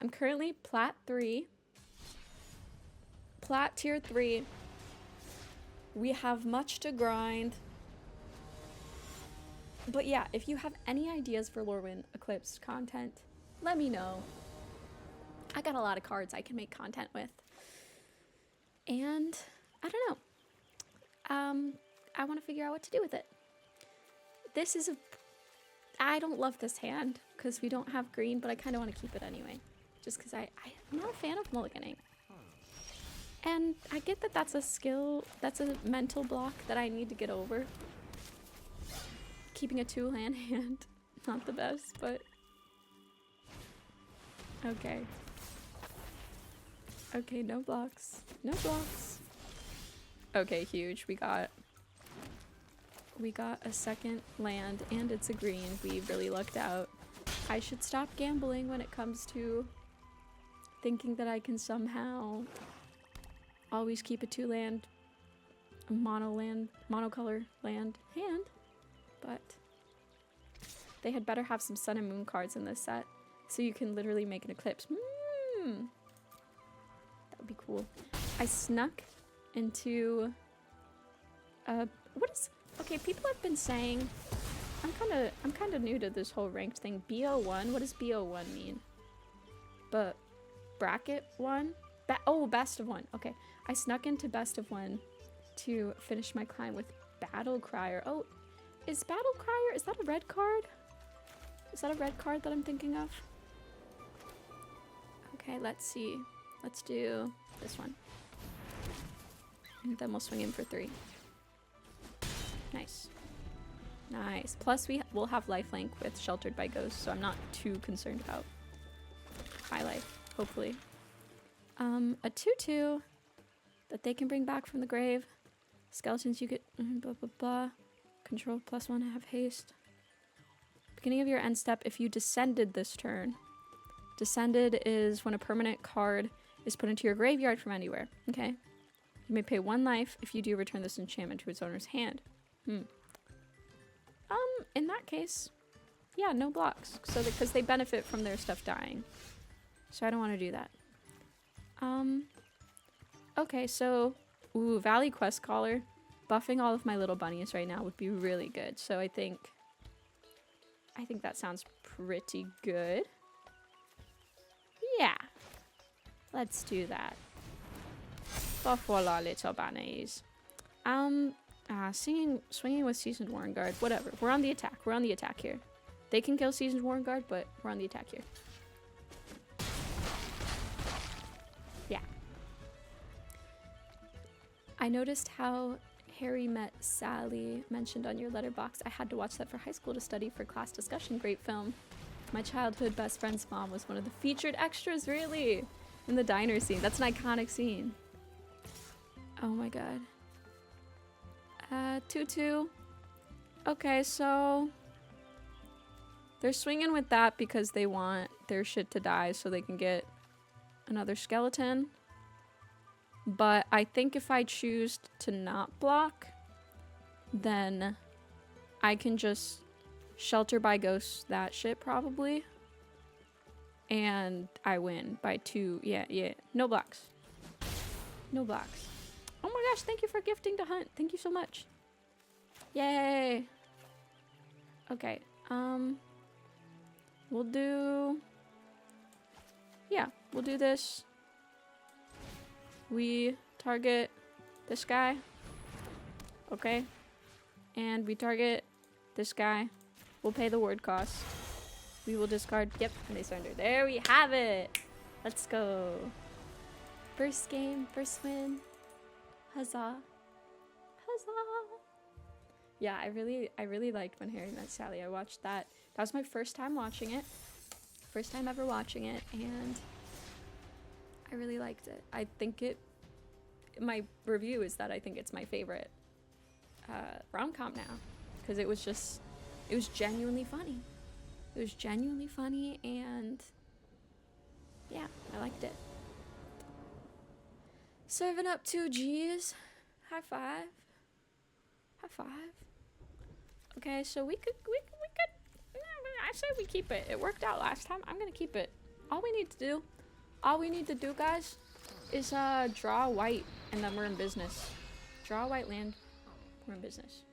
I'm currently plat 3. Plat tier 3. We have much to grind. But yeah, if you have any ideas for Lorwyn Eclipse content, let me know. I got a lot of cards I can make content with. And I don't know. I want to figure out what to do with it. This is I don't love this hand because we don't have green, but I kind of want to keep it anyway. Just because I'm not a fan of mulliganing. And I get that that's a skill, that's a mental block that I need to get over. Keeping a 2-land hand, not the best, but okay. Okay, no blocks. No blocks. Okay, huge. We got a second land and it's a green. We really lucked out. I should stop gambling when it comes to thinking that I can somehow always keep a 2-land, monocolor land hand. But they had better have some sun and moon cards in this set so you can literally make an eclipse. That would be cool. I snuck into okay, people have been saying I'm kind of new to this whole ranked thing. BO1, what does BO1 mean? But bracket 1? Best of 1. Okay. I snuck into best of 1 to finish my climb with Battle Crier. Oh, is Battle Crier, is that a red card? Is that a red card that I'm thinking of? Okay, let's see. Let's do this one. And then we'll swing in for 3. Nice. Nice. Plus we'll have lifelink with Sheltered by Ghosts, so I'm not too concerned about high life, hopefully. A 2/2 that they can bring back from the grave. Skeletons you get blah blah blah. Control +1, have haste. Beginning of your end step, if you descended this turn. Descended is when a permanent card is put into your graveyard from anywhere. Okay. You may pay 1 life. If you do, return this enchantment to its owner's hand. In that case, yeah, no blocks. So because they benefit from their stuff dying. So I don't want to do that. Okay, so Valley Quest Caller. Buffing all of my little bunnies right now would be really good. So I think that sounds pretty good. Yeah. Let's do that. Buff all our little bunnies. Swinging with Seasoned Warren Guard. Whatever. We're on the attack. We're on the attack here. They can kill Seasoned Warren Guard, but we're on the attack here. Yeah. I noticed how Harry Met Sally mentioned on your letterbox. I had to watch that for high school to study for class discussion. Great film. My childhood best friend's mom was one of the featured extras, really, in the diner scene. That's an iconic scene. Oh my god. 2/2. Okay, so they're swinging with that because they want their shit to die so they can get another skeleton. But I think if I choose to not block, then I can just Shelter by Ghosts that shit probably. And I win by 2. Yeah. No blocks. No blocks. Oh my gosh, thank you for gifting to Hunt. Thank you so much. Yay. Okay. We'll do this. We target this guy. Okay. And we target this guy. We'll pay the word cost. We will discard. Yep, and they surrender. There we have it. Let's go. First game, first win. Huzzah. Huzzah. Yeah, I really liked When Harry Met Sally. I watched that. That was my first time watching it. First time ever watching it, and I really liked it. I think my review is that I think it's my favorite rom-com now. Because it was genuinely funny. It was genuinely funny, and yeah, I liked it. Serving up 2 G's. High five. High five. Okay, so we could I said we keep it. It worked out last time. I'm gonna keep it. All we need to do, guys, is draw white, and then we're in business. Draw white land, we're in business.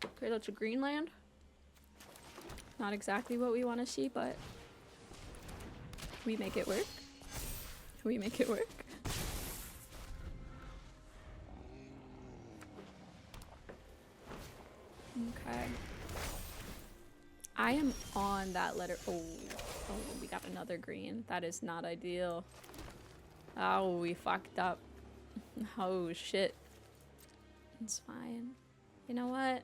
Okay, that's a green land. Not exactly what we want to see, but we make it work. We make it work. Okay. I am on that letter. Oh, we got another green. That is not ideal. Oh, we fucked up. Oh, shit. It's fine. You know what?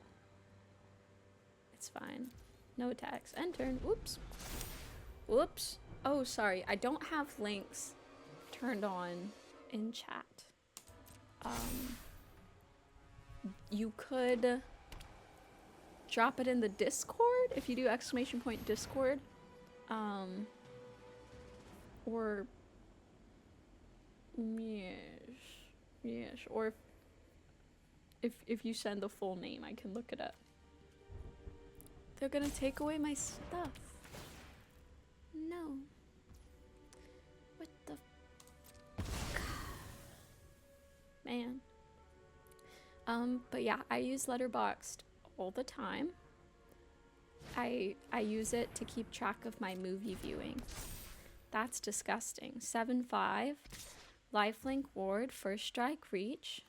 It's fine. No attacks. End turn. Whoops. Whoops. Oh, sorry. I don't have links turned on in chat. You could drop it in the Discord if you do !Discord. Or yes, or if you send the full name, I can look it up. They're gonna take away my stuff. No. What the man. But yeah, I use Letterboxd all the time. I use it to keep track of my movie viewing. That's disgusting. 7-5, lifelink ward, first strike reach.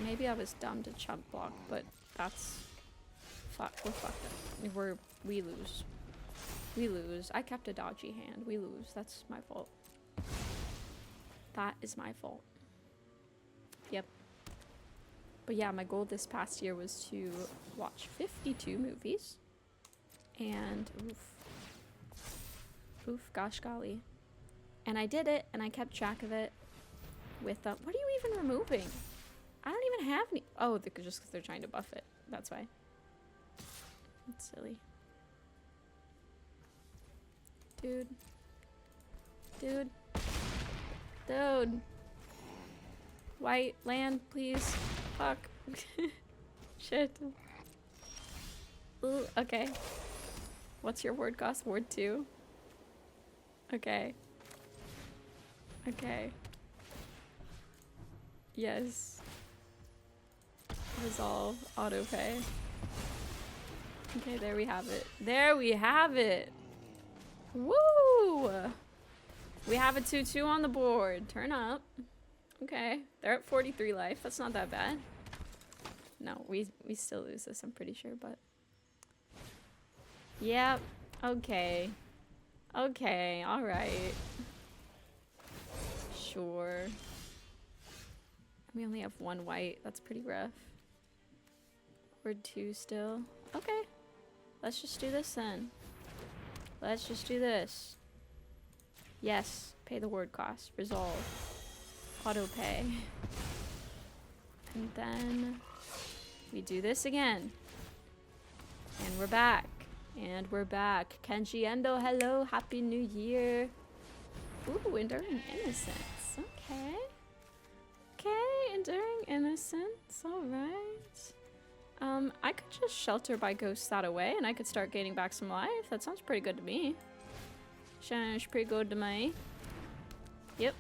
Maybe I was dumb to chump block, but that's we're fucked up. We lose. We lose. I kept a dodgy hand. We lose. That's my fault. That is my fault. Yep. But yeah, my goal this past year was to watch 52 movies. And gosh golly. And I did it, and I kept track of it with, what are you even removing? I don't even have any. Oh, just because they're trying to buff it. That's why. That's silly. Dude. Dude. Dude. White land, please. Fuck. Shit. Ooh, okay. What's your word cost? Ward 2? Okay. Okay. Yes. Resolve. Autopay. Okay, there we have it. There we have it! Woo! We have a 2-2 on the board. Turn up. Okay. They're at 43 life. That's not that bad. No, we still lose this, I'm pretty sure, but... Yep. Okay. Okay, alright. Sure. We only have one white. That's pretty rough. Word 2 still. Okay. Let's just do this then. Let's just do this. Yes. Pay the word cost. Resolve. Auto pay. And then we do this again. And we're back. And we're back. Kenji Endo, hello. Happy New Year. Ooh, Enduring Innocence. Okay. Okay, Enduring Innocence. Alright. I could just Shelter by Ghost that away and I could start gaining back some life. That sounds pretty good to me. Sounds pretty good to me. Yep.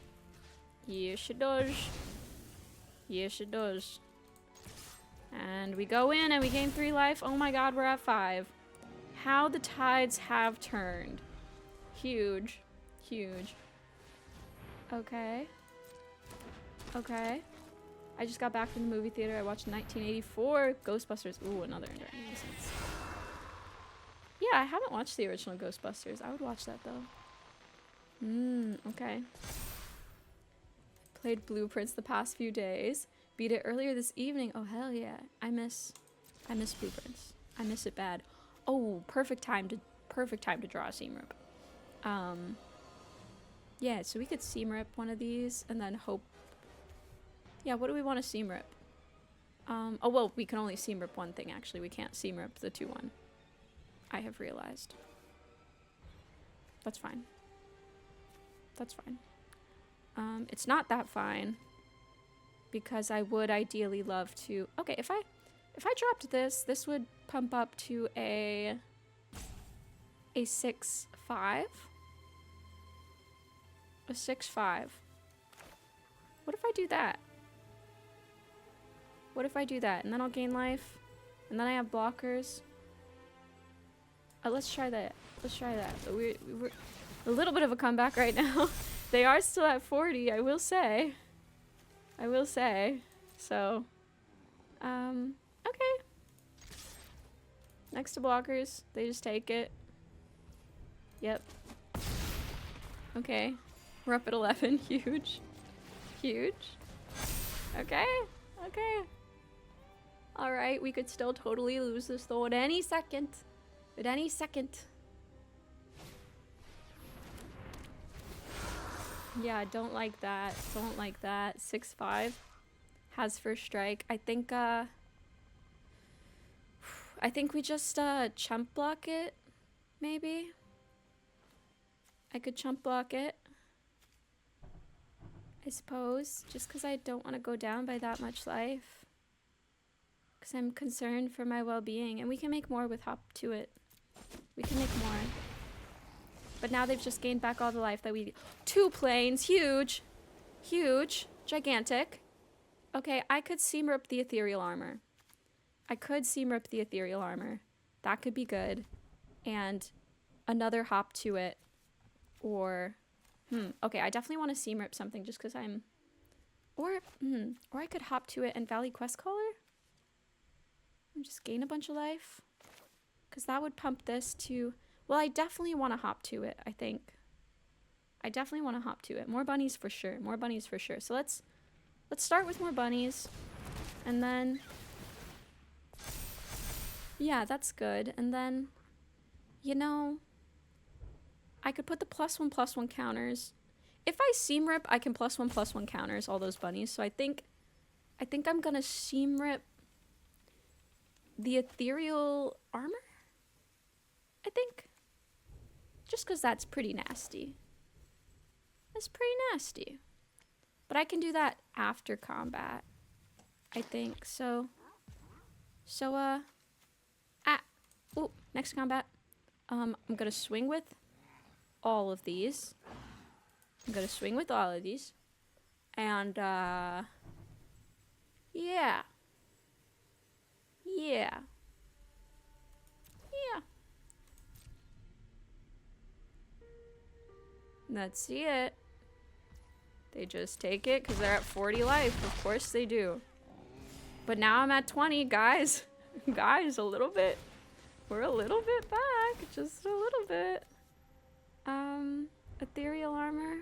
Yes, it does. Yes, it does. And we go in and we gain 3 life. Oh my god, we're at 5. How the tides have turned. Huge. Huge. Okay. Okay. I just got back from the movie theater. I watched 1984 Ghostbusters. Ooh, another Enduring Innocence. Yeah, I haven't watched the original Ghostbusters. I would watch that though. Okay. Played Blueprints the past few days. Beat it earlier this evening. Oh hell yeah. I miss Blueprints. I miss it bad. Oh, perfect time to draw a seam rip. Yeah, so we could seam rip one of these and then hope. Yeah, what do we want to seam rip? Oh well, we can only seam rip one thing actually. We can't seam rip the 2-1. I have realized. That's fine. That's fine. It's not that fine. because I would ideally love to. Okay, if I dropped this, this would pump up to a 6-5. A 6-5. What if I do that? What if I do that? And then I'll gain life. And then I have blockers. Let's try that. Let's try that. But we're a little bit of a comeback right now. They are still at 40, I will say. I will say. So, okay. Next to blockers, they just take it. Yep. Okay. We're up at 11. Huge. Huge. Okay. Okay. Alright, we could still totally lose this though at any second. At any second. Yeah, don't like that. Don't like that. 6-5 has first strike. I think we just chump block it, maybe. I could chump block it, I suppose, just because I don't want to go down by that much life. Because I'm concerned for my well-being, and we can make more with hop to it. We can make more. But now they've just gained back all the life that we... 2 planes, huge. Huge, gigantic. Okay, I could seam rip the ethereal armor. I could seam rip the ethereal armor. That could be good. And another hop to it. Or, okay, I definitely want to seam rip something just because I'm... Or I could hop to it and Valley Quest Caller. And just gain a bunch of life. Because that would pump this to... Well, I definitely want to hop to it, I think. I definitely want to hop to it. More bunnies for sure. More bunnies for sure. So let's start with more bunnies. And then... Yeah, that's good. And then, you know, I could put the +1/+1 counters. If I seam rip, I can +1/+1 counters all those bunnies. So I think I'm gonna seam rip the ethereal armor. I think, just because that's pretty nasty. That's pretty nasty. But I can do that after combat, I think. So, oh, next combat. I'm gonna swing with all of these. I'm gonna swing with all of these. And, yeah. Yeah. Yeah. Let's see it. They just take it because they're at 40 life. Of course they do. But now I'm at 20, guys. Guys, a little bit. We're a little bit back. Just a little bit. Ethereal armor.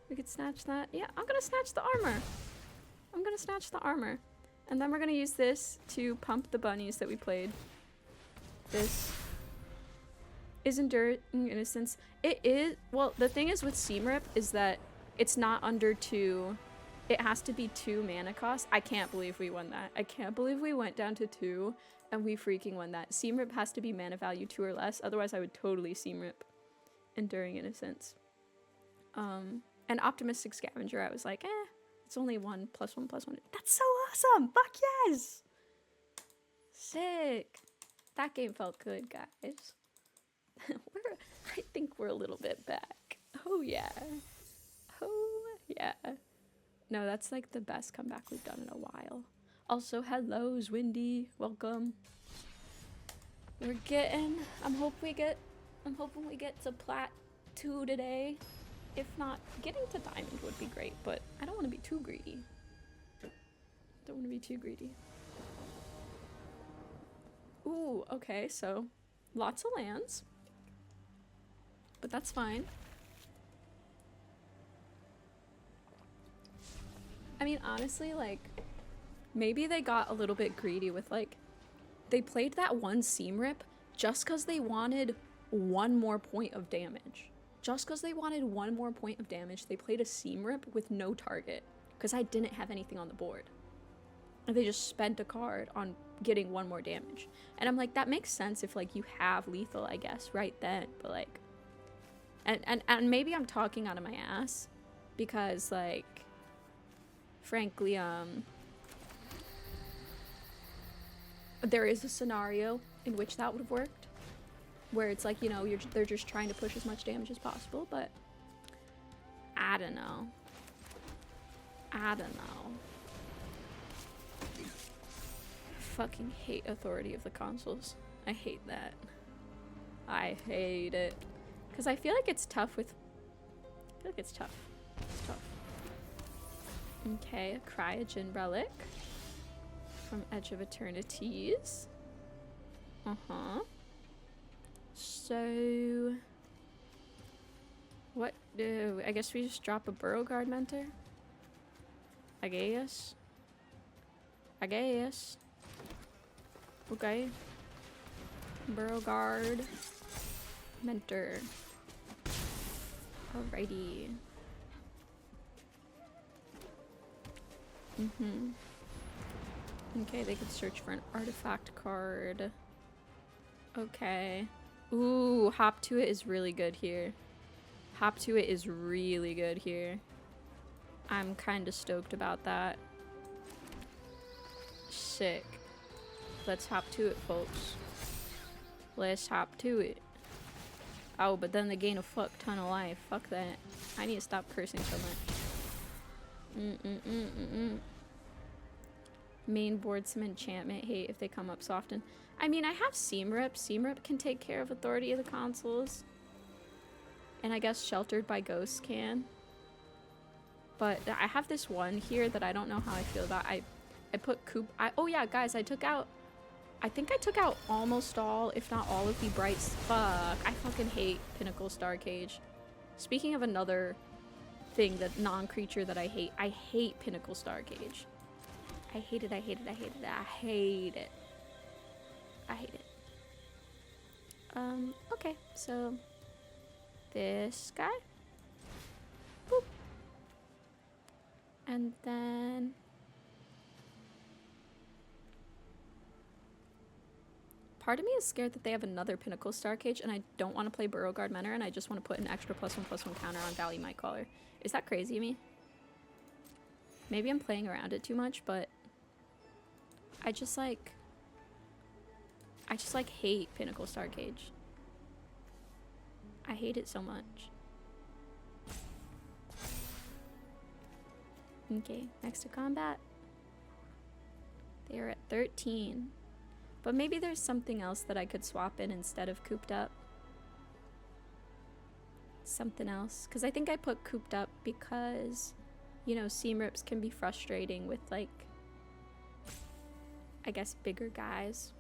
We could snatch that. Yeah, I'm gonna snatch the armor. I'm gonna snatch the armor. And then we're gonna use this to pump the bunnies that we played. This is Enduring Innocence. It is, well, the thing is with Seam Rip is that it's not under 2. It has to be 2 mana cost. I can't believe we won that. I can't believe we went down to 2 and we freaking won that. Seam Rip has to be mana value 2 or less. Otherwise, I would totally Seam Rip Enduring Innocence. And Optimistic Scavenger, I was like, it's only 1/1/1. That's so awesome! Fuck yes! Sick. That game felt good, guys. I think we're a little bit back. Oh yeah. Oh yeah. No, that's like the best comeback we've done in a while. Also, hello, Windy. Welcome. We're getting, I'm hoping we get to plat 2 today. If not, getting to diamond would be great, but I don't want to be too greedy. Don't want to be too greedy. Ooh, okay, so lots of lands. But that's fine. I mean, honestly, like, maybe they got a little bit greedy with, like, they played that one Seam Rip just because they wanted 1 more point of damage. Just because they wanted 1 more point of damage, they played a Seam Rip with no target because I didn't have anything on the board. And they just spent a card on getting 1 more damage. And I'm like, that makes sense if, like, you have lethal, I guess, right then. But, like, and maybe I'm talking out of my ass because, like, frankly, there is a scenario in which that would have worked, where it's like, you know, they're just trying to push as much damage as possible, but I don't know. I don't know. Fucking hate authority of the consoles. I hate that. I hate it. Because I feel like it's tough with... I feel like it's tough. It's tough. Okay, a cryogen relic. From Edge of Eternities. Uh-huh. So... What do... I guess we just drop a Burrow Guard Mentor? I guess. I guess. Okay. Burrow Guard. Mentor. Alrighty. Mm-hmm. Okay, they could search for an artifact card. Okay. Ooh, Hop to It is really good here. Hop to It is really good here. I'm kind of stoked about that. Sick. Let's hop to it, folks. Let's hop to it. Oh, but then they gain a fuck ton of life. Fuck that. I need to stop cursing so much. Main board some enchantment hate if they come up so often. I mean, I have Seam Rip. Seam Rip can take care of authority of the consoles. And I guess Sheltered by Ghosts can. But I have this one here that I don't know how I feel about. I put Coop. Oh yeah, guys, I think I took out almost all, if not all of the Brights. Fuck, I fucking hate Pinnacle Star Cage. Speaking of another thing, that non-creature that I hate Pinnacle Star Cage. I hate it, I hate it, I hate it, I hate it. I hate it. Okay, so this guy. Boop. And then part of me is scared that they have another Pinnacle Star Cage and I don't want to play Burrow Guard Mentor and I just want to put an extra +1/+1 counter on Valley Mightcaller. Is that crazy of me? Maybe I'm playing around it too much, but I just like hate Pinnacle Star Cage. I hate it so much. Okay, next to combat. They are at 13. But maybe there's something else that I could swap in instead of Cooped Up. Something else. Because I think I put Cooped Up because, you know, Seam Rips can be frustrating with, like, I guess, bigger guys.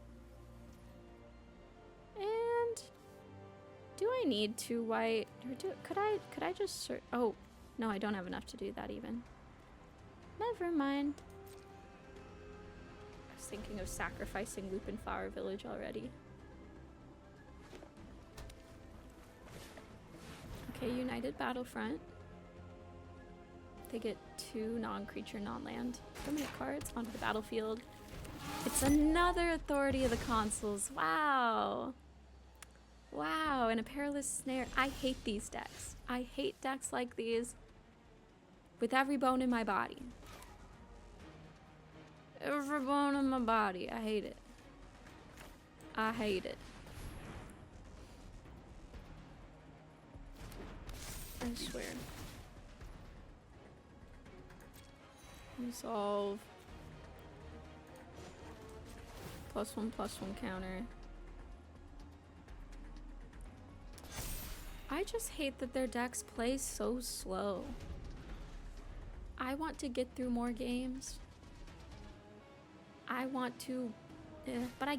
And do I need 2 white? Or could I just search? Oh, no, I don't have enough to do that even. Never mind. I was thinking of sacrificing Lupin Flower Village already. Okay, United Battlefront. They get 2 non-creature, non-land permanent cards onto the battlefield. It's another authority of the consoles. Wow. Wow, and a Perilous Snare. I hate these decks. I hate decks like these with every bone in my body. Every bone in my body. I hate it. I hate it. I swear. Resolve. +1/+1 counter. I just hate that their decks play so slow. I want to get through more games. I want to, but I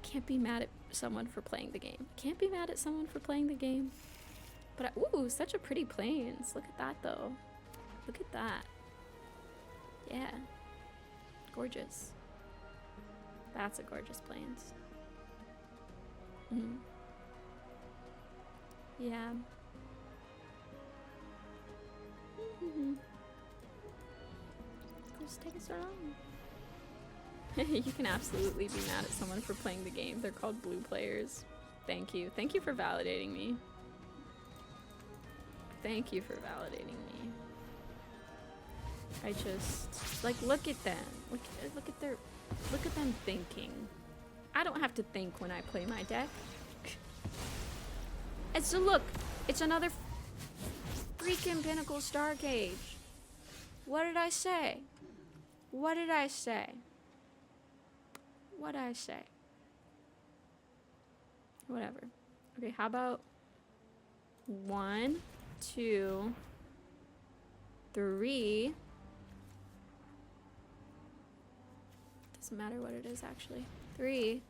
can't be mad at someone for playing the game. Can't be mad at someone for playing the game. But ooh, such a pretty plains. Look at that though. Look at that. Yeah. Gorgeous. That's a gorgeous plains. Yeah. It's taking so long. You can absolutely be mad at someone for playing the game. They're called blue players. Thank you. Thank you for validating me. Thank you for validating me. I just, like, look at them. Look at them thinking. I don't have to think when I play my deck. And so look, it's another freaking Pinnacle Star Cage. What did I say? What did I say? What did I say? Whatever. Okay, how about 1, 2, 3. Doesn't matter what it is actually. 3.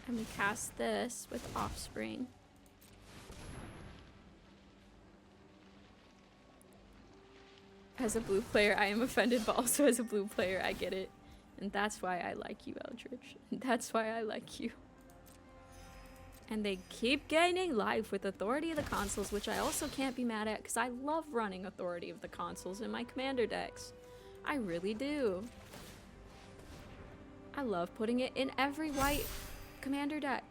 And we cast this with Offspring. As a blue player, I am offended, but also as a blue player, I get it. And that's why I like you, Eldritch. That's why I like you. And they keep gaining life with Authority of the Consuls, which I also can't be mad at, because I love running Authority of the Consuls in my commander decks. I really do. I love putting it in every white commander deck.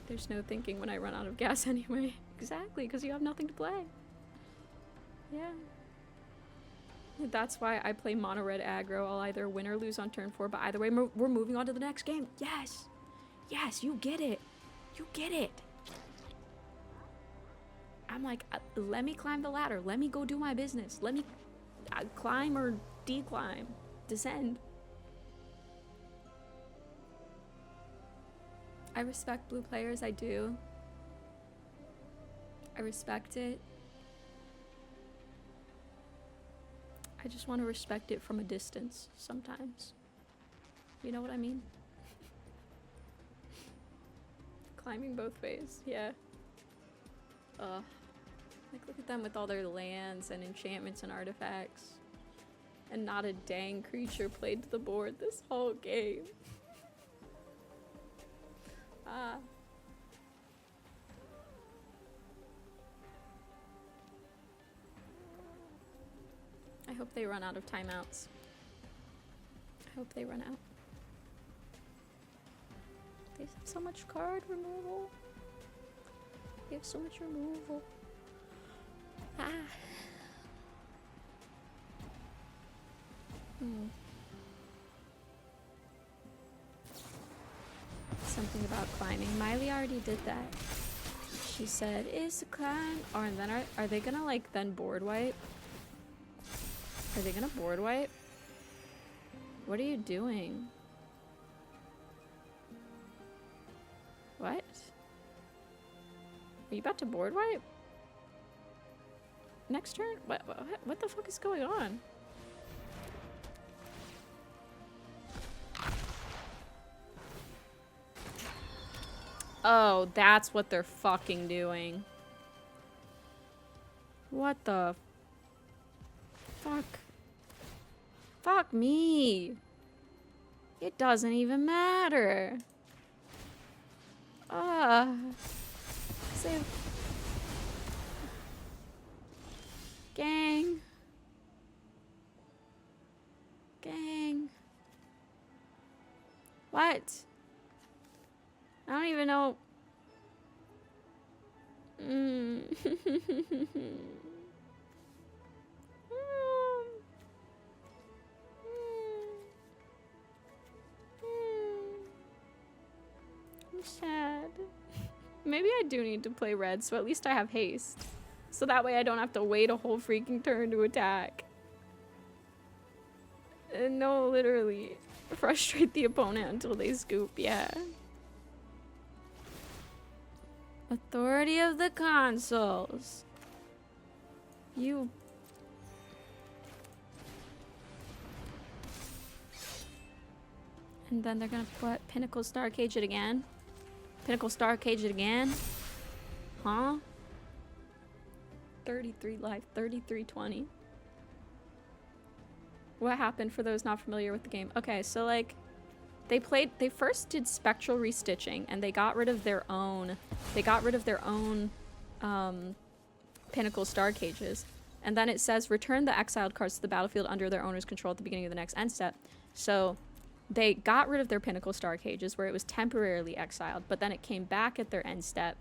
There's no thinking when I run out of gas anyway. Exactly, because you have nothing to play. Yeah. That's why I play mono red aggro. I'll either win or lose on turn 4, but either way, we're moving on to the next game. Yes! Yes, you get it. You get it. I'm like, let me climb the ladder. Let me go do my business. Let me climb or declimb. Descend. I respect blue players, I do. I respect it. I just want to respect it from a distance sometimes. You know what I mean? Climbing both ways, yeah. Like, look at them with all their lands and enchantments and artifacts. And not a dang creature played to the board this whole game. I hope they run out of timeouts. I hope they run out. They have so much card removal. They have so much removal. Something about climbing. Miley already did that. She said, "Is the climb?" Or and then are they gonna like then board wipe? Are they gonna board wipe? What are you doing? What? Are you about to board wipe? Next turn? What the fuck is going on? Oh, that's what they're fucking doing. What the fuck? Fuck me. It doesn't even matter. Save. Gang. Gang. What? I don't even know. I'm sad. Maybe I do need to play red, so at least I have haste. So that way I don't have to wait a whole freaking turn to attack. No, literally. Frustrate the opponent until they scoop, yeah. Authority of the Consuls. You. And then they're gonna put Pinnacle Star Cage it again. Pinnacle Star Cage it again. Huh? 33 life, 33-20. What happened for those not familiar with the game? Okay, so like they first did spectral restitching and they got rid of their own Pinnacle Star Cages. And then it says return the exiled cards to the battlefield under their owner's control at the beginning of the next end step. So they got rid of their Pinnacle Star Cages where it was temporarily exiled, but then it came back at their end step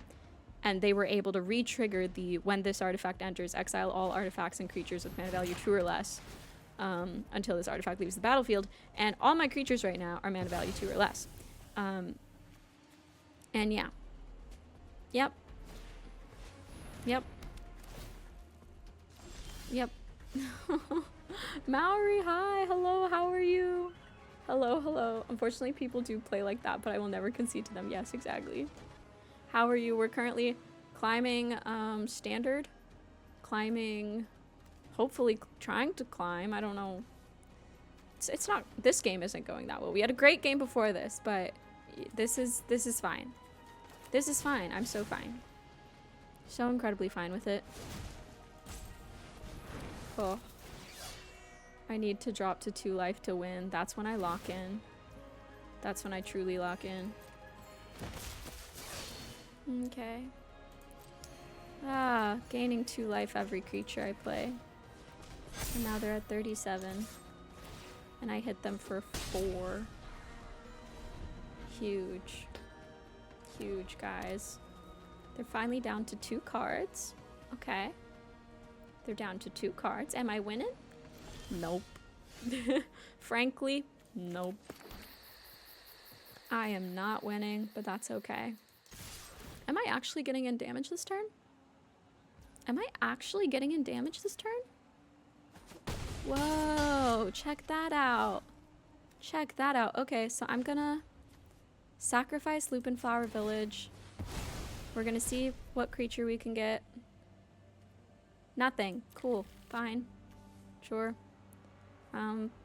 and they were able to re-trigger the when this artifact enters, exile all artifacts and creatures with mana value 2 or less until this artifact leaves the battlefield. And all my creatures right now are mana value 2 or less. And yeah. Yep. Yep. Yep. Maori, hi. Hello, how are you? Hello, hello. Unfortunately, people do play like that, but I will never concede to them. Yes, exactly. How are you? We're currently climbing standard. Climbing, hopefully trying to climb. I don't know. It's not, this game isn't going that well. We had a great game before this, but this is fine. This is fine. I'm so fine. So incredibly fine with it. Oh. I need to drop to 2 life to win. That's when I lock in. That's when I truly lock in. Okay. Ah, gaining 2 life every creature I play. And now they're at 37. And I hit them for 4. Huge. Huge, guys. They're finally down to 2 cards. Okay. They're down to 2 cards. Am I winning? Nope. Frankly, nope. I am not winning, but that's okay. Am I actually getting in damage this turn? Am I actually getting in damage this turn? Whoa, check that out. Check that out. Okay, so I'm gonna sacrifice Lupin Flower Village. We're gonna see what creature we can get. Nothing. Cool. Fine. Sure.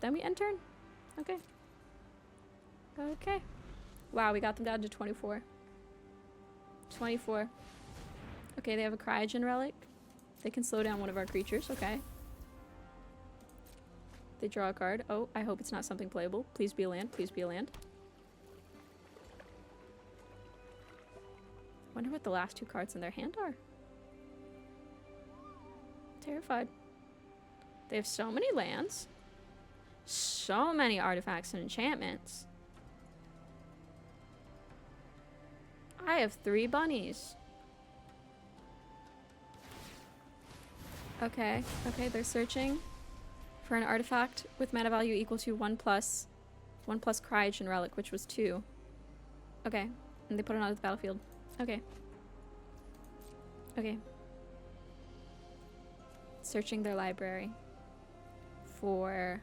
Then we end turn. Okay. Okay. Wow, we got them down to 24. 24. Okay, they have a Cryogen Relic. They can slow down one of our creatures. Okay. They draw a card. Oh, I hope it's not something playable. Please be a land. Please be a land. Wonder what the last 2 cards in their hand are. Terrified. They have so many lands. So many artifacts and enchantments. I have 3 bunnies. Okay, okay, they're searching for an artifact with mana value equal to 1 plus Cryogen Relic, which was 2. Okay, and they put it onto the battlefield. Okay. Okay. Searching their library for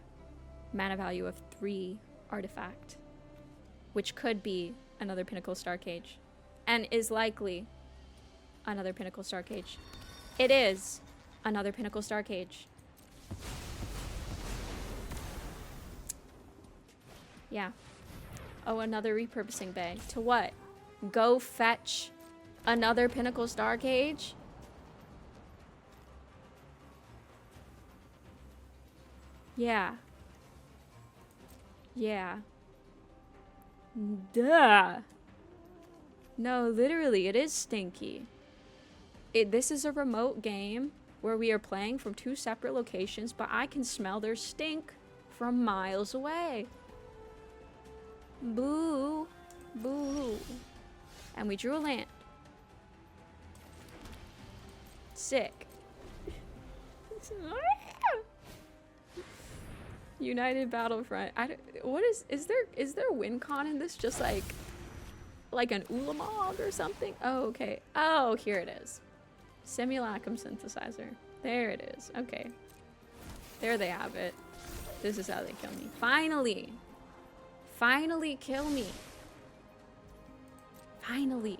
mana value of 3 artifact, which could be another Pinnacle Star Cage, and is likely another Pinnacle Star Cage. It is another Pinnacle Star Cage. Yeah. Oh, another repurposing bay. To what? Go fetch another Pinnacle Star Cage? Yeah. Yeah. Duh. No, literally, it is stinky. This is a remote game where we are playing from 2 separate locations, but I can smell their stink from miles away. Boo. Boo. And we drew a land. Sick. United Battlefront. What is there WinCon in this? Just like an Ulamog or something? Oh, okay. Oh, here it is. Simulacrum synthesizer. There it is. Okay. There they have it. This is how they kill me. Finally. Finally kill me. Finally.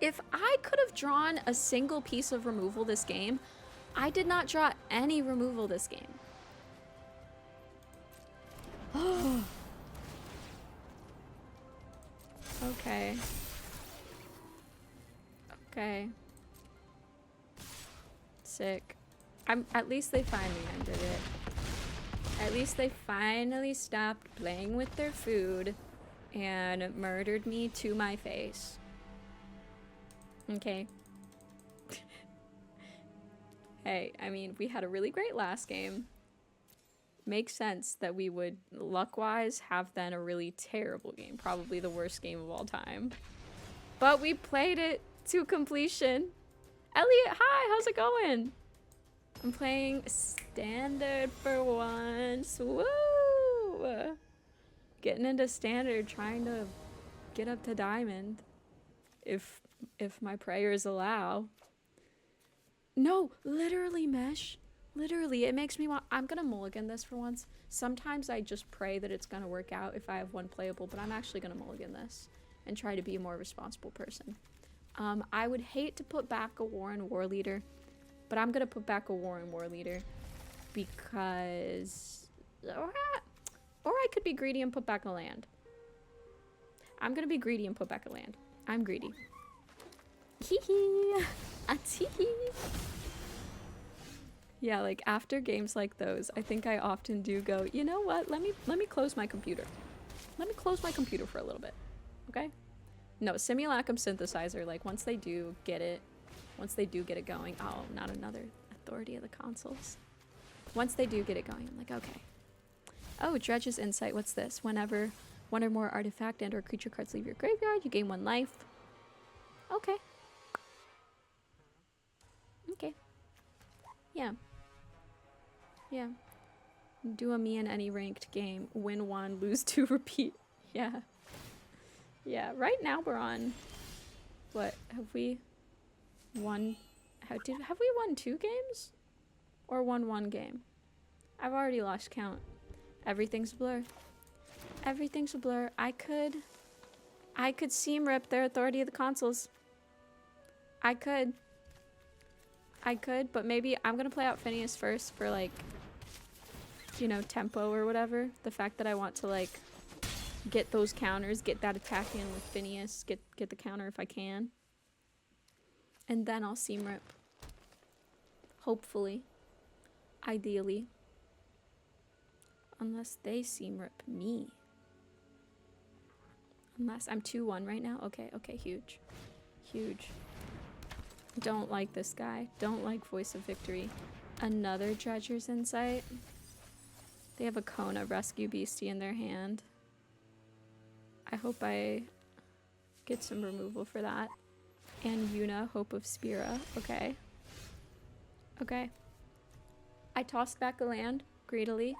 If I could have drawn a single piece of removal this game, I did not draw any removal this game. Okay. Okay. Sick. At least they finally ended it. At least they finally stopped playing with their food and murdered me to my face. Okay. Hey, I mean, we had a really great last game. Makes sense that we would, luck-wise, have then a really terrible game. Probably the worst game of all time. But we played it to completion. Elliot, hi, how's it going? I'm playing standard for once. Woo! Getting into standard, trying to get up to diamond. If my prayers allow. No, literally, Mesh. Literally, it makes me want... I'm gonna mulligan this for once. Sometimes I just pray that it's gonna work out if I have one playable, but I'm actually gonna mulligan this and try to be a more responsible person. I would hate to put back a Warren War Leader, but I'm gonna put back a Warren War Leader because... Or I could be greedy and put back a land. I'm gonna be greedy and put back a land. I'm greedy. Hee hee! A tee hee! Yeah, like after games like those, I think I often do go, you know what? Let me close my computer. Let me close my computer for a little bit. Okay? No, Simulacrum Synthesizer, like once they do get it going, oh, not another Authority of the Consoles. Once they do get it going, I'm like, okay. Oh, Dredge's Insight, what's this? Whenever one or more artifact and or creature cards leave your graveyard, you gain 1 life. Okay. Okay. Yeah. Yeah. Do a me in any ranked game. Win 1, lose 2, repeat. Yeah. Yeah, right now we're on... What? Have we won... Have we won 2 games? Or won 1 game? I've already lost count. Everything's a blur. Everything's a blur. I could seam rip their Authority of the Consoles. I could, but maybe I'm gonna play out Phineas first for like, you know, tempo or whatever. The fact that I want to like get those counters, get that attack in with Phineas, get the counter if I can. And then I'll seam rip. Hopefully. Ideally. Unless they seam rip me. Unless I'm 2-1 right now. Okay, huge. Huge. Don't like this guy. Don't like Voice of Victory. Another Dredger's Insight. They have a Kona Rescue Beastie in their hand. I hope I get some removal for that. And Yuna, Hope of Spira. Okay. Okay. I tossed back a land greedily,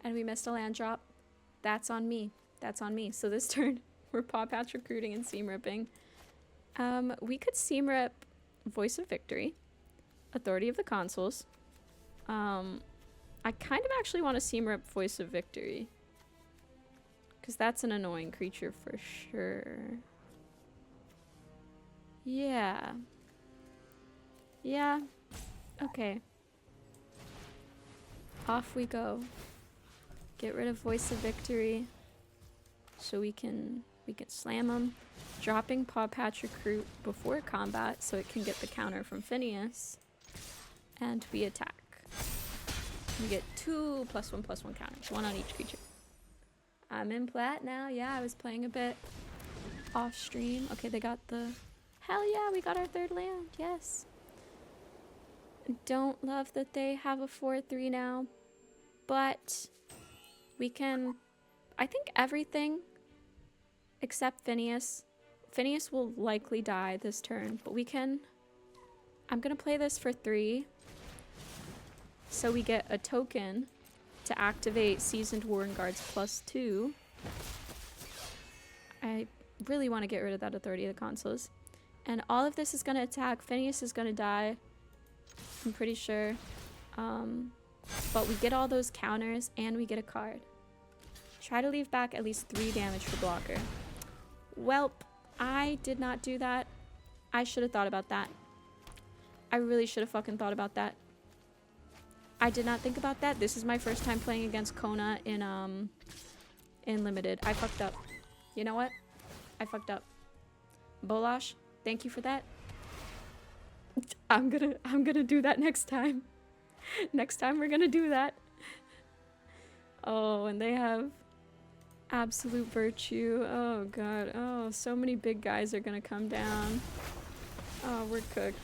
and we missed a land drop. That's on me. That's on me. So this turn, we're Paw Patch recruiting and seam ripping. We could seam rip Voice of Victory, Authority of the Consoles. I kind of actually want to seam rip Voice of Victory, because that's an annoying creature for sure. Yeah. Yeah. Okay. Off we go. Get rid of Voice of Victory so we can slam them. Dropping Paw Patch Recruit before combat so it can get the counter from Phineas. And we attack. We get 2 +1/+1 counters, 1 on each creature. I'm in plat now. Yeah, I was playing a bit off stream. Okay, they got the... Hell yeah, we got our 3rd land. Yes. Don't love that they have a 4/3 now, but we can... I think everything except Phineas. Phineas will likely die this turn, but we can... I'm gonna play this for 3. So we get a token to activate Seasoned Warren Guards +2. I really want to get rid of that Authority of the Consoles. And all of this is going to attack. Phineas is going to die. I'm pretty sure. But we get all those counters and we get a card. Try to leave back at least 3 damage for blocker. Welp, I did not do that. I should have thought about that. I really should have fucking thought about that. I did not think about that. This is my first time playing against Kona in Limited. I fucked up. You know what? I fucked up. Bolash, thank you for that. I'm gonna do that next time. Next time we're gonna do that. Oh, and they have Absolute Virtue. Oh god. Oh, so many big guys are gonna come down. Oh, we're cooked.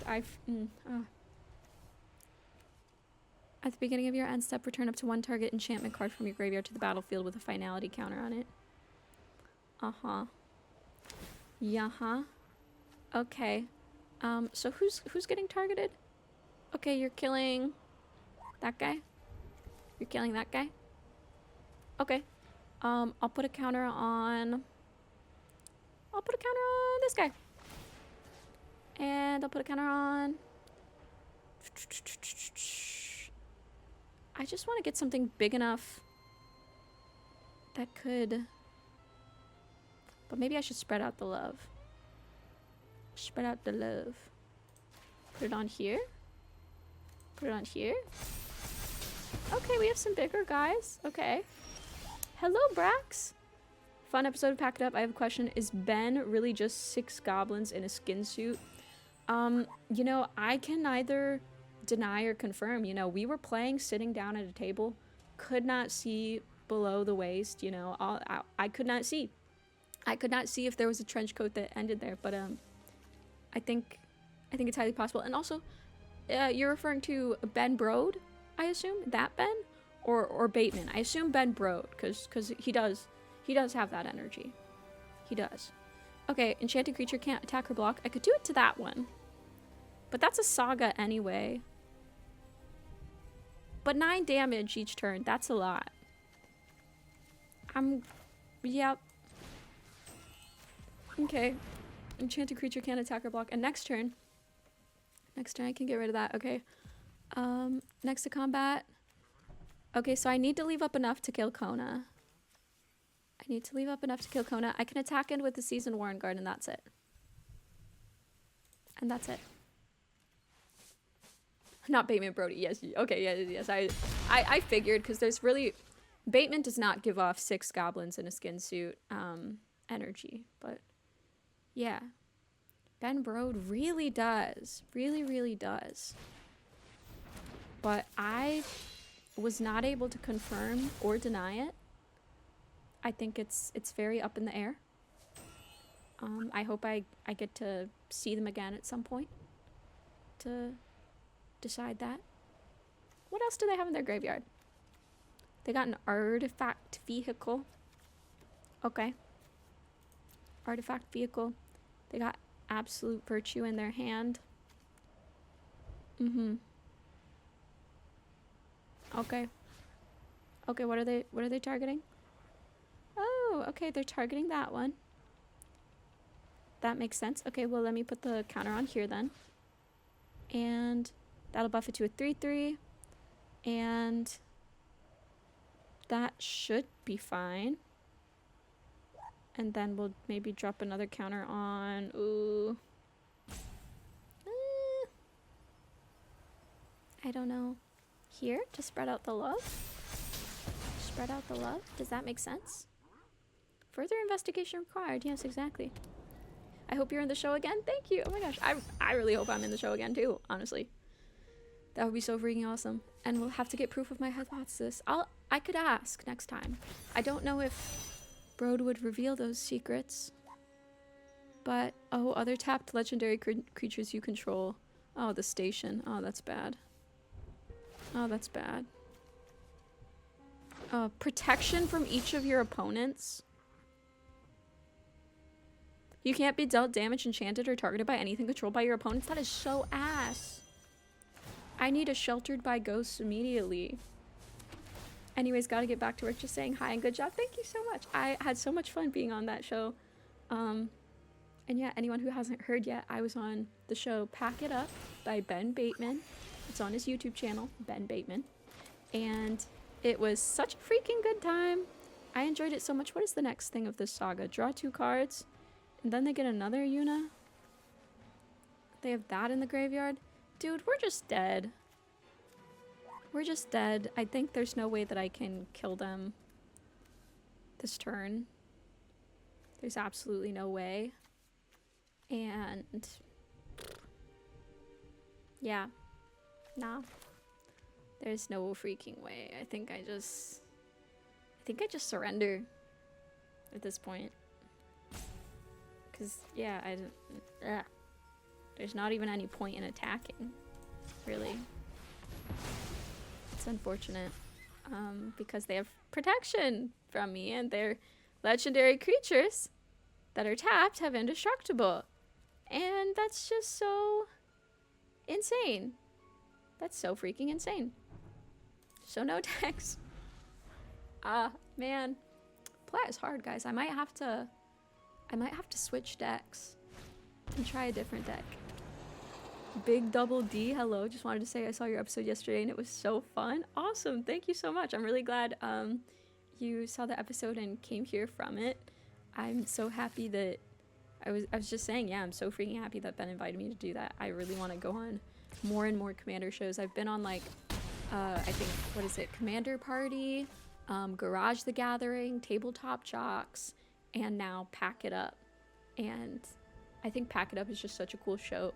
At the beginning of your end step, return up to 1 target enchantment card from your graveyard to the battlefield with a finality counter on it. Uh-huh. Yeah-huh. Okay. So who's getting targeted? Okay, you're killing that guy. You're killing that guy. Okay. I'll put a counter on. I'll put a counter on this guy. And I'll put a counter on. I just want to get something big enough that could. But maybe I should spread out the love. Spread out the love. Put it on here. Put it on here. Okay, we have some bigger guys. Okay. Hello, Brax. Fun episode of Pack It Up. I have a question. Is Ben really just 6 goblins in a skin suit? You know, I can neither deny or confirm. You know, we were playing sitting down at a table. Could not see below the waist, you know. I could not see. I could not see if there was a trench coat that ended there, but I think it's highly possible. And also, you're referring to Ben Brode, I assume? That Ben? Or Bateman? I assume Ben Brode, because he does have that energy. He does. Okay, enchanted creature can't attack or block. I could do it to that one. But that's a saga anyway. But 9 damage each turn, that's a lot. Yep. Okay. Enchanted creature can't attack or block. And next turn I can get rid of that. Okay. Next to combat. Okay, so I need to leave up enough to kill Kona. I can attack in with the Season Warren Guard, and that's it. Not Bateman Brody. Yes. Okay. Yes. I figured, because there's really, Bateman does not give off 6 goblins in a skin suit energy, but yeah, Ben Brode really does. Really does. But I was not able to confirm or deny it. I think it's very up in the air. I hope I get to see them again at some point to decide that. What else do they have in their graveyard? They got an artifact vehicle. Okay. Artifact vehicle. They got absolute virtue in their hand. Okay. Okay, what are they targeting? Oh, okay, they're targeting that one. That makes sense. Okay, well, let me put the counter on here then. And that'll buff it to a 3/3. And that should be fine. And then we'll maybe drop another counter on. Ooh. I don't know. Here to spread out the love. Does that make sense? Further investigation required. Yes, exactly. I hope you're in the show again. Thank you. Oh my gosh. I really hope I'm in the show again too, honestly. That would be so freaking awesome. And we'll have to get proof of my hypothesis. I could ask next time. I don't know if Brode would reveal those secrets. But, oh, other tapped legendary creatures you control. Oh, the station. Oh, that's bad. Protection from each of your opponents. You can't be dealt damage, enchanted, or targeted by anything controlled by your opponents. That is so ass. I need a sheltered by ghosts immediately. Anyways, gotta get back to work. Just saying hi and good job. Thank you so much. I had so much fun being on that show. And yeah, anyone who hasn't heard yet, I was on the show Pack It Up by Ben Bateman. It's on his YouTube channel, Ben Bateman. And it was such a freaking good time. I enjoyed it so much. What is the next thing of this saga? Draw 2 cards. And then they get another Yuna. They have that in the graveyard. Dude, we're just dead. I think there's no way that I can kill them this turn. There's absolutely no way. And yeah. Nah. There's no freaking way. I think I just surrender at this point. Cause yeah, there's not even any point in attacking, really. It's unfortunate, because they have protection from me, and their legendary creatures that are tapped have indestructible. And that's just so insane. That's so freaking insane. So no decks. Man. Plat is hard, guys. I might have to switch decks and try a different deck. Big Double D, hello. Just wanted to say I saw your episode yesterday and it was so fun. Awesome. Thank you so much. I'm really glad you saw the episode and came here from it. I'm so happy that I was just saying, yeah, I'm so freaking happy that Ben invited me to do that. I really want to go on more and more Commander shows. I've been on like I think, what is it? Commander Party, Garage the Gathering, Tabletop Jocks, and now Pack It Up. And I think Pack It Up is just such a cool show.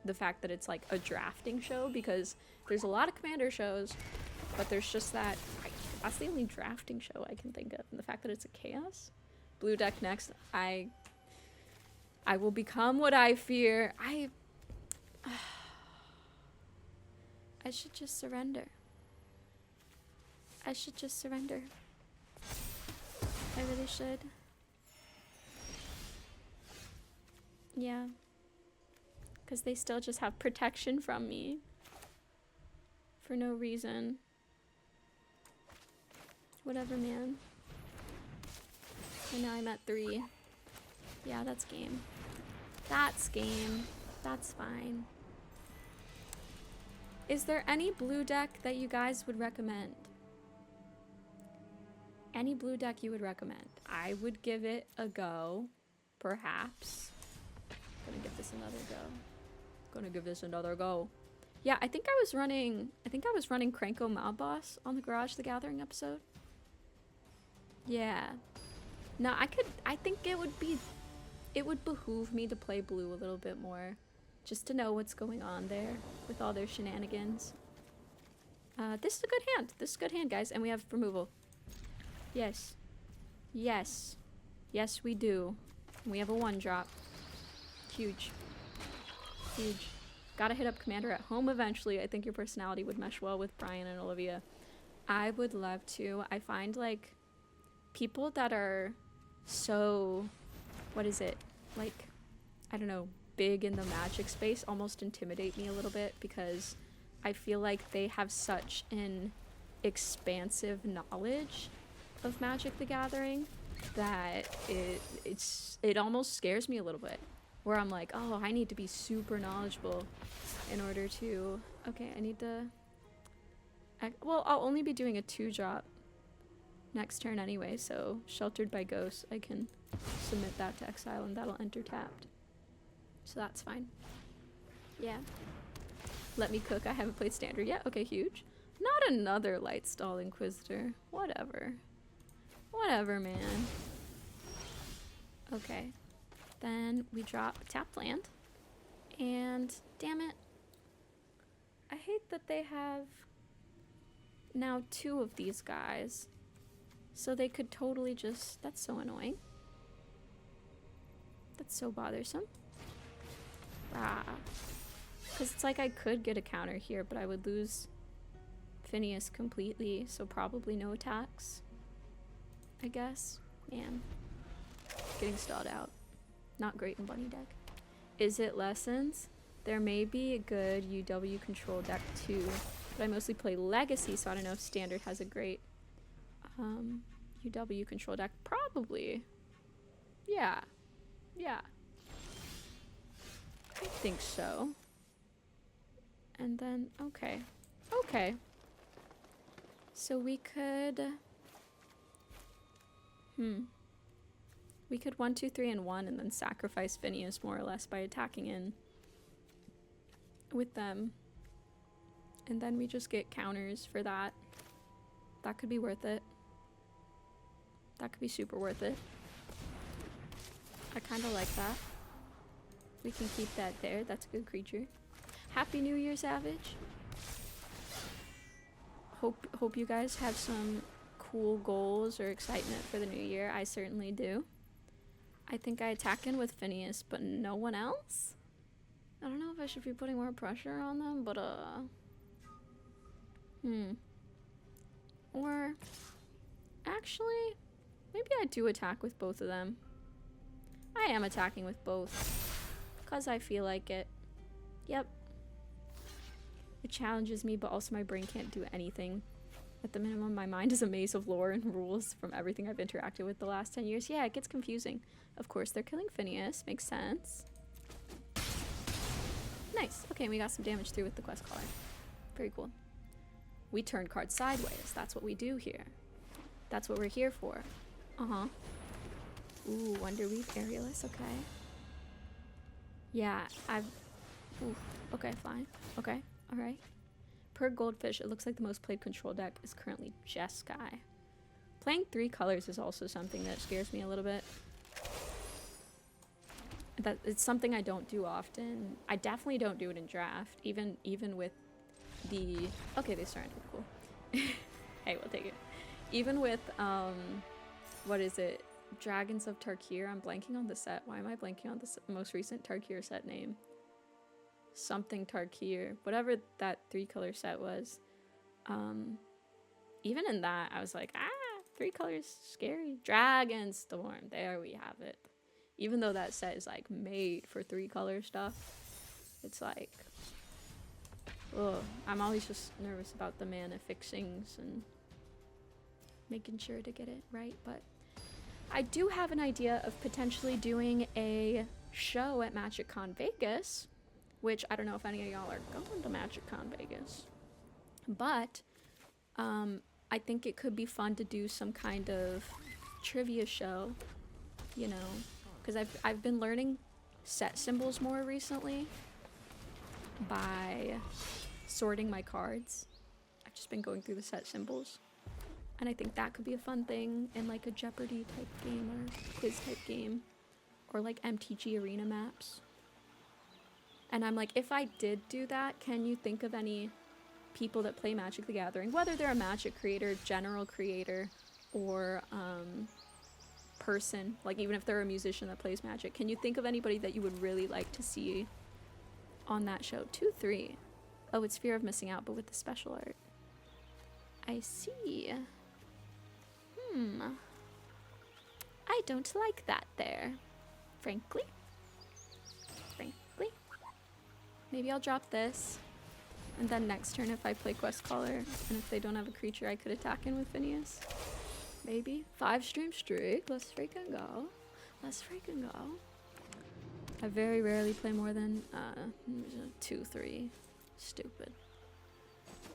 The fact that it's like a drafting show, because there's a lot of Commander shows, but there's just that's the only drafting show I can think of. And the fact that it's a chaos. Blue deck next. I will become what I fear. I should just surrender. I should just surrender. I really should. Yeah. Because they still just have protection from me. For no reason. Whatever, man. And now I'm at 3. Yeah, that's game. That's game. That's fine. Is there any blue deck that you guys would recommend? Any blue deck you would recommend? I would give it a go, perhaps. Gonna give this another go. Yeah, I think I was running Cranko Mob Boss on the Garage the Gathering episode. Yeah. No, I think it would behoove me to play blue a little bit more. Just to know what's going on there with all their shenanigans. This is a good hand. This is a good hand, guys. And we have removal. Yes. Yes. Yes, we do. And we have a 1-drop. Huge. Huge. Gotta hit up Commander at home eventually. I think your personality would mesh well with Brian and Olivia. I would love to. I find, like, people that are so... What is it? Like, I don't know, big in the Magic space almost intimidate me a little bit, because I feel like they have such an expansive knowledge of Magic the Gathering that it almost scares me a little bit, where I'm like, oh, I need to be super knowledgeable in order to... Okay, I need to... well, I'll only be doing a 2-drop next turn anyway, so Sheltered by Ghosts, I can submit that to exile and that'll enter tapped. So that's fine. Yeah. Let me cook. I haven't played Standard yet. Okay, huge. Not another Lightstall Inquisitor. Whatever. Whatever, man. Okay. Then we drop tapped land. And damn it. I hate that they have now 2 of these guys. So they could totally just... That's so annoying. That's so bothersome. Ah. Because it's like I could get a counter here, but I would lose Phineas completely, so probably no attacks. I guess. Man. Getting stalled out. Not great in Bunny deck. Is it Lessons? There may be a good UW control deck too, but I mostly play Legacy, so I don't know if Standard has a great UW control deck. Probably. Yeah. Yeah. I think so. And then, okay. Okay. So we could... We could 1, 2, 3, and 1 and then sacrifice Phineas more or less by attacking in with them. And then we just get counters for that. That could be worth it. That could be super worth it. I kind of like that. We can keep that there. That's a good creature. Happy New Year, Savage. Hope you guys have some cool goals or excitement for the new year. I certainly do. I think I attack in with Phineas, but no one else? I don't know if I should be putting more pressure on them, but Or actually, maybe I do attack with both of them. I am attacking with both. 'Cause I feel like it. Yep. It challenges me, but also my brain can't do anything. At the minimum, my mind is a maze of lore and rules from everything I've interacted with the last 10 years. Yeah, it gets confusing. Of course, they're killing Phineas. Makes sense. Nice. Okay, we got some damage through with the quest caller. Very cool. We turn cards sideways. That's what we do here. That's what we're here for. Uh-huh. Ooh, Wonderweave Aerialist. Okay. Yeah, Ooh, okay, fine. Okay, alright. Per Goldfish, it looks like the most played control deck is currently Jeskai. Playing 3 colors is also something that scares me a little bit. It's something I don't do often. I definitely don't do it in draft, even with the... Okay, they started. Cool. Hey, we'll take it. Even with, what is it? Dragons of Tarkir. I'm blanking on the set. Why am I blanking on the most recent Tarkir set name? Something Tarkir. Whatever that 3-color set was. Even in that, I was like, 3 colors, scary. Dragon Storm. There we have it. Even though that set is like made for 3-color stuff, it's like, ugh. I'm always just nervous about the mana fixings and making sure to get it right. But I do have an idea of potentially doing a show at MagicCon Vegas, which I don't know if any of y'all are going to MagicCon Vegas, but I think it could be fun to do some kind of trivia show, you know, because I've been learning set symbols more recently by sorting my cards. I've just been going through the set symbols, and I think that could be a fun thing in like a Jeopardy type game or quiz type game, or like MTG arena maps. And I'm like, if I did do that, can you think of any people that play Magic the Gathering, whether they're a Magic creator, general creator, or person, like even if they're a musician that plays Magic, can you think of anybody that you would really like to see on that show? 2-3. Oh, it's Fear of Missing Out, but with the special art. I see. I don't like that there, frankly. Maybe I'll drop this, and then next turn if I play Quest Caller, and if they don't have a creature, I could attack in with Phineas. Maybe. 5-stream streak. Let's freaking go. Let's freaking go. I very rarely play more than 2-3. Stupid.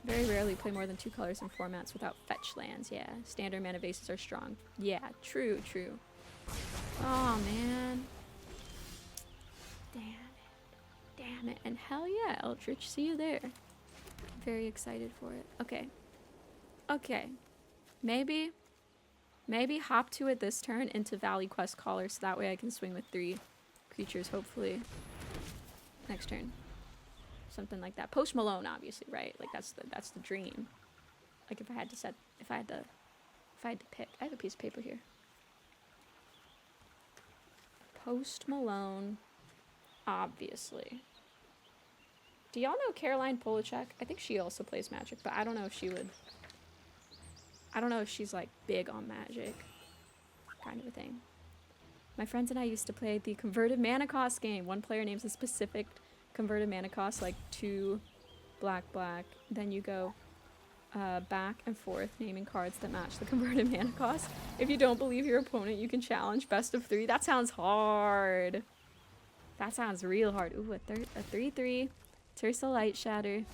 Very rarely play more than 2 colors in formats without fetch lands. Yeah, standard mana bases are strong. Yeah, true. Oh man. Damn it. And hell yeah, Eldritch, see you there. Very excited for it. Okay. Maybe hop to it this turn into Valley Quest Caller, so that way I can swing with 3 creatures, hopefully. Next turn. Something like that. Post Malone, obviously, right? Like that's the dream. Like if I had to pick. I have a piece of paper here. Post Malone, obviously. Do y'all know Caroline Polachek? I think she also plays Magic, but I don't know if she would. I don't know if she's like big on Magic, kind of a thing. My friends and I used to play the converted mana cost game. One player names a specific converted mana cost, like 2 black. Then you go back and forth naming cards that match the converted mana cost. If you don't believe your opponent, you can challenge best of 3. That sounds hard. That sounds real hard. Ooh, a 3/3. Tersa Light Shatter.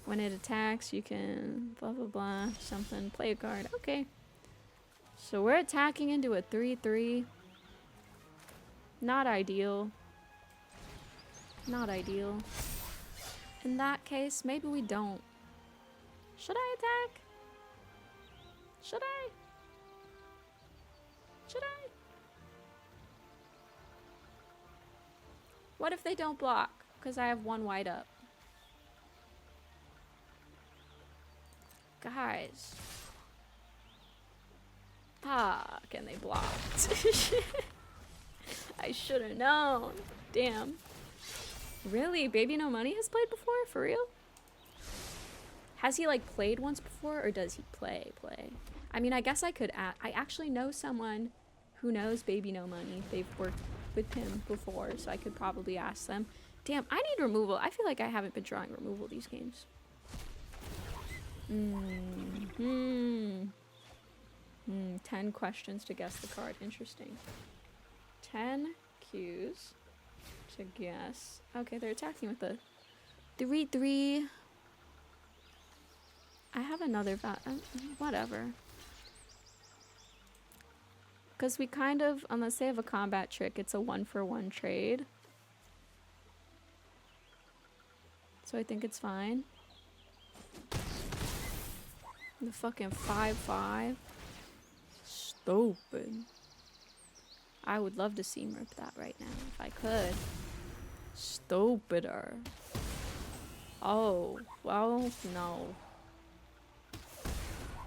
When it attacks, you can blah blah blah something. Play a card. Okay. So we're attacking into a 3/3. Not ideal. Not ideal. In that case, maybe we don't. Should I attack? Should I? What if they don't block? Because I have 1 white up. Guys. Fuck, and they blocked. I should have known. Damn. Really? Baby No Money has played before? For real? Has he like played once before, or does he play? I mean, I guess I could I actually know someone who knows Baby No Money. They've worked with him before, so I could probably ask them. Damn, I need removal. I feel like I haven't been drawing removal these games. 10 questions to guess the card. Interesting. 10 cues to guess. Okay, they're attacking with the 3/3. I have another whatever. Because we kind of, unless they have a combat trick, it's a 1-for-1 trade. So I think it's fine. The fucking 5/5. Stupid. I would love to seam rip that right now if I could. Stupider. Oh, well, no.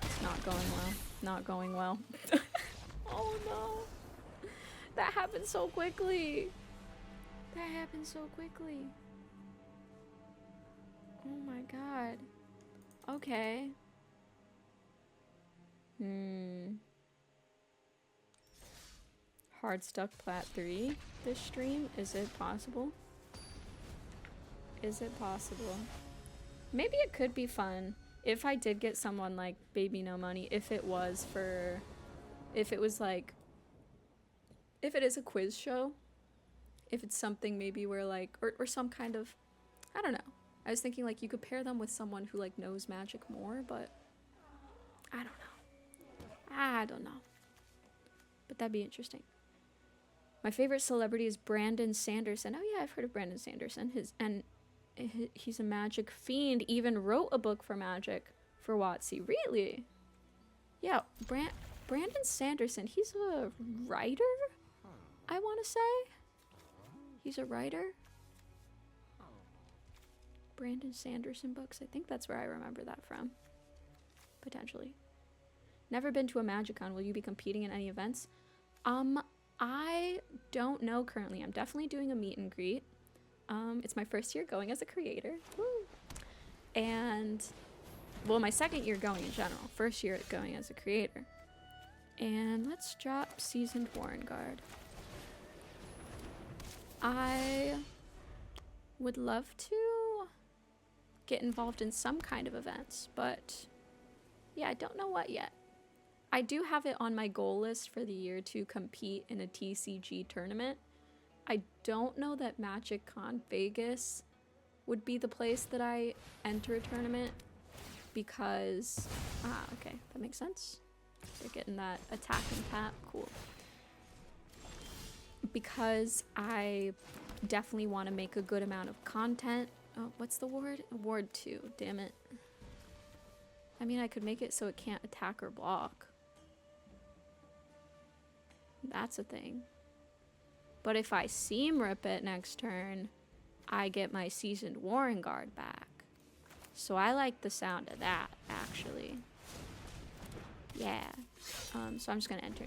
It's not going well. Not going well. Oh no. That happened so quickly. That happened so quickly. Oh my god. Okay. Hard stuck plat 3 this stream. Is it possible? Is it possible? Maybe it could be fun if I did get someone like Baby No Money, if it was like, if it is a quiz show, if it's something maybe where like, or some kind of, I don't know. I was thinking like you could pair them with someone who like knows magic more, but I don't know. I don't know. But that'd be interesting. My favorite celebrity is Brandon Sanderson. Oh yeah, I've heard of Brandon Sanderson. He's a magic fiend. Even wrote a book for magic for WotC. Really? Yeah, Brandon Sanderson. He's a writer, I want to say. He's a writer. Brandon Sanderson books. I think that's where I remember that from. Potentially. Never been to a MagicCon. Will you be competing in any events? I don't know currently. I'm definitely doing a meet and greet. It's my first year going as a creator. Woo. And, well, my second year going in general. First year going as a creator. And let's drop Seasoned Warren Guard. I would love to get involved in some kind of events, but yeah, I don't know what yet. I do have it on my goal list for the year to compete in a TCG tournament. I don't know that MagicCon Vegas would be the place that I enter a tournament because, okay, that makes sense. They're getting that attack and tap, cool. Because I definitely want to make a good amount of content. Oh, what's the word? Ward 2, damn it. I mean, I could make it so it can't attack or block. That's a thing. But if I seam rip it next turn, I get my Seasoned Warren Guard back. So I like the sound of that, actually. Yeah. So I'm just gonna enter.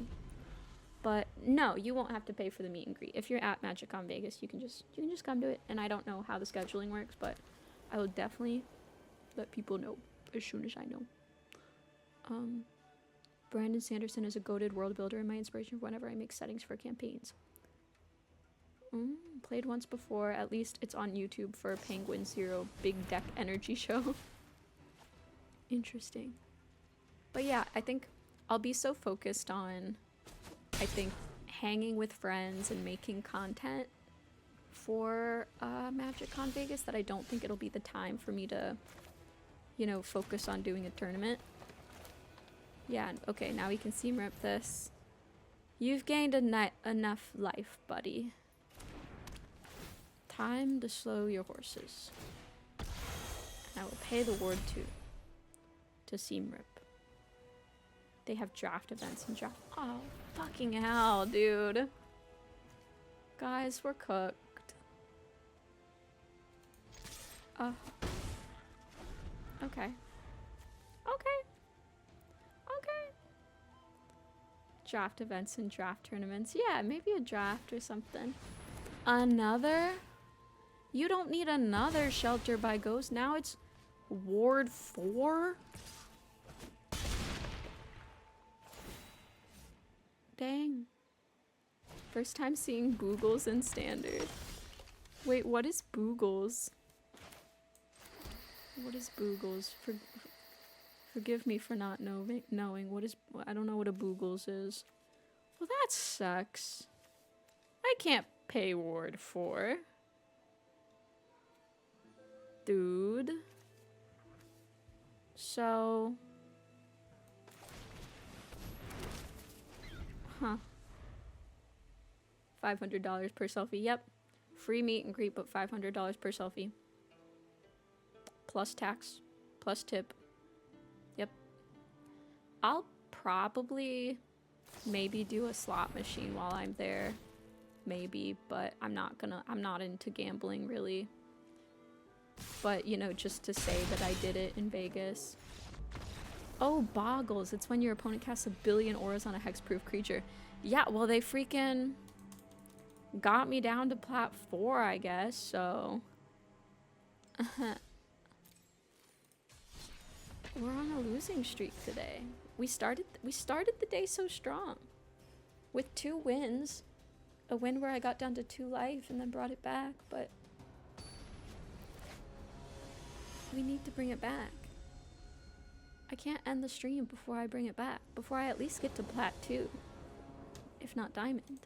But no, you won't have to pay for the meet and greet. If you're at MagicCon Vegas, you can just come to it. And I don't know how the scheduling works, but I will definitely let people know as soon as I know. Brandon Sanderson is a goated world builder and my inspiration for whenever I make settings for campaigns. Played once before. At least it's on YouTube for Penguin Zero Big Deck Energy Show. Interesting. But yeah, I think I'll be so focused on, I think, hanging with friends and making content for MagicCon Vegas that I don't think it'll be the time for me to, you know, focus on doing a tournament. Yeah, okay, now we can seam rip this. You've gained enough life, buddy. Time to slow your horses. And I will pay the ward to seam rip. They have draft events and draft. Oh, fucking hell, dude. Guys, we're cooked. Okay. Okay. Okay. Draft events and draft tournaments. Yeah, maybe a draft or something. Another? You don't need another Shelter by Ghost. Now it's Ward 4? Dang. First time seeing boogles in standard. Wait, what is boogles? What is boogles? Forgive me for not knowing. What is... I don't know what a boogles is. Well, that sucks. I can't pay Ward 4. Dude. So... Huh. $500 per selfie. Yep. Free meet and greet, but $500 per selfie. Plus tax. Plus tip. Yep. I'll probably maybe do a slot machine while I'm there. Maybe, but I'm not into gambling really. But, you know, just to say that I did it in Vegas. Oh, boggles. It's when your opponent casts 1 billion auras on a hexproof creature. Yeah, well, they freaking got me down to plat 4, I guess, so... We're on a losing streak today. We started the day so strong. With 2 wins. A win where I got down to 2 life and then brought it back, but... we need to bring it back. I can't end the stream before I bring it back. Before I at least get to plat 2. If not diamond.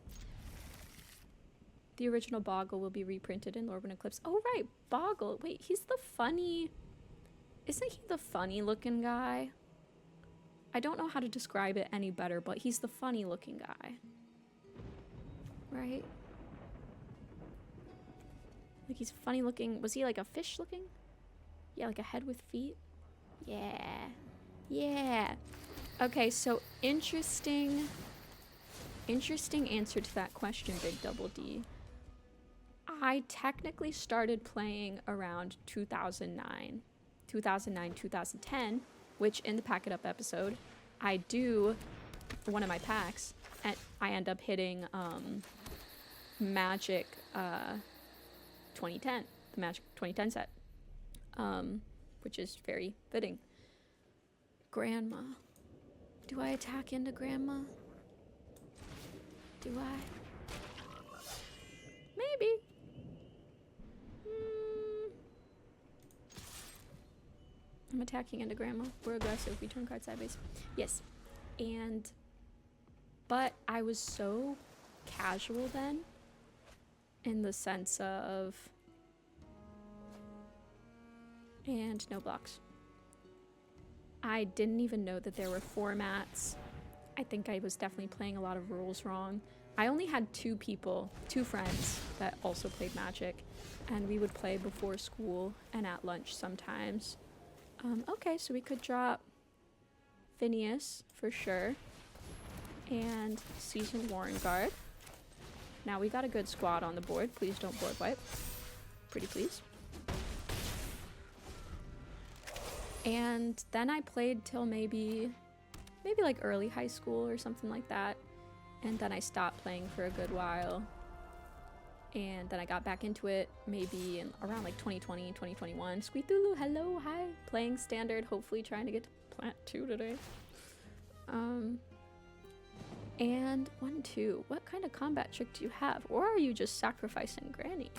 The original Boggle will be reprinted in Lorwyn Eclipse. Oh right, Boggle. Wait, he's the funny... Isn't he the funny looking guy? I don't know how to describe it any better, but he's the funny looking guy. Right? Like he's funny looking. Was he like a fish looking? Yeah, like a head with feet? Yeah. Yeah. Okay, so interesting answer to that question, Big Double D. I technically started playing around 2009, 2010, which in the Pack It Up episode, I do one of my packs, and I end up hitting Magic 2010, the Magic 2010 set, which is very fitting. Grandma. Do I attack into Grandma? Do I? Maybe. I'm attacking into Grandma. We're aggressive. We turn cards sideways. Yes. But I was so casual then, in the sense of... And no blocks. I didn't even know that there were formats. I think I was definitely playing a lot of rules wrong. I only had 2 friends that also played Magic, and we would play before school and at lunch sometimes. Okay, so we could drop Phineas for sure, and Seasoned Warren Guard. Now we got a good squad on the board. Please don't board wipe. Pretty please. And then I played till maybe like early high school or something like that. And then I stopped playing for a good while. And then I got back into it maybe in around like 2020, 2021. Squeethulu, hello, hi. Playing standard, hopefully trying to get to plat 2 today. And 1-2, what kind of combat trick do you have? Or are you just sacrificing Granny?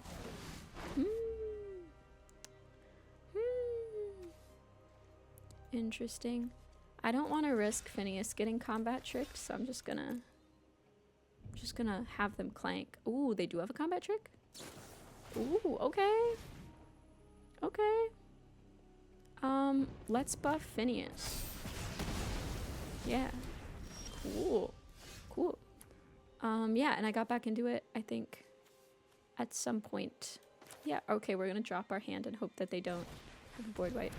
Interesting. I don't want to risk Phineas getting combat tricked, so I'm just gonna have them clank. Ooh, they do have a combat trick? Ooh, okay. Okay. Let's buff Phineas. Yeah. Cool. Cool. Yeah, and I got back into it, I think, at some point. Yeah, okay, we're gonna drop our hand and hope that they don't have a board wipe.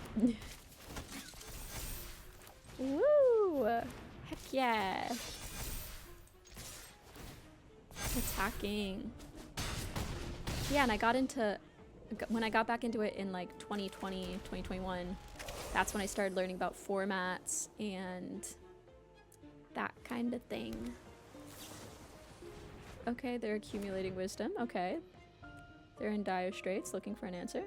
Woo! Heck yeah! Attacking. Yeah, and I got into... When I got back into it in like 2020, 2021, that's when I started learning about formats and that kind of thing. Okay, they're accumulating wisdom. Okay. They're in dire straits, looking for an answer.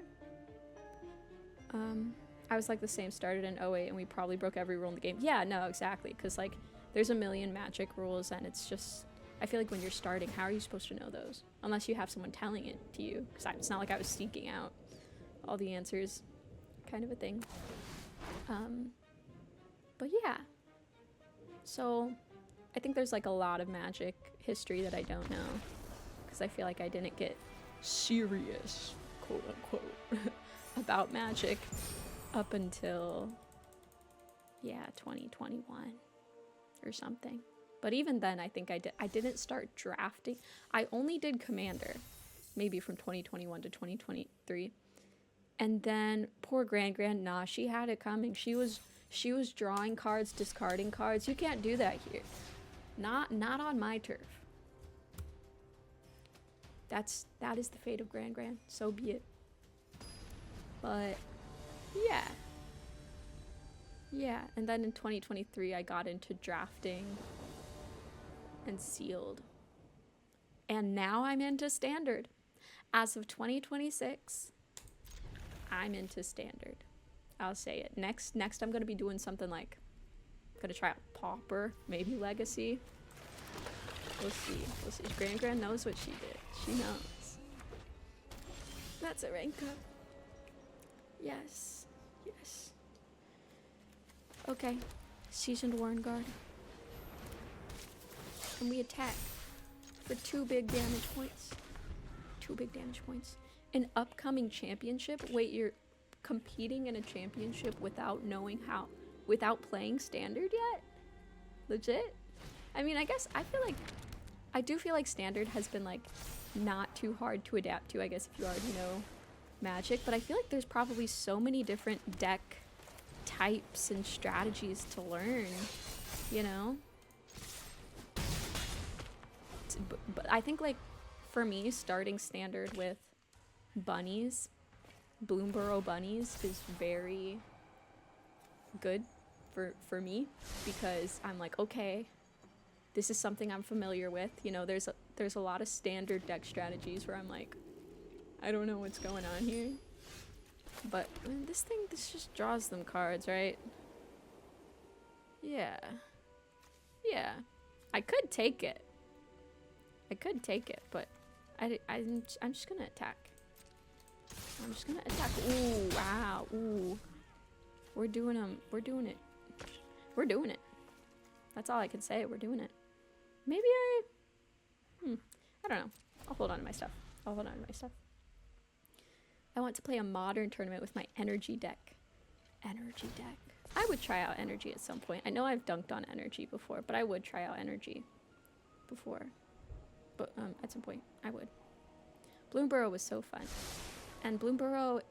I was like the same, started in 08 and we probably broke every rule in the game. Yeah, no, exactly, because like there's a million Magic rules and it's just I feel like when you're starting, how are you supposed to know those? Unless you have someone telling it to you. Because it's not like I was seeking out all the answers, kind of a thing. But yeah. So, I think there's like a lot of Magic history that I don't know. Because I feel like I didn't get serious, quote unquote, about Magic up until, yeah, 2021 or something. But even then, I think I didn't start drafting. I only did Commander, maybe from 2021 to 2023. And then poor Grand, nah, she had it coming. She was drawing cards, discarding cards. You can't do that here. Not on my turf. That is the fate of Grand. So be it. But yeah. Yeah, and then in 2023 I got into drafting and sealed. And now I'm into standard. As of 2026, I'm into standard. I'll say it. Next I'm gonna be doing something like, I'm gonna try out Pauper, maybe Legacy. We'll see. Grand knows what she did. She knows. That's a rank up. Yes. Okay. Seasoned Warren Guard. And we attack for 2 big damage points. 2 big damage points. An upcoming championship? Wait, you're competing in a championship without knowing how, without playing standard yet? Legit? I mean, I do feel like standard has been like not too hard to adapt to, I guess, if you already know Magic, but I feel like there's probably so many different deck types and strategies to learn, you know? But I think, like, for me, starting standard with bunnies, Bloomburrow bunnies, is very good for me, because I'm like, okay, this is something I'm familiar with. You know, there's a lot of standard deck strategies where I'm like, I don't know what's going on here. But I mean, this just draws them cards, right? Yeah. I could take it. But I'm just gonna attack. Ooh, wow. Ooh. We're doing it. That's all I can say. We're doing it. Maybe I don't know. I'll hold on to my stuff. I want to play a modern tournament with my energy deck. I would try out energy at some point. I know I've dunked on energy before, but I would try out energy before. But at some point, I would. Bloomburrow was so fun. And Bloomburrow,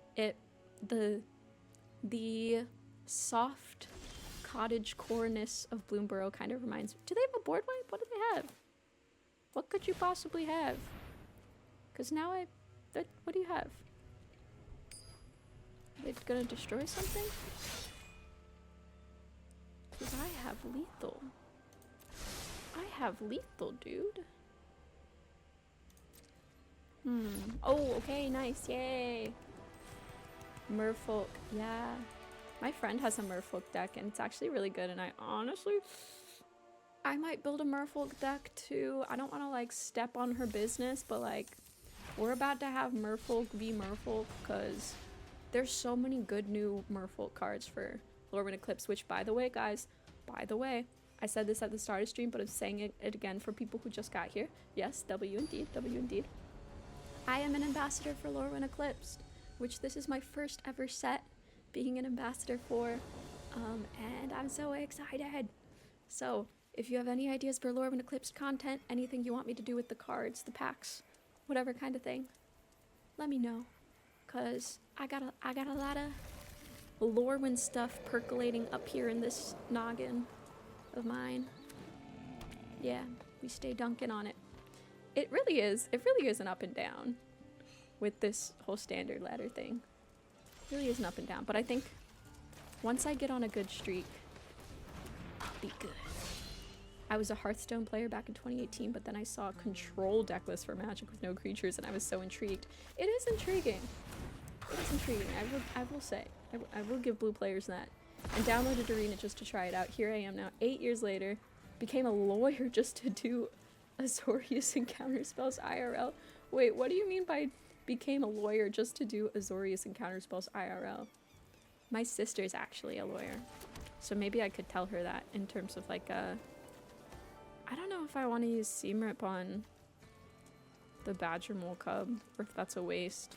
the soft cottage core-ness of Bloomburrow kind of reminds me. Do they have a board wipe? What do they have? What could you possibly have? Because now what do you have? Are they gonna destroy something? Because I have lethal, dude. Oh, okay, nice, yay. Merfolk, yeah. My friend has a Merfolk deck, and it's actually really good, and I might build a Merfolk deck too. I don't want to, like, step on her business, but, like, we're about to have Merfolk v Merfolk, because there's so many good new Merfolk cards for Lorwyn Eclipse, which, by the way, guys, I said this at the start of stream, but I'm saying it again for people who just got here. Yes, W indeed. I am an ambassador for Lorwyn Eclipse, which this is my first ever set being an ambassador for, and I'm so excited. So, if you have any ideas for Lorwyn Eclipse content, anything you want me to do with the cards, the packs, whatever kind of thing, let me know, cause I got a lot of Lorwyn stuff percolating up here in this noggin of mine. Yeah, we stay dunking on it. It really is an up and down with this whole standard ladder thing. It really is an up and down, but I think once I get on a good streak, I'll be good. I was a Hearthstone player back in 2018, but then I saw a control deck list for Magic with no creatures, and I was so intrigued. It is intriguing. I will say. I will give blue players that. And downloaded Arena just to try it out. Here I am now, 8 years later. Became a lawyer just to do Azorius and counterspells IRL. Wait, what do you mean by became a lawyer just to do Azorius and counterspells IRL? My sister's actually a lawyer. So maybe I could tell her that in terms of like a... I don't know if I want to use Seamrip on the Badger Mole Cub, or if that's a waste.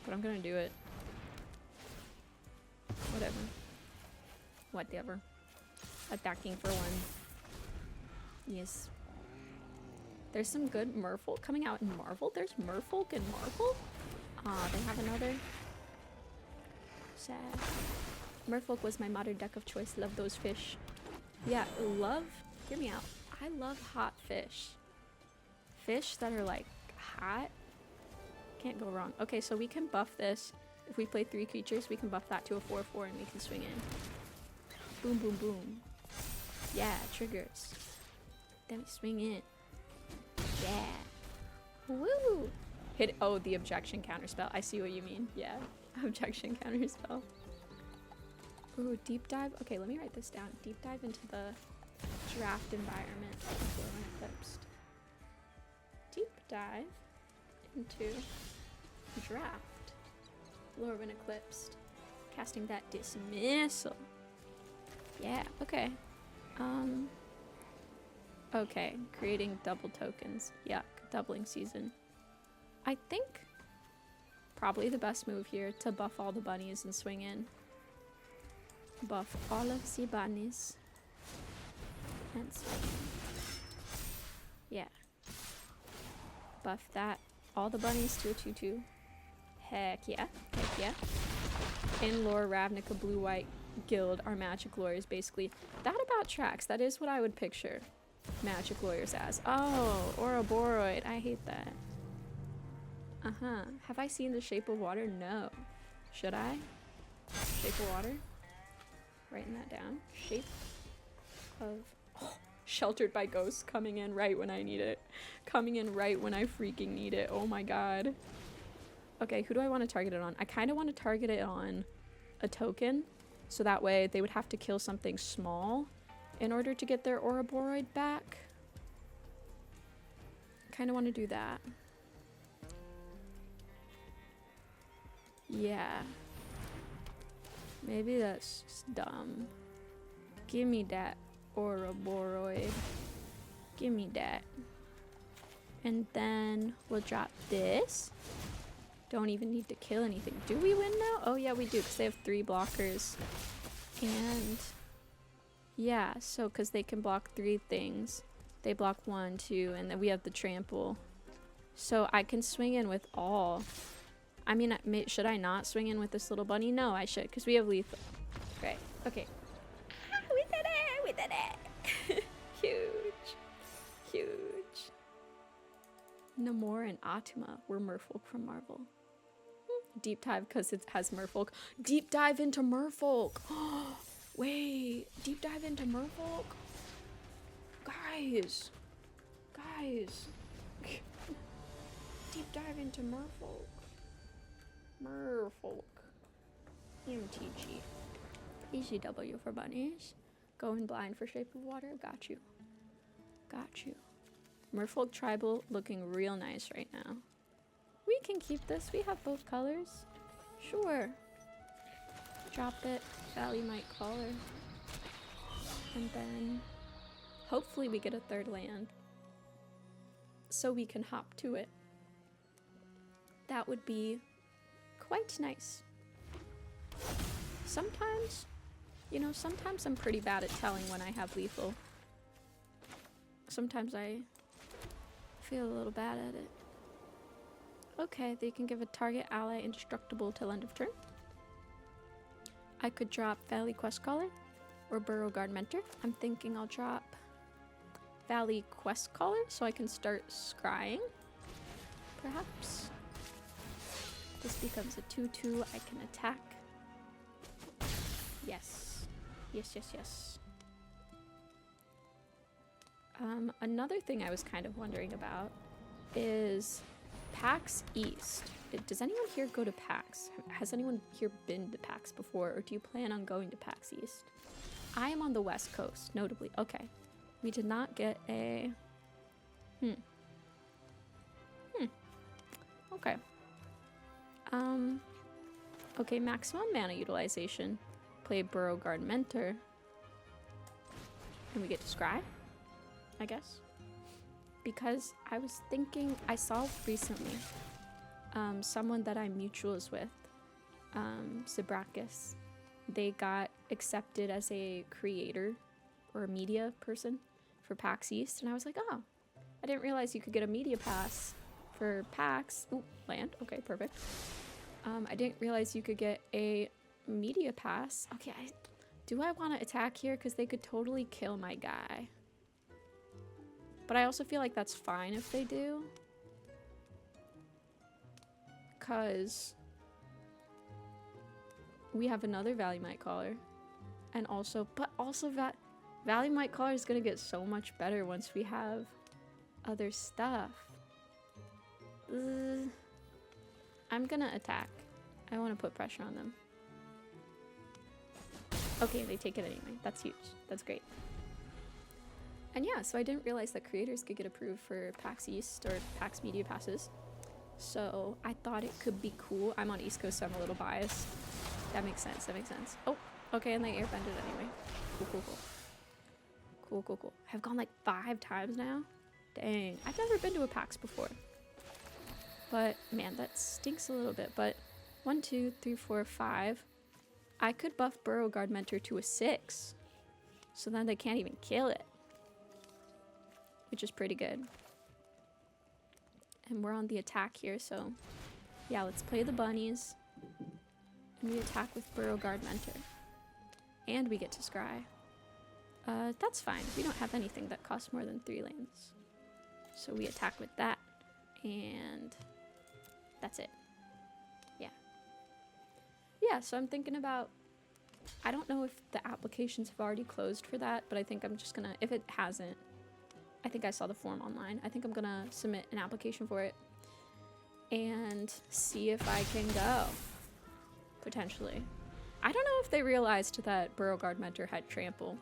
But I'm gonna do it. Whatever. Whatever. Attacking for one. Yes. There's some good Merfolk coming out in Marvel. There's Merfolk in Marvel? They have another. Sad. Merfolk was my modern deck of choice. Love those fish. Yeah, love... Hear me out. I love hot fish. Fish that are like hot. Can't go wrong. Okay, so we can buff this. If we play 3 creatures, we can buff that to a 4/4 and we can swing in. Boom, boom, boom. Yeah, triggers. Then we swing in. Yeah. Woo! Hit. Oh, the objection counterspell. I see what you mean. Yeah. Objection counterspell. Ooh, deep dive. Okay, let me write this down. Deep dive into the draft environment before when eclipsed. Deep dive into draft. Lore when eclipsed. Casting that dismissal. Yeah, okay. Okay, creating double tokens. Yuck, doubling season. I think probably the best move here to buff all the bunnies and swing in. Buff all of the bunnies and swing in. Yeah. Buff that. All the bunnies to a 2/2. Heck yeah. Heck yeah. In lore, Ravnica Blue-White Guild are magic lawyers, basically. That about tracks. That is what I would picture magic lawyers as. Oh, Ouroboros. I hate that. Uh-huh. Have I seen The Shape of Water? No. Should I? Shape of Water? Writing that down. Shape of... Oh, sheltered by ghosts, coming in right when I need it. Coming in right when I freaking need it. Oh my god. Okay, who do I want to target it on? I kind of want to target it on a token. So that way they would have to kill something small in order to get their Ouroboros back. Kind of want to do that. Yeah. Maybe that's just dumb. Give me that Ouroboros. Give me that. And then we'll drop this. Don't even need to kill anything. Do we win now? Oh yeah, we do, because they have 3 blockers. And yeah, so because they can block 3 things. They block 1, 2, and then we have the trample. So I can swing in with all. I mean, should I not swing in with this little bunny? No, I should, because we have lethal. Right, okay. Ah, we did it! We did it! Huge. Huge. Namor and Atuma were Merfolk from Marvel. Deep dive because it has Merfolk. Deep dive into Merfolk! Wait, deep dive into Merfolk? Guys! Guys! Deep dive into Merfolk. Merfolk. MTG. ECW for bunnies. Going blind for Shape of Water. Got you. Got you. Merfolk tribal looking real nice right now. We can keep this. We have both colors. Sure. Drop it. Valley might call her. And then hopefully we get a 3rd land. So we can hop to it. That would be quite nice. Sometimes, you know, sometimes I'm pretty bad at telling when I have lethal. Sometimes I feel a little bad at it. Okay, they can give a target ally indestructible till end of turn. I could drop Valley Quest Caller or Burrow Guard Mentor. I'm thinking I'll drop Valley Quest Caller so I can start scrying. Perhaps. This becomes a 2/2. I can attack. Yes. Yes, yes, yes. Another thing I was kind of wondering about is PAX East. Does anyone here go to PAX? Has anyone here been to PAX before, or do you plan on going to PAX East? I am on the West Coast, notably. Okay. We did not get a Hmm. Okay. Okay, maximum mana utilization. Play Beauregard Mentor. And we get to scry, I guess. Because I was thinking, I saw recently someone that I'm mutuals with, Zabrakis, they got accepted as a creator or a media person for PAX East, and I was like, oh, I didn't realize you could get a media pass for PAX. Ooh, land. Okay, perfect. I didn't realize you could get a media pass. Okay, do I want to attack here? Because they could totally kill my guy. But I also feel like that's fine if they do. Because we have another Valley-Mite Caller. And also, but also Valley-Mite Caller is going to get so much better once we have other stuff. I'm going to attack. I want to put pressure on them. Okay, they take it anyway. That's huge. That's great. And yeah, so I didn't realize that creators could get approved for PAX East or PAX Media Passes. So I thought it could be cool. I'm on East Coast, so I'm a little biased. That makes sense. That makes sense. Oh, okay, and they airbended anyway. Cool, cool, cool. Cool, cool, cool. I've gone like 5 times now. Dang. I've never been to a PAX before. But, man, that stinks a little bit. But 1, 2, 3, 4, 5. I could buff Beauregard Mentor to a 6. So then they can't even kill it. Which is pretty good. And we're on the attack here, so yeah, let's play the bunnies. And we attack with Beauregard Mentor. And we get to scry. That's fine. We don't have anything that costs more than 3 lands. So we attack with that. And that's it. Yeah. Yeah, so I'm thinking about, I don't know if the applications have already closed for that, but I think I'm just gonna, if it hasn't, I think I saw the form online. I think I'm gonna submit an application for it and see if I can go, potentially. I don't know if they realized that Beauregard Mentor had trample,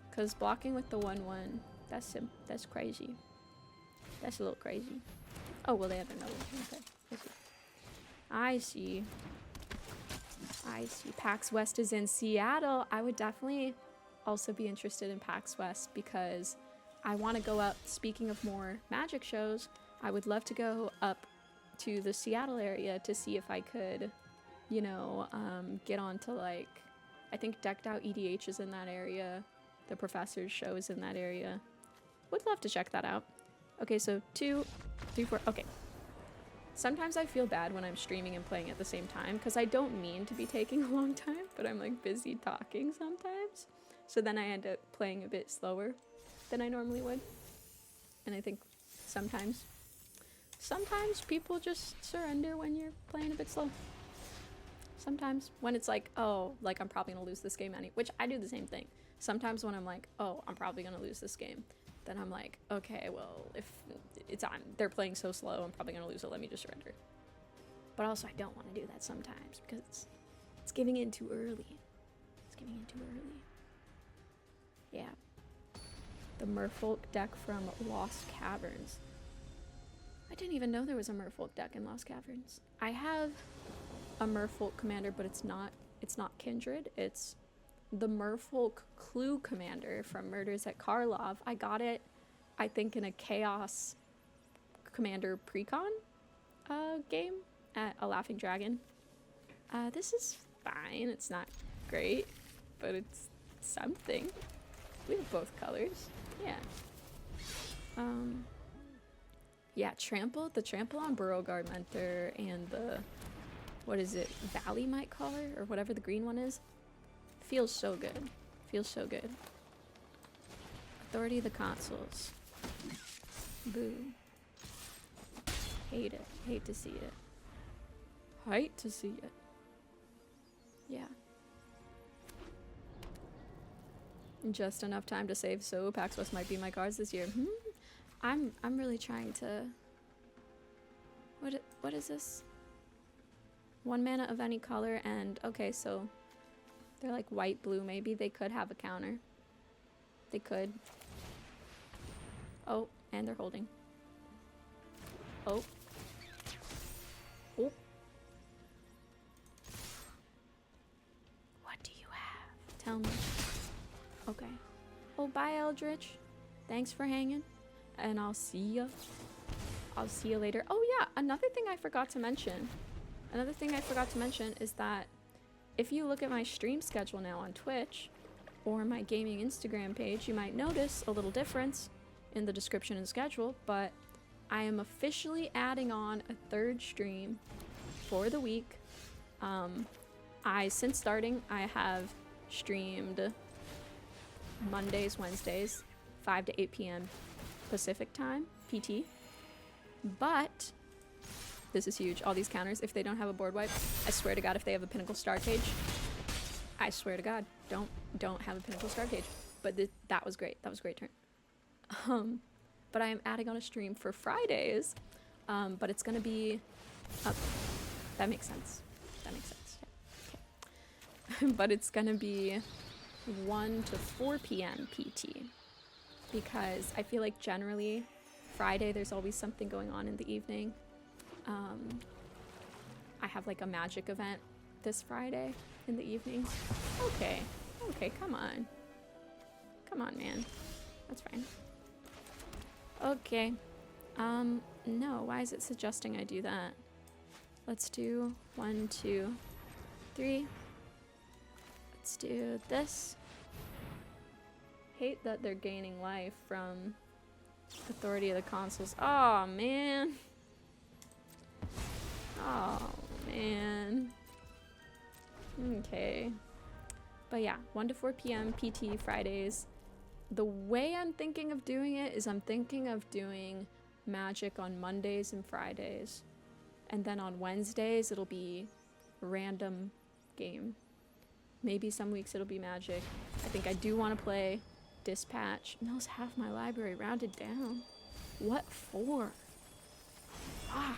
because blocking with the 1/1, that's crazy. That's a little crazy. Oh, well, they have another one. Okay, I see. I see. PAX West is in Seattle. I would definitely also be interested in PAX West because I want to go up. Speaking of more magic shows, I would love to go up to the Seattle area to see if I could, you know, get on to, like, I think Decked Out EDH is in that area. The Professor's show is in that area. Would love to check that out. Okay, so 2, 3, 4. Okay. Sometimes I feel bad when I'm streaming and playing at the same time because I don't mean to be taking a long time, but I'm like busy talking sometimes. So then I end up playing a bit slower than I normally would. And I think sometimes people just surrender when you're playing a bit slow. Sometimes when it's like, oh, like I'm probably gonna lose this game which I do the same thing. Sometimes when I'm like, oh, I'm probably gonna lose this game, then I'm like, okay, well, if they're playing so slow, I'm probably gonna lose it, let me just surrender. But also I don't want to do that sometimes because it's giving in too early. It's giving in too early. Yeah. The Merfolk deck from Lost Caverns. I didn't even know there was a Merfolk deck in Lost Caverns. I have a Merfolk commander, but it's not Kindred. It's the Merfolk Clue Commander from Murders at Karlov. I got it, I think, in a Chaos Commander Precon game at a Laughing Dragon. This is fine. It's not great, but it's something. We have both colors. Yeah. Yeah, trample. The trample on Beauregard Mentor and the, what is it, Valley-Mite Caller or whatever the green one is, feels so good. Feels so good. Authority of the Consuls. Boo. Hate it. Hate to see it. Hate to see it. Yeah. Just enough time to save, so PAX West might be my cards this year. I'm really trying to. What is this? 1 mana of any color, and okay, so they're like white blue. Maybe they could have a counter. They could. Oh, And they're holding. Oh. Oh. What do you have? Tell me. Okay. Oh, bye, Eldritch. Thanks for hanging. And I'll see ya. I'll see you later. Oh yeah, another thing I forgot to mention. Another thing I forgot to mention is that if you look at my stream schedule now on Twitch or my gaming Instagram page, you might notice a little difference in the description and schedule, but I am officially adding on a third stream for the week. Since starting, I have streamed Mondays, Wednesdays, 5 to 8 p.m. Pacific time, PT. But this is huge. All these counters, if they don't have a board wipe, I swear to God, if they have a Pinnacle Star Cage, I swear to God, don't have a Pinnacle Star Cage. But that was great. That was a great turn. But I am adding on a stream for Fridays. But it's gonna be up. That makes sense. That makes sense. Yeah. Okay. But it's gonna be 1 to 4 p.m. PT, because I feel like generally Friday there's always something going on in the evening. I have like a magic event this Friday in the evening. Okay, come on, man, that's fine. Okay, no, why is it suggesting I do that? Let's do 1, 2, 3. Let's do this. Hate that they're gaining life from Authority of the Consuls. Oh man. Oh man. Okay. But yeah, 1 to 4 p.m. PT Fridays. The way I'm thinking of doing it is I'm thinking of doing magic on Mondays and Fridays. And then on Wednesdays it'll be random game. Maybe some weeks it'll be magic. I think I do want to play Dispatch. Knows half my library rounded down. What for? Why?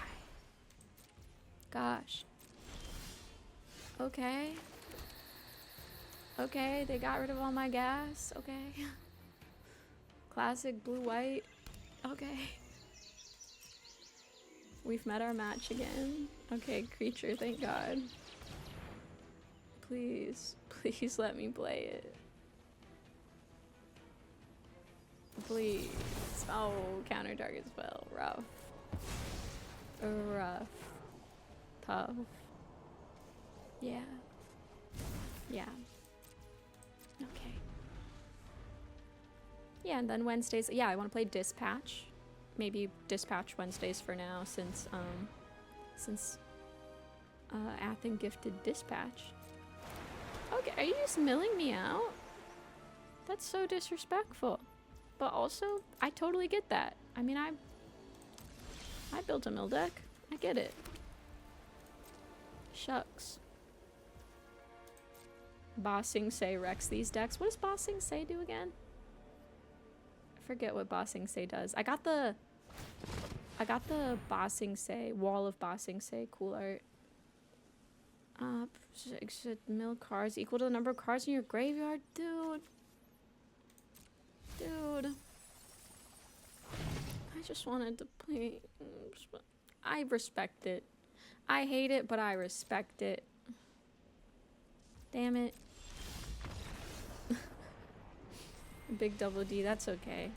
Gosh. Okay. Okay, they got rid of all my gas. Okay. Classic blue-white. Okay. We've met our match again. Okay, creature, thank God. Please, please let me play it. Please. Oh, counter target spell. Rough. Rough. Tough. Yeah. Yeah. Okay. Yeah, and then Wednesdays. Yeah, I want to play Dispatch. Maybe Dispatch Wednesdays for now, since Athen gifted Dispatch. Okay, are you just milling me out? That's so disrespectful. But also, I totally get that. I mean, I built a mill deck. I get it. Shucks. Bossing Say wrecks these decks. What does Bossing Say do again? I forget what Bossing Say does. I got the Bossing Say, Wall of Bossing Say cool art. Mill cards equal to the number of cards in your graveyard? Dude. Dude. I just wanted to play. I respect it. I hate it, but I respect it. Damn it. Big double D, that's okay.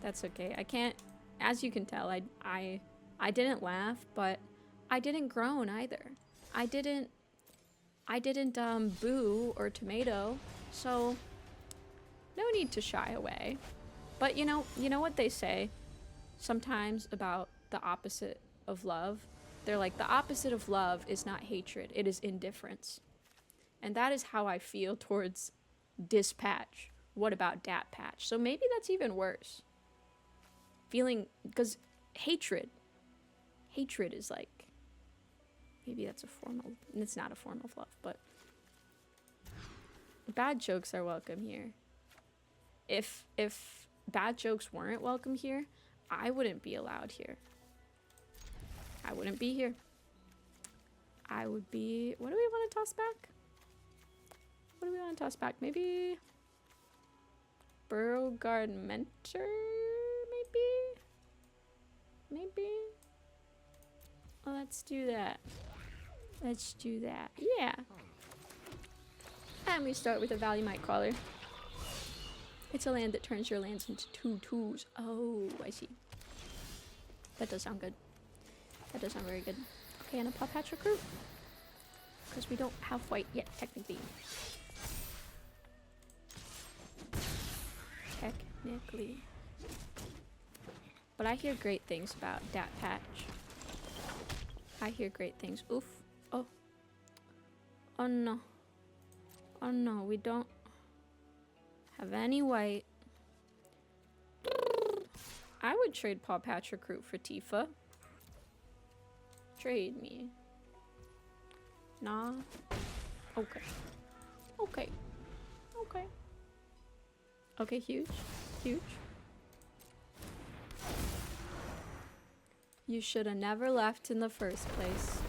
That's okay. I can't, as you can tell, I didn't laugh, but I didn't groan either. I didn't boo or tomato, so no need to shy away. But you know what they say sometimes about the opposite of love? They're like, the opposite of love is not hatred, it is indifference. And that is how I feel towards Dispatch. What about Dat Patch? So maybe that's even worse. Feeling, because hatred is like, maybe that's a formal, it's not a form of love, but bad jokes are welcome here. If bad jokes weren't welcome here, I wouldn't be allowed here. I wouldn't be here. I would be, what do we want to toss back? What do we want to toss back? Maybe Burrowguard Mentor, maybe? Let's do that. Let's do that. Yeah. And we start with a Valley Might Caller. It's a land that turns your lands into 2/2s. Oh, I see. That does sound good. That does sound very good. Okay, and a Paw Patch Recruit. Because we don't have white yet, technically. Technically. But I hear great things about Dat Patch. I hear great things. Oof. Oh. Oh no. Oh no, we don't have any white. I would trade Paw Patch Recruit for Tifa. Trade me. Nah. Okay. Okay. Okay. Okay, huge. Huge. You should have never left in the first place.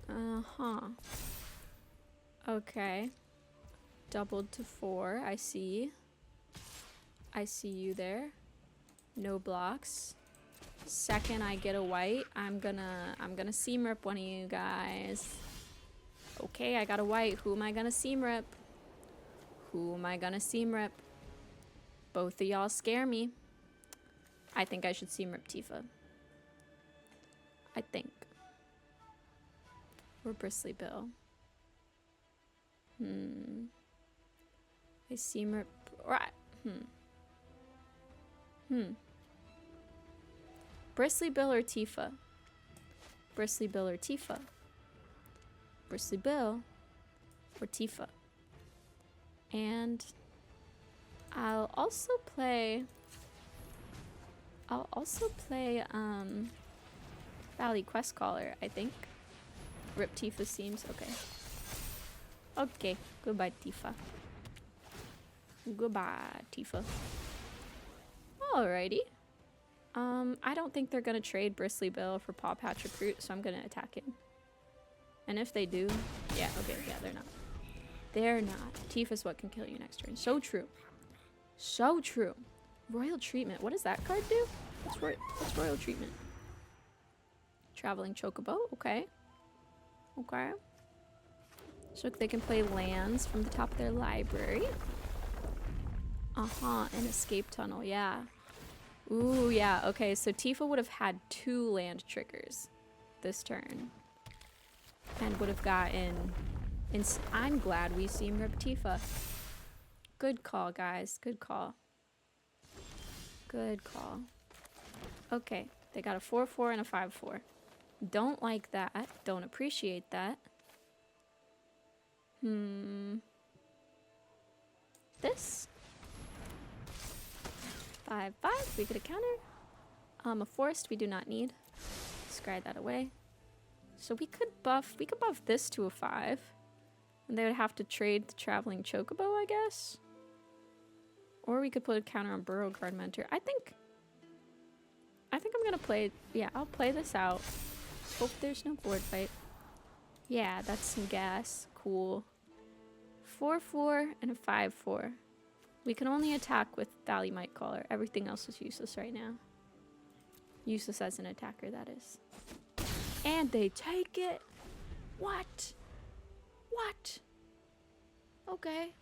Uh-huh. Okay. Doubled to 4. I see. I see you there. No blocks. Second I get a white, I'm gonna seam rip one of you guys. Okay, I got a white. Who am I gonna seam rip? Who am I gonna seam rip? Both of y'all scare me. I think I should seam rip Tifa. I think. Or Bristly Bill. I seam rip. Right. Bristly Bill or Tifa? Bristly Bill or Tifa? Bristly Bill or Tifa? And I'll also play Valley Quest Caller, I think. Rip Tifa seems okay. Okay, goodbye Tifa. Goodbye Tifa. Alrighty. I don't think they're gonna trade Bristly Bill for Paw Patch Recruit, so I'm gonna attack it. And if they do, yeah, okay, yeah, they're not. They're not. Tifa's what can kill you next turn. So true. So true. Royal Treatment. What does that card do? What's Royal Treatment? Traveling Chocobo. Okay. Okay. So they can play lands from the top of their library. Uh-huh. An escape tunnel. Yeah. Ooh, yeah. Okay, so Tifa would have had 2 land triggers this turn. And would have gotten... I'm glad we seam rip Tifa. Good call, guys. Good call. Good call. Okay, they got a 4/4 and a 5/4. Don't like that. Don't appreciate that. This? 5/5. We get a counter. A forest we do not need. Scry that away. So we could buff this to a 5. And they would have to trade the Traveling Chocobo, I guess. Or we could put a counter on Burrow Guard Mentor. I think I'm gonna play, yeah, I'll play this out. Hope there's no board fight. Yeah, that's some gas. Cool. 4/4 and a 5/4. We can only attack with Valley Might Caller. Everything else is useless right now. Useless as an attacker, that is. And they take it! What? What? Okay.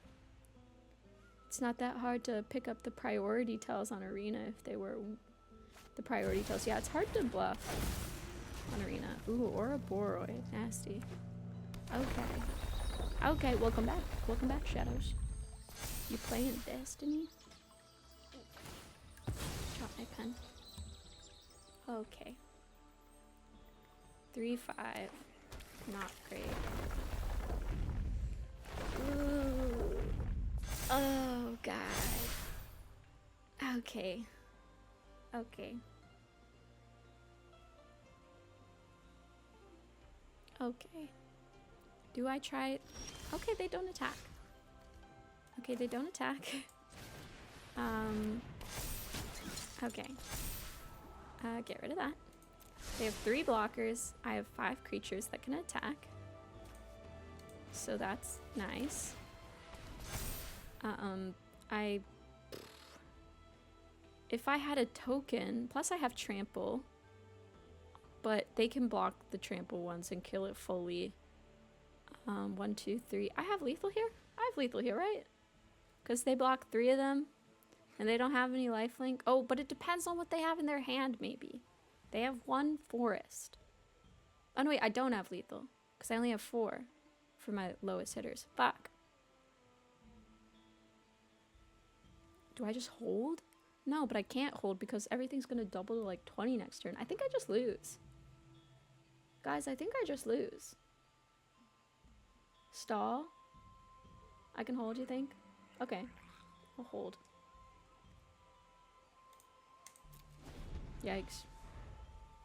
It's not that hard to pick up the priority tells on Arena if they were the priority tells. Yeah, it's hard to bluff on Arena. Ooh, or a Boroid. Nasty. Okay. Okay, welcome back. Welcome back, Shadows. You playing Destiny? Drop my pen. Okay. 3/5. Not great. Ooh. Oh, God. Okay. Okay. Okay. Do I try it? Okay, they don't attack. Okay, they don't attack. Okay. Get rid of that. They have 3 blockers. I have 5 creatures that can attack. So that's nice. If I had a token, plus I have trample. but they can block the trample ones and kill it fully. 1, 2, 3. I have lethal here? I have lethal here, right? Because they block 3 of them. And they don't have any lifelink. Oh, but it depends on what they have in their hand, maybe. They have 1 forest. Oh, no, wait, I don't have lethal. Because I only have 4 for my lowest hitters. Fuck. Do I just hold? No, but I can't hold because everything's going to double to like 20 next turn. I think I just lose. Guys, I think I just lose. Stall. I can hold, you think? Okay. I'll hold. Yikes.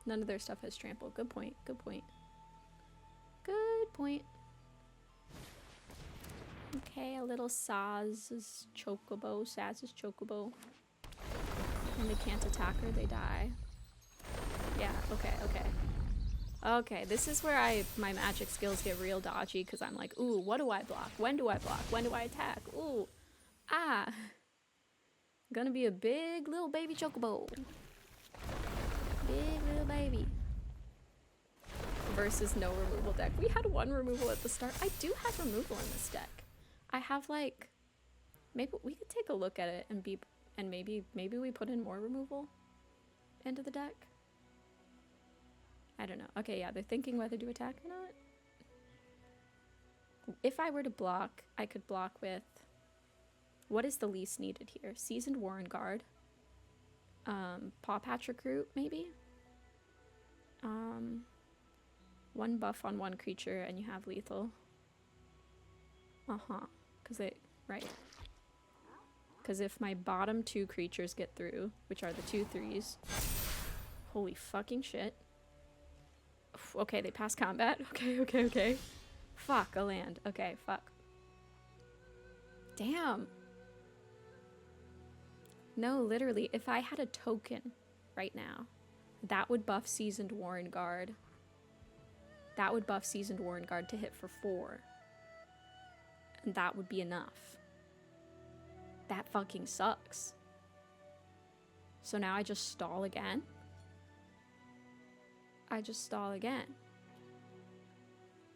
None of their stuff has trample. Good point. Good point. Good point. Okay, a little Saz's Chocobo. Saz's Chocobo. When they can't attack her, they die. Yeah, okay, okay. Okay, this is where my magic skills get real dodgy, because I'm like, ooh, what do I block? When do I block? When do I attack? Ooh. Ah. Gonna be a big little baby Chocobo. Big little baby. Versus no removal deck. We had 1 removal at the start. I do have removal in this deck. I have like, maybe we could take a look at it and maybe we put in more removal into the deck. I don't know. Okay, yeah, they're thinking whether to attack or not. If I were to block, I could block with, what is the least needed here? Seasoned Warren Guard. Paw Patch Recruit, maybe? 1 buff on 1 creature and you have lethal. Because they, right. Because if my bottom 2 creatures get through, which are the 2 3s, holy fucking shit. Okay, they pass combat. Okay. Fuck, a land. Okay, fuck. Damn. No, literally, if I had a token right now, that would buff Seasoned Warren Guard. That would buff Seasoned Warren Guard to hit for 4. And that would be enough. That fucking sucks. So now I just stall again? I just stall again.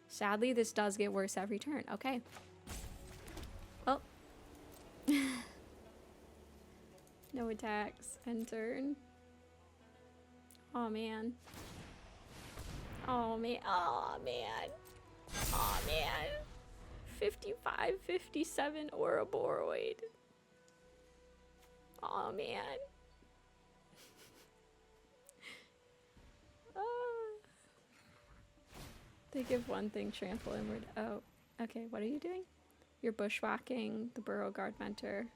Sadly, this does get worse every turn. Okay. Well. No attacks. End turn. Oh man. Oh man. Oh man. Oh man. 55, 57 Ouroboros. Oh man. They give 1 thing trample inward. Oh, okay. What are you doing? You're bushwhacking the Burrow Guard Mentor.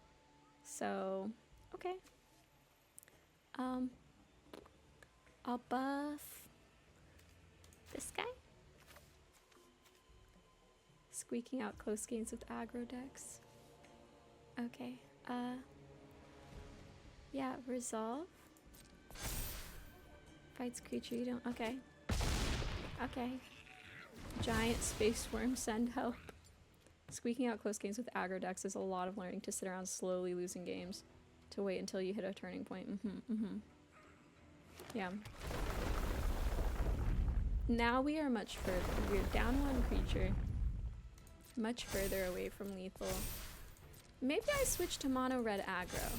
So, okay. I'll buff this guy. Squeaking out close games with aggro decks. Okay. Yeah, resolve. Fights creature you don't. Okay. Okay. Giant space worm, send help. Squeaking out close games with aggro decks is a lot of learning to sit around slowly losing games. To wait until you hit a turning point. Yeah. Now we are much further. We're down 1 creature. Much further away from lethal. Maybe I switch to mono red aggro.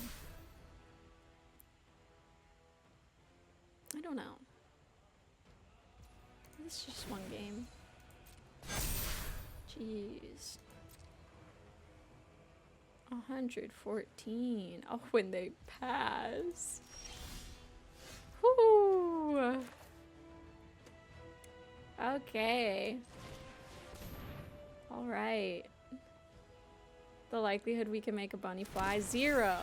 I don't know. This is just 1 game. Jeez. 114. Oh, when they pass. Whoo! Okay. Alright. The likelihood we can make a bunny fly? 0.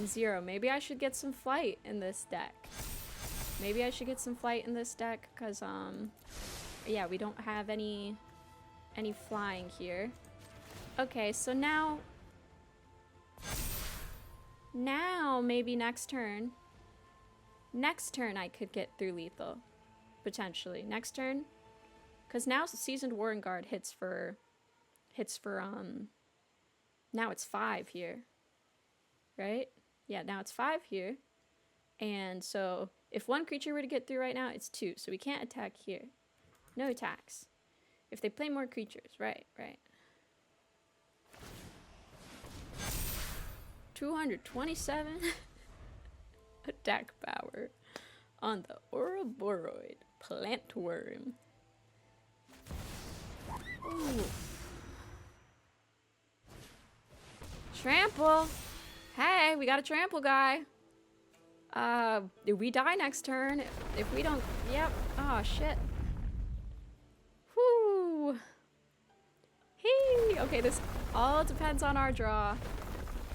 0. Maybe I should get some flight in this deck. Maybe I should get some flight in this deck, because, yeah, we don't have any flying here. Okay, so now maybe next turn I could get through lethal. Potentially. Next turn. Because now Seasoned Warren Guard hits for, now it's 5 here. Right? Yeah, now it's 5 here. And so if one creature were to get through right now, it's 2. So we can't attack here. No attacks. If they play more creatures, right. 227 attack power on the Ouroboros plant worm. Ooh. Trample. Hey, we got a trample guy. If we die next turn, if we don't, yep. Oh shit. Whoo. Hey. Okay, this all depends on our draw.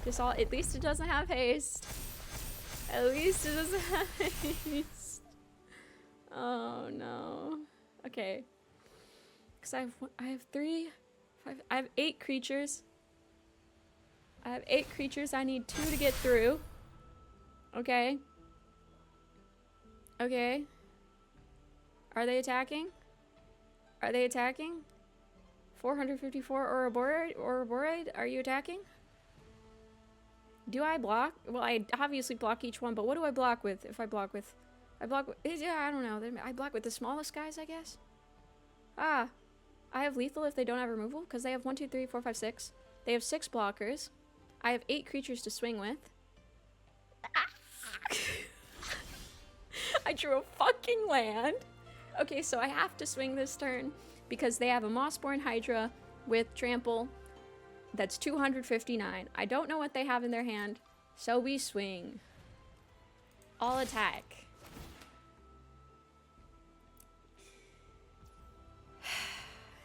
At least it doesn't have haste. At least it doesn't have haste. Oh no. Okay. Cause I have 8 creatures. I have 8 creatures. I need 2 to get through. Okay. Okay. Are they attacking? Are they attacking? 454 Ouroboros? Are you attacking? Do I block? Well, I obviously block each one, but what do I block with? If I block with... yeah, I don't know. I block with the smallest guys, I guess? Ah. I have lethal if they don't have removal, because they have 1, 2, 3, 4, 5, 6. They have 6 blockers. I have 8 creatures to swing with. I drew a fucking land. Okay, so I have to swing this turn because they have a Mossborn Hydra with trample. That's 259. I don't know what they have in their hand, so we swing. All attack.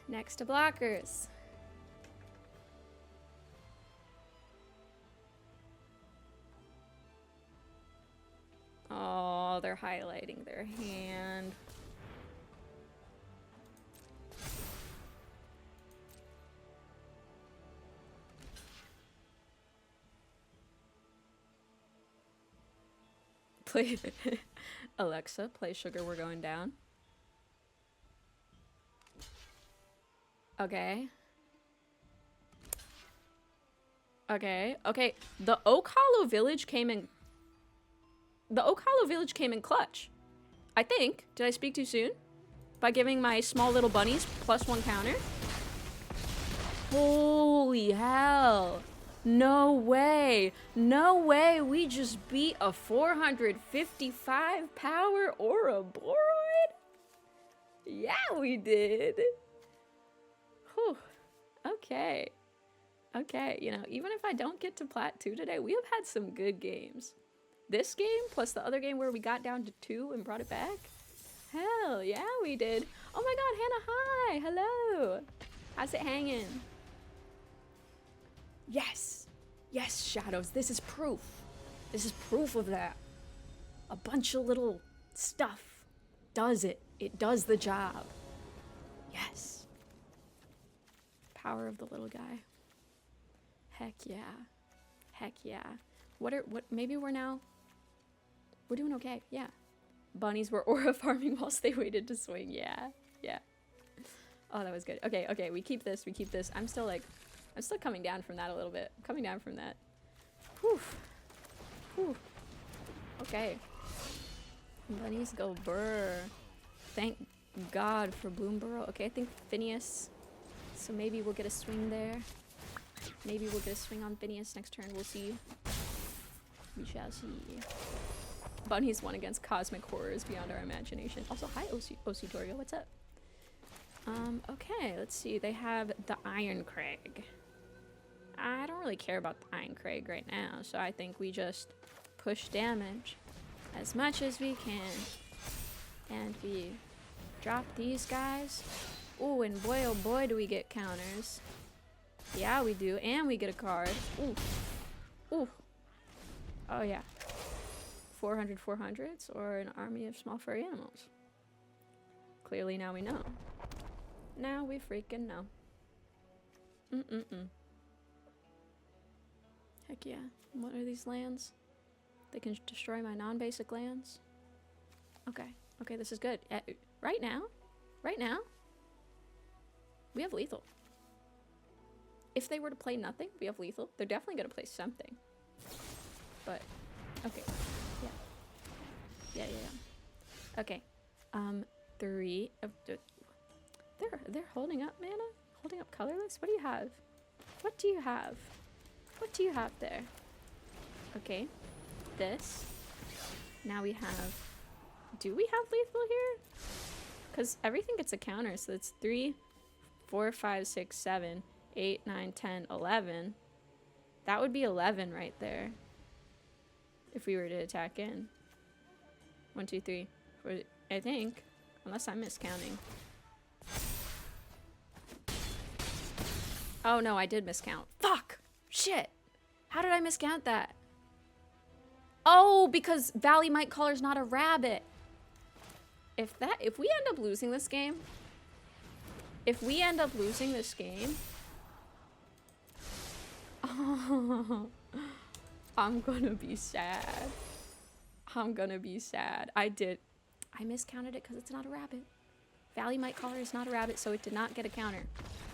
Next to blockers. Oh, they're highlighting their hand. Play Alexa, play Sugar We're Going Down. Okay. Okay. Okay. The Oak Hollow Village came in... The Oak Hollow Village came in clutch. I think. Did I speak too soon? By giving my small little bunnies +1 counter? Holy hell. No way. No way. We just beat a 455 power Ouroboros? Yeah, we did. Whew. Okay. Okay, you know, even if I don't get to Plat 2 today, we have had some good games. This game, plus the other game where we got down to 2 and brought it back? Hell, yeah, we did. Oh my god, Hannah, hi! Hello! How's it hanging? Yes! Yes, Shadows, this is proof. This is proof of that. A bunch of little stuff does it. It does the job. Yes. Power of the little guy. Heck yeah. Heck yeah. Maybe we're doing okay, yeah. Bunnies were aura farming whilst they waited to swing, yeah. Yeah. Oh, that was good. Okay, okay, we keep this. I'm still coming down from that a little bit. I'm coming down from that. Whew. Whew. Okay. Bunnies go burr. Thank God for Bloomburrow. Okay, I think Phineas. So maybe we'll get a swing there. Maybe we'll get a swing on Phineas next turn. We'll see. We shall see. Bunnies won against cosmic horrors beyond our imagination. Also, hi, Ositorio. What's up? Okay, let's see. They have the Iron Crag. I don't really care about the Iron Crag right now, so I think we just push damage as much as we can. And we drop these guys. Ooh, and boy, oh boy, do we get counters. Yeah, we do. And we get a card. Ooh. Ooh. Oh, yeah. 400 400s or an army of small furry animals. Clearly now we know. Now we freaking know. Heck yeah. What are these lands? They can destroy my non-basic lands? Okay. Okay, this is good. Right now, we have lethal. If they were to play nothing, we have lethal. They're definitely going to play something. But, okay. Yeah. Okay. 3 of the... They're holding up mana? Holding up colorless? What do you have? What do you have? What do you have there? Okay. This. Now we have... Do we have lethal here? Because everything gets a counter, so it's 3, 4, 5, 6, 7, 8, 9, 10, 11. That would be 11 right there. If we were to attack in. 1, 2, 3, 4, I think. Unless I'm miscounting. Oh no, I did miscount. Fuck! Shit! How did I miscount that? Oh, because Valley Might Caller's not a rabbit. If we end up losing this game, oh, I'm gonna be sad. I'm gonna be sad. I miscounted it because it's not a rabbit. Valley Might Caller is not a rabbit, so it did not get a counter.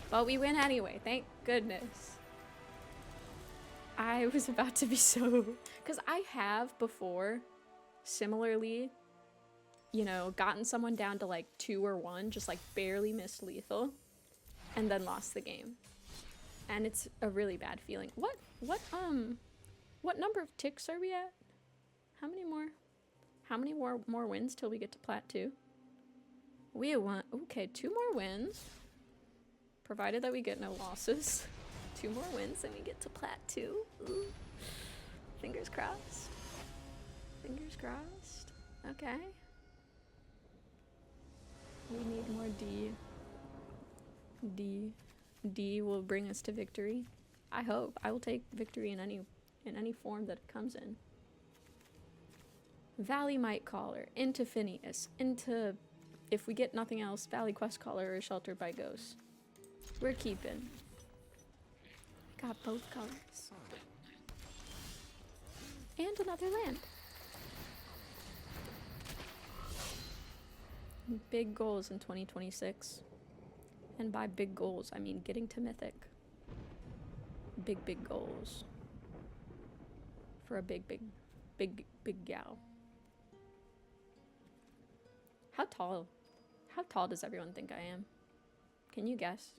But we win anyway, thank goodness. I was about to be so... Because I have before, similarly, you know, gotten someone down to like 2 or 1, just like barely missed lethal, and then lost the game. And it's a really bad feeling. What number of ticks are we at? How many more wins till we get to plat 2? We want, okay, 2 more wins. Provided that we get no losses. 2 more wins and we get to plat 2. Ooh. Fingers crossed. Fingers crossed. Okay. We need more D. D will bring us to victory. I hope. I will take victory in any form that it comes in. Valley Might Caller, into Phineas, into, if we get nothing else, Valley Quest Caller or Sheltered by Ghosts. We're keeping. Got both colors. And another land. Big goals in 2026. And by big goals, I mean getting to Mythic. Big goals. For a big gal. How tall does everyone think I am? Can you guess?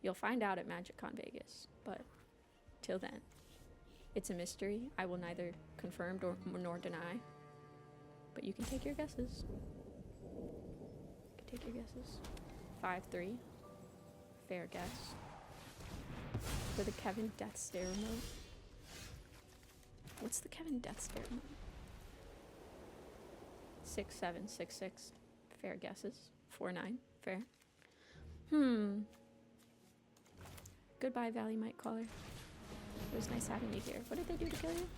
You'll find out at MagicCon Vegas, but till then, it's a mystery. I will neither confirm nor deny, but you can take your guesses. You can take your guesses. 5'3", fair guess. For the Kevin Death Stare remote. What's the Kevin Death Stare remote? 6'7", 6'6", fair guesses. 4'9", fair. Goodbye, Valley Might Caller. It was nice having you here. What did they do to kill you?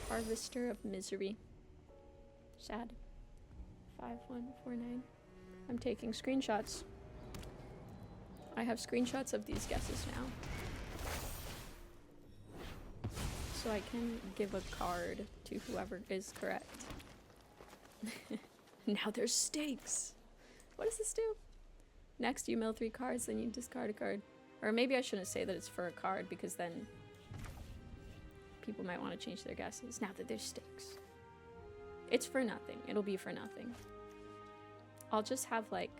Harvester of Misery. Sad. 5149. I'm taking screenshots. I have screenshots of these guesses now. So I can give a card to whoever is correct. Now there's stakes. What does this do? Next you mill 3 cards, then you discard a card. Or maybe I shouldn't say that it's for a card, because then people might want to change their guesses. Now that there's stakes. It's for nothing. It'll be for nothing. I'll just have like,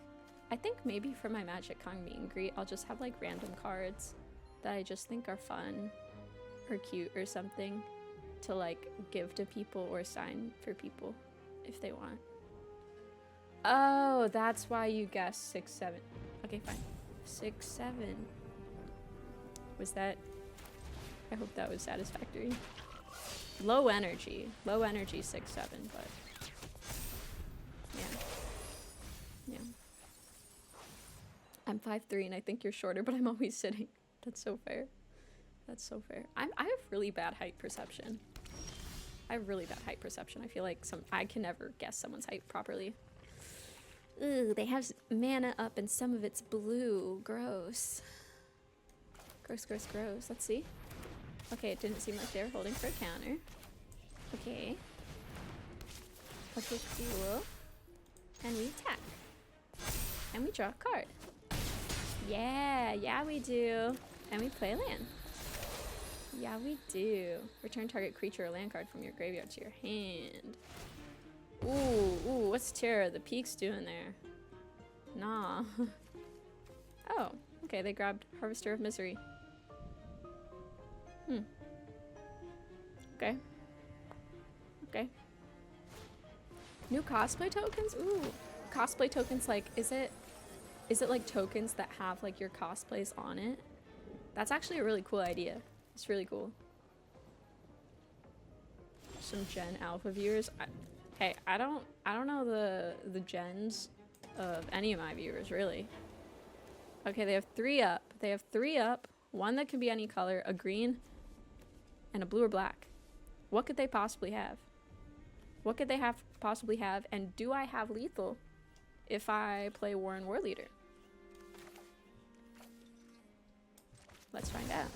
I think maybe for my MagicCon meet and greet, I'll just have like random cards that I just think are fun or cute or something to like give to people or sign for people if they want. Oh, that's why you guessed 6, 7. Okay, fine. 6, 7. Was that... I hope that was satisfactory. Low energy. Low energy 6, 7, but... Yeah. Yeah. I'm 5'3" and I think you're shorter, but I'm always sitting. That's so fair. That's so fair. I have really bad height perception. I have really bad height perception. I feel like I can never guess someone's height properly. Ooh, they have mana up and some of it's blue. Gross. Gross, gross, gross. Let's see. Okay, it didn't seem like they were holding for a counter. Okay. Okay, cool. And we attack. And we draw a card. Yeah, we do. And we play land. Yeah, we do. Return target creature or land card from your graveyard to your hand. Ooh, what's Tara the Peak's doing there? Nah. Oh, okay, they grabbed Harvester of Misery. Okay. Okay. New cosplay tokens? Ooh. Cosplay tokens, like, is it like tokens that have like your cosplays on it? That's actually a really cool idea. It's really cool. Some Gen Alpha viewers. Hey, I don't know the gens of any of my viewers, really. Okay, they have 3 up. They have 3 up. One that can be any color, a green, and a blue or black. What could they possibly have? What could they possibly have? And do I have lethal if I play Warren War Leader? Let's find out.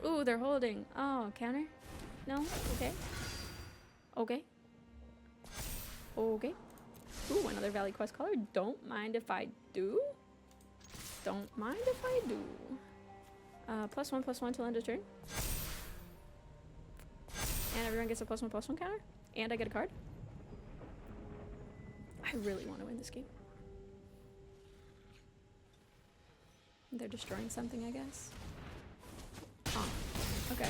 Ooh, they're holding. Oh, counter? No? Okay. Okay. Okay. Ooh, another Valley Quest color. Don't mind if I do. Don't mind if I do. +1/+1 till end of turn. And everyone gets a +1/+1 counter. And I get a card. I really want to win this game. They're destroying something, I guess. Oh, okay.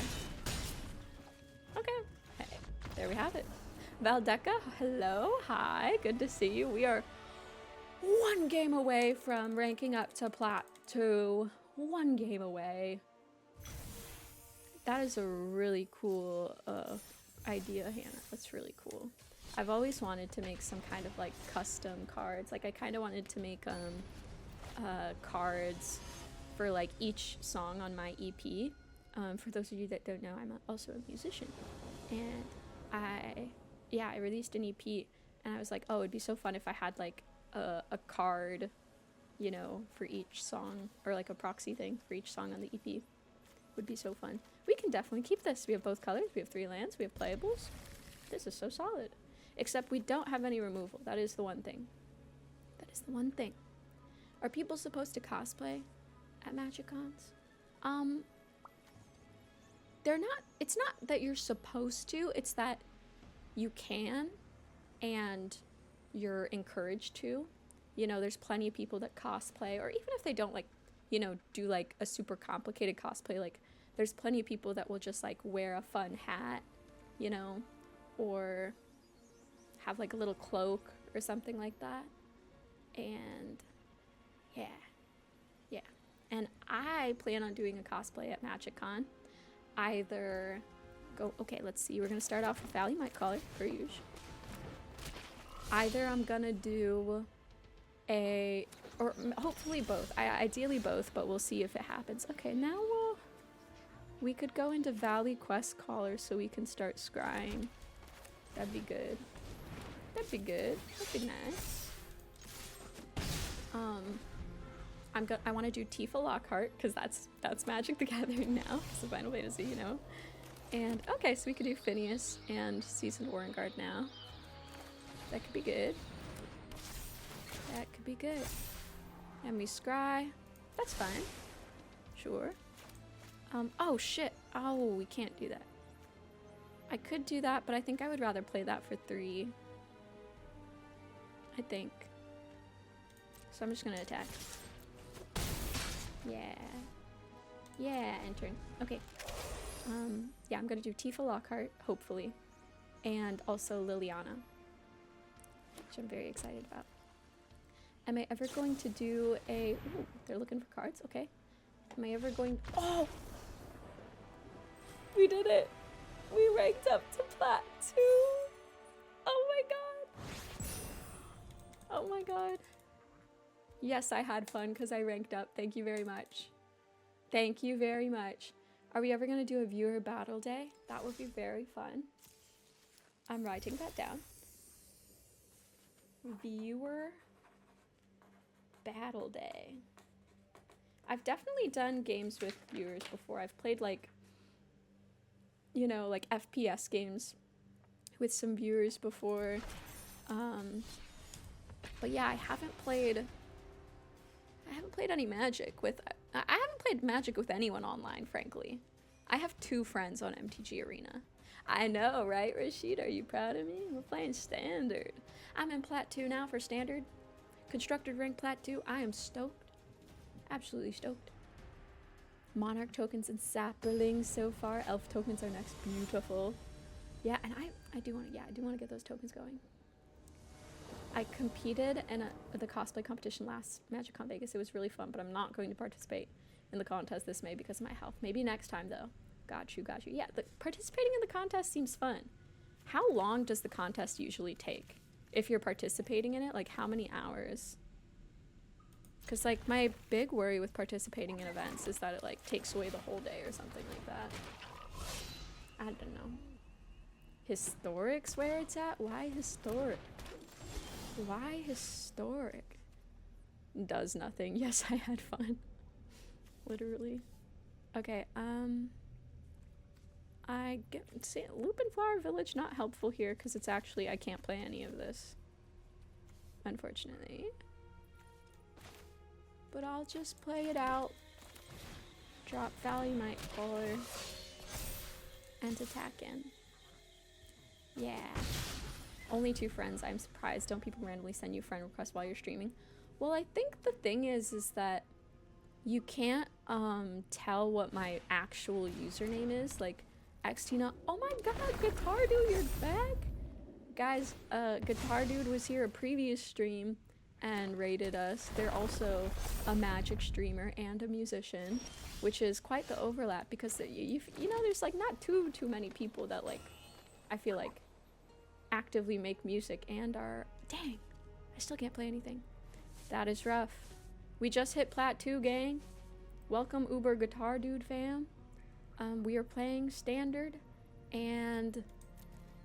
Okay. Hey, there we have it. Valdeka, hello, hi, good to see you. We are 1 game away from ranking up to plat 2. 1 game away. That is a really cool idea, Hannah. That's really cool. I've always wanted to make some kind of like custom cards. Like I kind of wanted to make cards for like each song on my EP. For those of you that don't know, I'm also a musician, and I released an EP, and I was like, oh, it'd be so fun if I had like a card, you know, for each song, or like a proxy thing for each song on the EP. Would be so fun. We can definitely keep this. We have both colors, we have 3 lands, we have playables. This is so solid. Except we don't have any removal. That is the one thing. That is the one thing. Are people supposed to cosplay at MagicCons? They're not. It's not that you're supposed to, it's that you can and you're encouraged to. You know, there's plenty of people that cosplay, or even if they don't like, you know, do like a super complicated cosplay, like there's plenty of people that will just like wear a fun hat, you know, or have like a little cloak or something like that. And yeah. And I plan on doing a cosplay at MagicCon. Either go, okay, let's see, we're gonna start off with Valley Might Caller, per usual. Either I'm gonna do or hopefully both. Ideally both, but we'll see if it happens. Okay, now we could go into Valley Quest Caller so we can start scrying. That'd be good. That'd be good. That'd be nice. I want to do Tifa Lockhart because that's Magic the Gathering now. It's the Final Fantasy, you know. And okay, so we could do Phineas and Seasoned Warren Guard now. That could be good. That could be good. And we scry. That's fine. Sure. Oh shit. Oh, we can't do that. I could do that, but I think I would rather play that for 3. I think. So I'm just gonna attack. Yeah, and turn. Okay. Yeah, I'm gonna do Tifa Lockhart, hopefully. And also Liliana, which I'm very excited about. Am I ever going to do a... Ooh, they're looking for cards? Okay. Am I ever going... Oh! We did it! We ranked up to plat 2! Oh my god! Oh my god. Yes, I had fun because I ranked up. Thank you very much. Thank you very much. Are we ever going to do a viewer battle day? That would be very fun. I'm writing that down. Viewer battle day. I've definitely done games with viewers before. I've played like, you know, like FPS games with some viewers before. But yeah, I haven't played any Magic with... I haven't played Magic with anyone online, frankly. I have 2 friends on MTG Arena. I know, right, Rashid? Are you proud of me? We're playing Standard. I'm in Plat 2 now for Standard. Constructed rank Plat 2. I am stoked. Absolutely stoked. Monarch tokens and sapperlings so far. Elf tokens are next. Beautiful. Yeah, and I do want to get those tokens going. I competed in the cosplay competition last MagicCon Vegas. It was really fun, but I'm not going to participate in the contest this May because of my health. Maybe next time though. Got you. Yeah, participating in the contest seems fun. How long does the contest usually take? If you're participating in it, like how many hours? Because like my big worry with participating in events is that it like takes away the whole day or something like that. I don't know. Historic's where it's at? Why historic? Why historic? Does nothing. Yes, I had fun. Literally. Okay, I get see Lupin Flower Village not helpful here because it's actually I can't play any of this. Unfortunately. But I'll just play it out. Drop Valley Nightcaller and attack in. Yeah. Only 2 friends. I'm surprised. Don't people randomly send you friend requests while you're streaming? Well, I think the thing is that you can't tell what my actual username is. Like Xtina. Oh my god, Guitar Dude, you're back? Guys, Guitar Dude was here a previous stream and rated us. They're also a Magic streamer and a musician, which is quite the overlap because you know there's like not too many people that like I feel like actively make music and are dang, I still can't play anything. That is rough. We just hit Plat 2, gang. Welcome Uber Guitar Dude fam. We are playing Standard and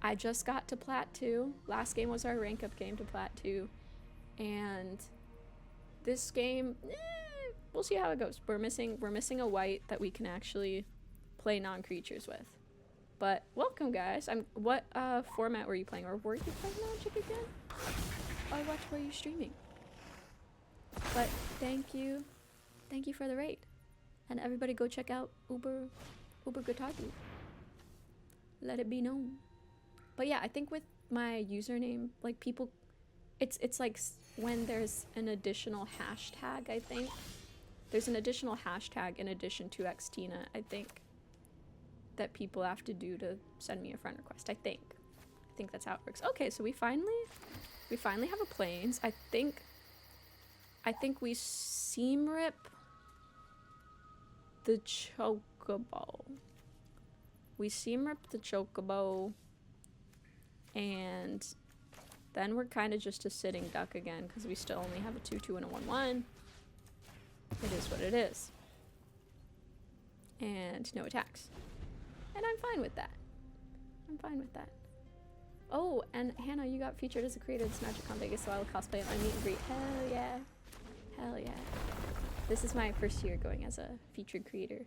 I just got to Plat 2. Last game was our rank up game to Plat 2. And this game, we'll see how it goes. We're missing a white that we can actually play non-creatures with. But welcome, guys. What format were you playing, or were you playing Magic again? I watched where you streaming. But thank you for the raid, and everybody go check out Uber Guitar Dude. Let it be known. But yeah, I think with my username, like people. It's like when there's an additional hashtag, I think. There's an additional hashtag in addition to Xtina, I think, that people have to do to send me a friend request, I think. I think that's how it works. Okay, so we finally have a plains. I think we seam rip the chocobo. We seam rip the chocobo and then we're kind of just a sitting duck again because we still only have a 2/2 and a 1/1. It is what it is. And no attacks. And I'm fine with that. Oh, and Hannah, you got featured as a creator this MagicCon Vegas, so I'll cosplay at my meet and greet. Hell yeah. Hell yeah. This is my first year going as a featured creator.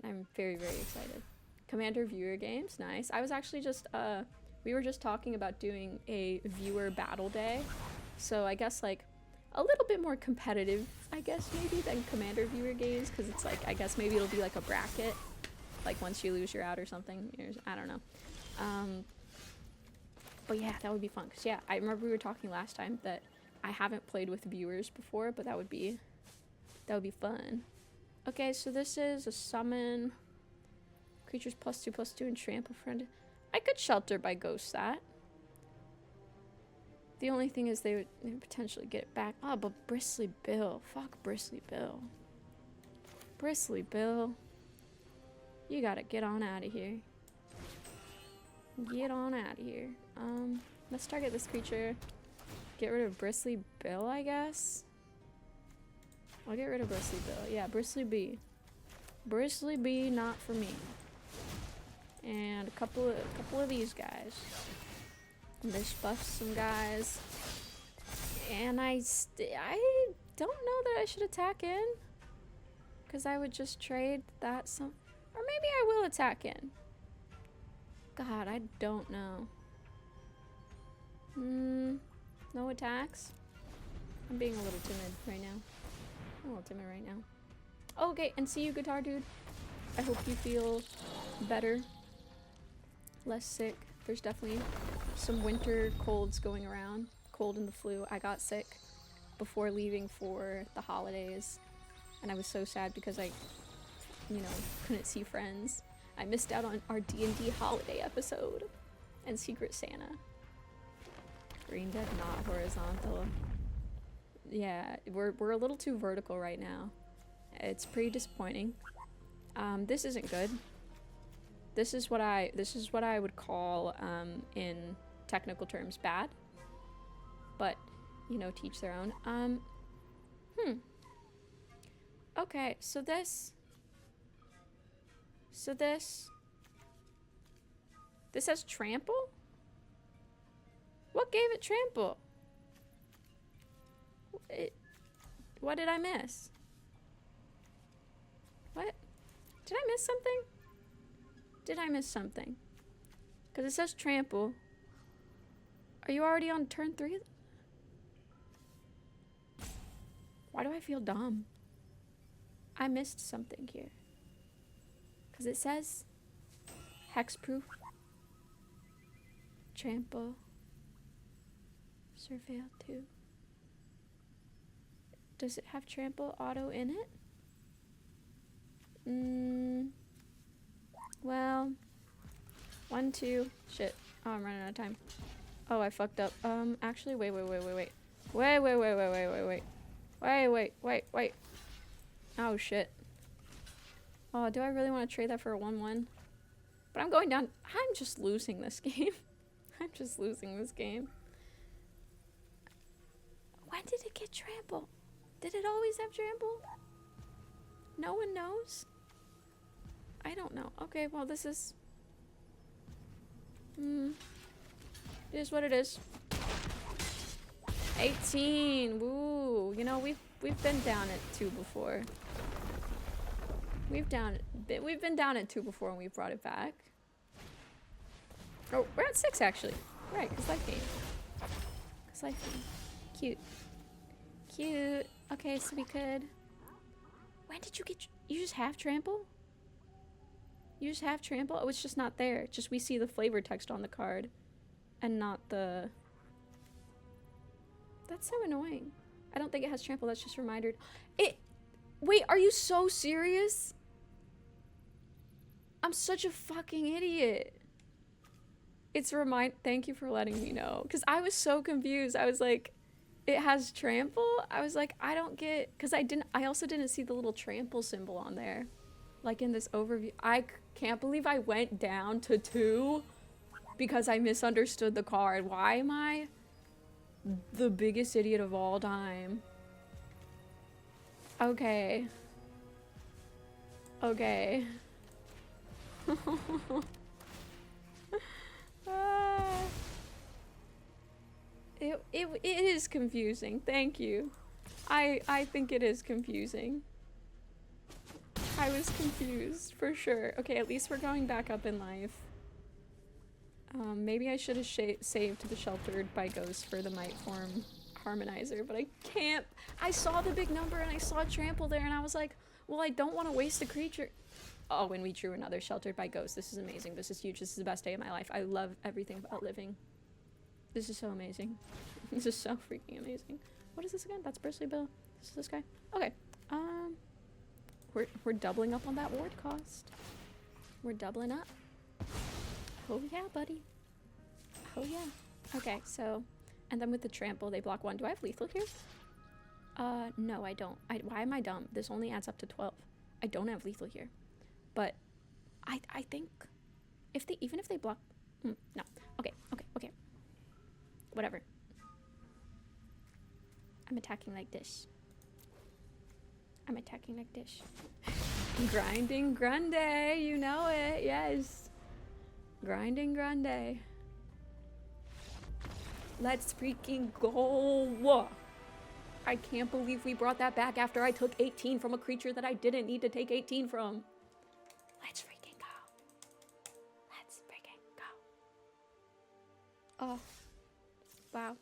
And I'm very, very excited. Commander Viewer Games, nice. I was actually just, we were just talking about doing a viewer battle day. So I guess like a little bit more competitive, I guess maybe, than Commander Viewer Games. Because it's like, I guess maybe it'll be like a bracket. Like once you lose, you're out or something. I don't know. But yeah, that would be fun. Cause yeah, I remember we were talking last time that I haven't played with viewers before, but that would be fun. Okay, so this is a summon. Creatures +2/+2 and trample friend. I could shelter by ghost that. The only thing is they would potentially get it back. Oh, but Bristly Bill. Fuck Bristly Bill. Bristly Bill. You gotta get on out of here. Get on out of here. Let's target this creature. Get rid of Bristly Bill, I guess. I'll get rid of Bristly Bill. Yeah, Bristly B. Bristly B, not for me. And a couple of these guys. And this buffs some guys. And I don't know that I should attack in. Because I would just trade that some. Or maybe I will attack in. God, I don't know. No attacks? I'm being a little timid right now. Oh, okay, and see you, Guitar Dude. I hope you feel better, less sick. There's definitely some winter colds going around. Cold and the flu. I got sick before leaving for the holidays, and I was so sad because I, you know, couldn't see friends. I missed out on our D&D holiday episode and Secret Santa. Green Dead not horizontal. Yeah, we're a little too vertical right now. It's pretty disappointing. This isn't good. This is what I would call in technical terms bad. But, you know, teach their own. Okay, so this has trample? What gave it trample? What did I miss? What? Did I miss something? Did I miss something? Because it says trample. Are you already on turn 3? Why do I feel dumb? I missed something here. Because it says hexproof, trample, surveil 2. Does it have trample auto in it? Well, 1, 2, shit. Oh, I'm running out of time. Oh, I fucked up. Actually, wait. Wait. Oh, shit. Oh, do I really want to trade that for a 1-1? But I'm going down. I'm just losing this game. I'm just losing this game. When did it get trample? Did it always have trample? No one knows? I don't know. Okay, well, this is... It is what it is. 18! Woo! You know, we've been down at 2 before. We've been down at 2 before and we've brought it back. Oh, we're at 6 actually. Right, because life game. Because life game. Cute. Cute. Okay, so we could... When did you get... You just have trample? You just have trample? Oh, it's just not there. Just we see the flavor text on the card. And not the... That's so annoying. I don't think it has trample. That's just reminder. It... Wait, are you so serious? I'm such a fucking idiot. It's a remind... Thank you for letting me know. Because I was so confused. I was like... It has trample? I was like, I don't get... Because I also didn't see the little trample symbol on there. Like in this overview. I can't believe I went down to 2 because I misunderstood the card. Why am I the biggest idiot of all time? Okay. Okay. It is confusing. Thank you. I think it is confusing. I was confused for sure. Okay, at least we're going back up in life. Maybe I should have saved the Sheltered by Ghost for the Might Form Harmonizer, but I can't. I saw the big number and I saw trample there and I was like, well, I don't want to waste a creature. Oh, and we drew another Sheltered by Ghost. This is amazing. This is huge. This is the best day of my life. I love everything about living. This is so amazing. This is so freaking amazing. What is this again? That's Bristly Bill. This is this guy. Okay. We're doubling up on that ward cost. We're doubling up. Oh yeah, buddy. Oh yeah. Okay, so, and then with the trample, they block 1. Do I have lethal here? No, I don't. Why am I dumb? This only adds up to 12. I don't have lethal here. But I think even if they block, no. Okay. Whatever. I'm attacking like this. Grinding grande, you know it, yes. Grinding grande. Let's freaking go. I can't believe we brought that back after I took 18 from a creature that I didn't need to take 18 from. Let's freaking go. Oh. Wow.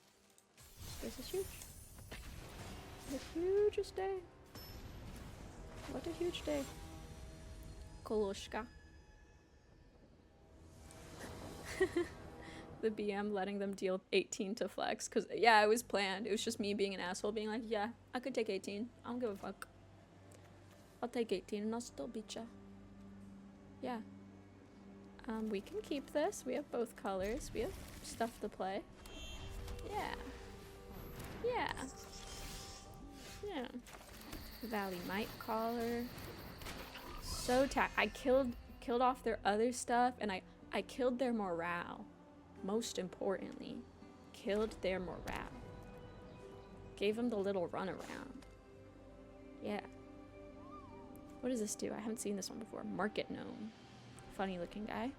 This is huge. The hugest day. What a huge day. Koloshka. The BM letting them deal 18 to flex. Because, yeah, it was planned. It was just me being an asshole, being like, yeah, I could take 18. I don't give a fuck. I'll take 18 and I'll still beat ya. Yeah. We can keep this. We have both colors. We have stuff to play. Yeah. Yeah. Yeah. Valley Might Collar. So I killed off their other stuff, and I killed their morale. Most importantly, killed their morale. Gave them the little runaround. Yeah. What does this do? I haven't seen this one before. Market Gnome. Funny looking guy.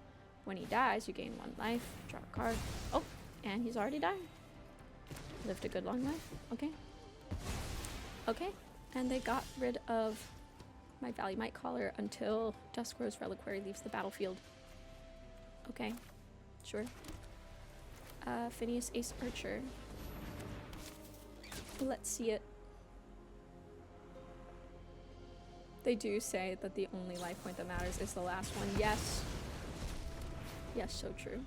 When he dies, you gain 1 life. Draw a card. Oh, and he's already died. Lived a good long life. Okay. Okay. And they got rid of my Valley Might Collar until Duskrose Reliquary leaves the battlefield. Okay. Sure. Phineas Ace Archer. Let's see it. They do say that the only life point that matters is the last one. Yes. Yes, so true.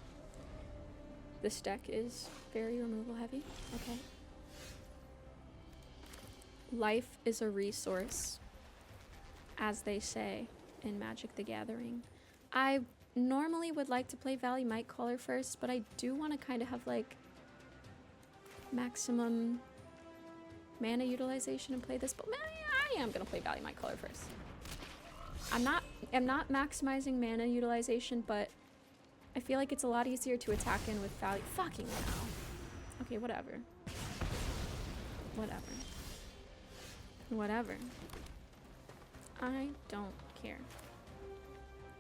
This deck is very removal heavy. Okay. Life is a resource, as they say in Magic the Gathering. I normally would like to play Valley Might Collar first, but I do want to kind of have like maximum mana utilization and play this, but I am gonna play Valley Might Collar first. I'm not maximizing mana utilization, but I feel like it's a lot easier to attack in with Valley. Fucking hell. Okay, whatever. Whatever. Whatever. I don't care.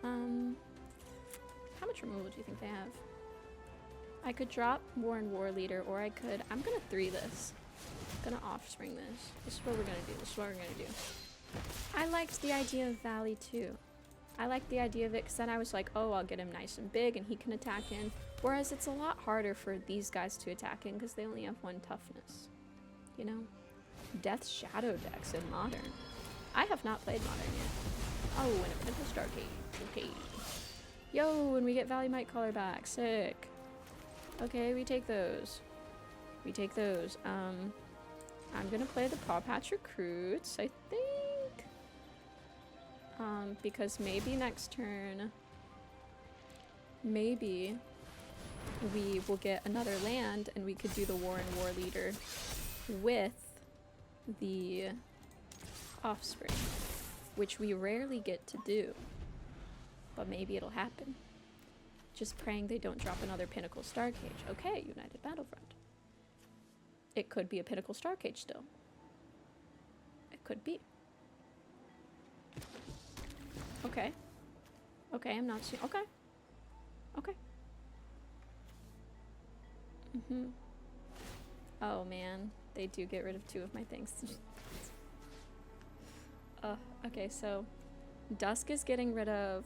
How much removal do you think they have? I could drop Warren War Leader, or I could. I'm gonna 3 this. I'm gonna offspring this. This is what we're gonna do. This is what we're gonna do. I liked the idea of Valley too. I liked the idea of it because then I was like, oh, I'll get him nice and big and he can attack in. Whereas it's a lot harder for these guys to attack in because they only have 1 toughness. You know? Death Shadow decks in Modern. I have not played Modern yet. Oh, and a Pinnacle Starcade. Okay. Yo, and we get Valley Might Collar back. Sick. Okay, we take those. We take those. I'm gonna play the Paw Patch Recruits, I think. Because maybe next turn, maybe we will get another land and we could do the Warren War Leader with the Offspring, which we rarely get to do, but maybe it'll happen. Just praying they don't drop another Pinnacle Starcade. Okay, United Battlefront. It could be a Pinnacle Starcade still. It could be. Okay. Okay, I'm not seeing. Okay. Okay. Oh man, they do get rid of 2 of my things. Okay, so Dusk is getting rid of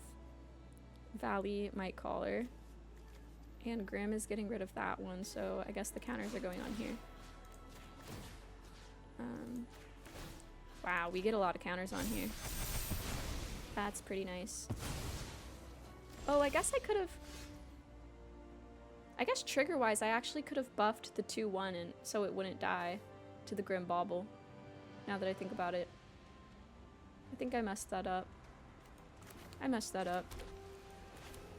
Valley Might Collar, and Grim is getting rid of that one, so I guess the counters are going on here. Wow, we get a lot of counters on here. That's pretty nice. Oh, I guess I could have... I guess trigger-wise, I actually could have buffed the 2/1 and so it wouldn't die to the Grim Bauble, now that I think about it. I think I messed that up. I messed that up.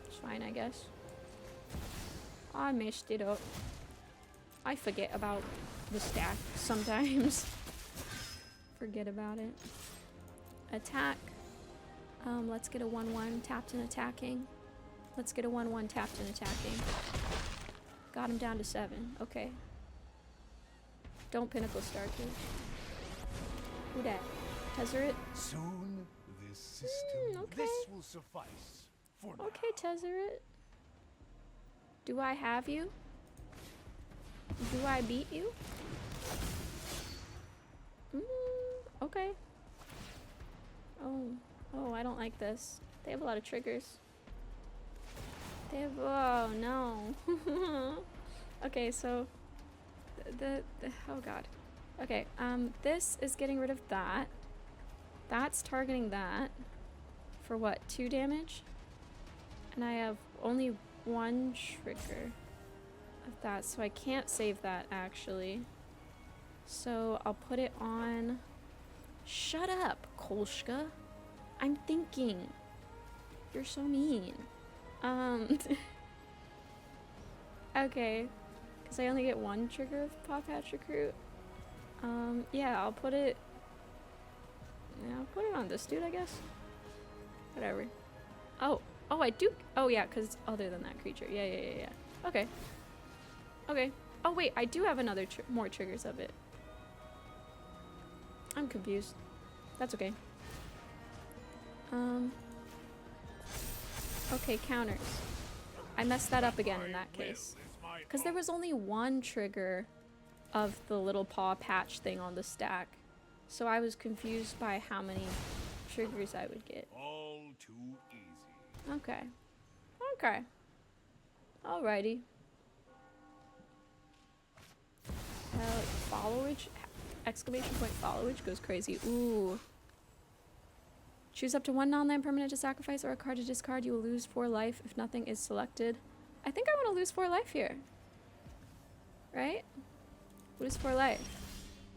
It's fine, I guess. I messed it up. I forget about the stack sometimes. Forget about it. Attack. Let's get a 1/1 tapped and attacking. Let's get a 1/1 tapped and attacking. Got him down to 7. Okay. Don't Pinnacle Starcade. Who dat? Tezzeret? Soon this system, okay. this will suffice for now. Okay, Tezzeret. Do I have you? Do I beat you? Okay. Oh, I don't like this. They have a lot of triggers. They have, oh no. Okay, so oh god. Okay, this is getting rid of that. That's targeting that. for what, 2 damage? And I have only 1 trigger of that, so I can't save that actually. So I'll put it on. Shut up, Kolshka. I'm thinking. You're so mean. Okay, because I only get 1 trigger of Paw Patch Recruit. Yeah, I'll put it. Yeah, I'll put it on this dude, I guess. Whatever. Oh, I do. Oh yeah, because other than that creature. Yeah. Okay. Oh wait, I do have another more triggers of it. I'm confused. That's okay. Okay, counters. I messed that up again in that case. Because there was only 1 trigger of the little paw patch thing on the stack. So I was confused by how many triggers I would get. All too easy. Okay. Alrighty. Followage? Exclamation point followage goes crazy. Ooh. Choose up to 1 non-land permanent to sacrifice or a card to discard. You will lose 4 life if nothing is selected. I think I want to lose 4 life here. Right? Lose 4 life.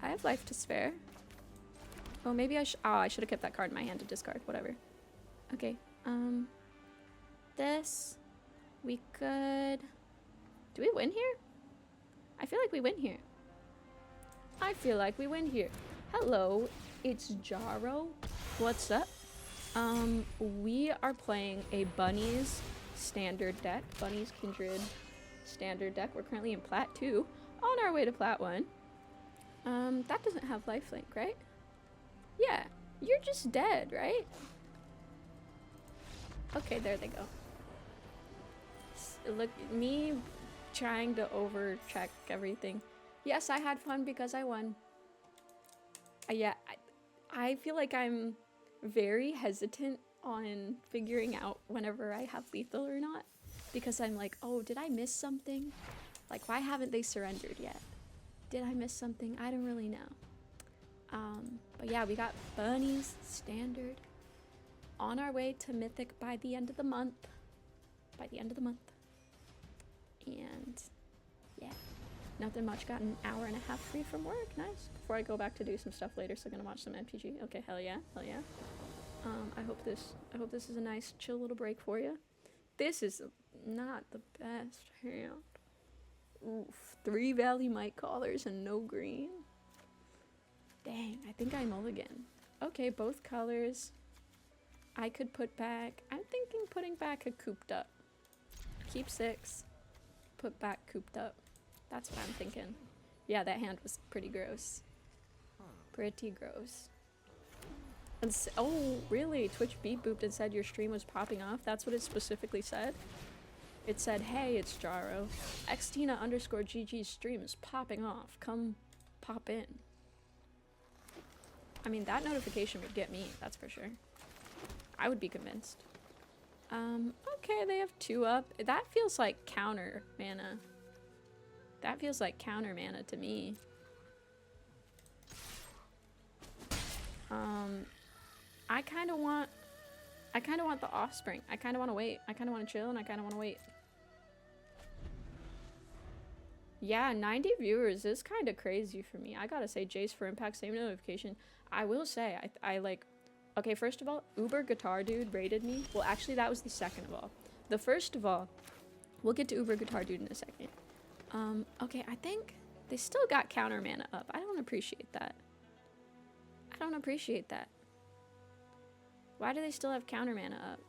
I have life to spare. Oh, maybe I should have kept that card in my hand to discard. Whatever. Okay. This. We could... Do we win here? I feel like we win here. Hello, it's Jaro. What's up? We are playing a Bunnies standard deck. Bunnies Kindred standard deck. We're currently in Plat 2. On our way to Plat 1. That doesn't have lifelink, right? Yeah. You're just dead, right? Okay, there they go. Look, me trying to over-check everything. Yes, I had fun because I won. Yeah, I feel like I'm very hesitant on figuring out whenever I have lethal or not. Because I'm like, oh, did I miss something? Like, why haven't they surrendered yet? Did I miss something? I don't really know. But yeah, we got Bunnies standard. On our way to Mythic by the end of the month. And yeah, nothing much. Got an hour and a half free from work. Nice. Before I go back to do some stuff later, so I'm gonna watch some MTG. Okay, hell yeah. I hope this is a nice chill little break for you. This is not the best hand. Oof, 3 Valley Might Callers and no green. Dang, I think I mulligan. Okay, both colors. I could put back. I'm thinking putting back a cooped up. Keep 6. Put back cooped up. That's what I'm thinking. Yeah, that hand was pretty gross. Pretty gross. And oh, really? Twitch beep booped and said your stream was popping off? That's what it specifically said? It said, hey, it's Jaro. Xtina_GG's stream is popping off. Come pop in. I mean, that notification would get me, that's for sure. I would be convinced. Okay, they have 2 up. That feels like counter mana. That feels like counter mana to me. I kind of want the offspring. I kind of want to wait. I kind of want to chill and I kind of want to wait. Yeah, 90 viewers is kind of crazy for me. I gotta say, Jace for Impact, same notification. I will say, I like... Okay, first of all, Uber Guitar Dude raided me. Well, actually, that was the second of all. The first of all, we'll get to Uber Guitar Dude in a second. Okay, I think they still got counter mana up. I don't appreciate that. Why do they still have counter mana up?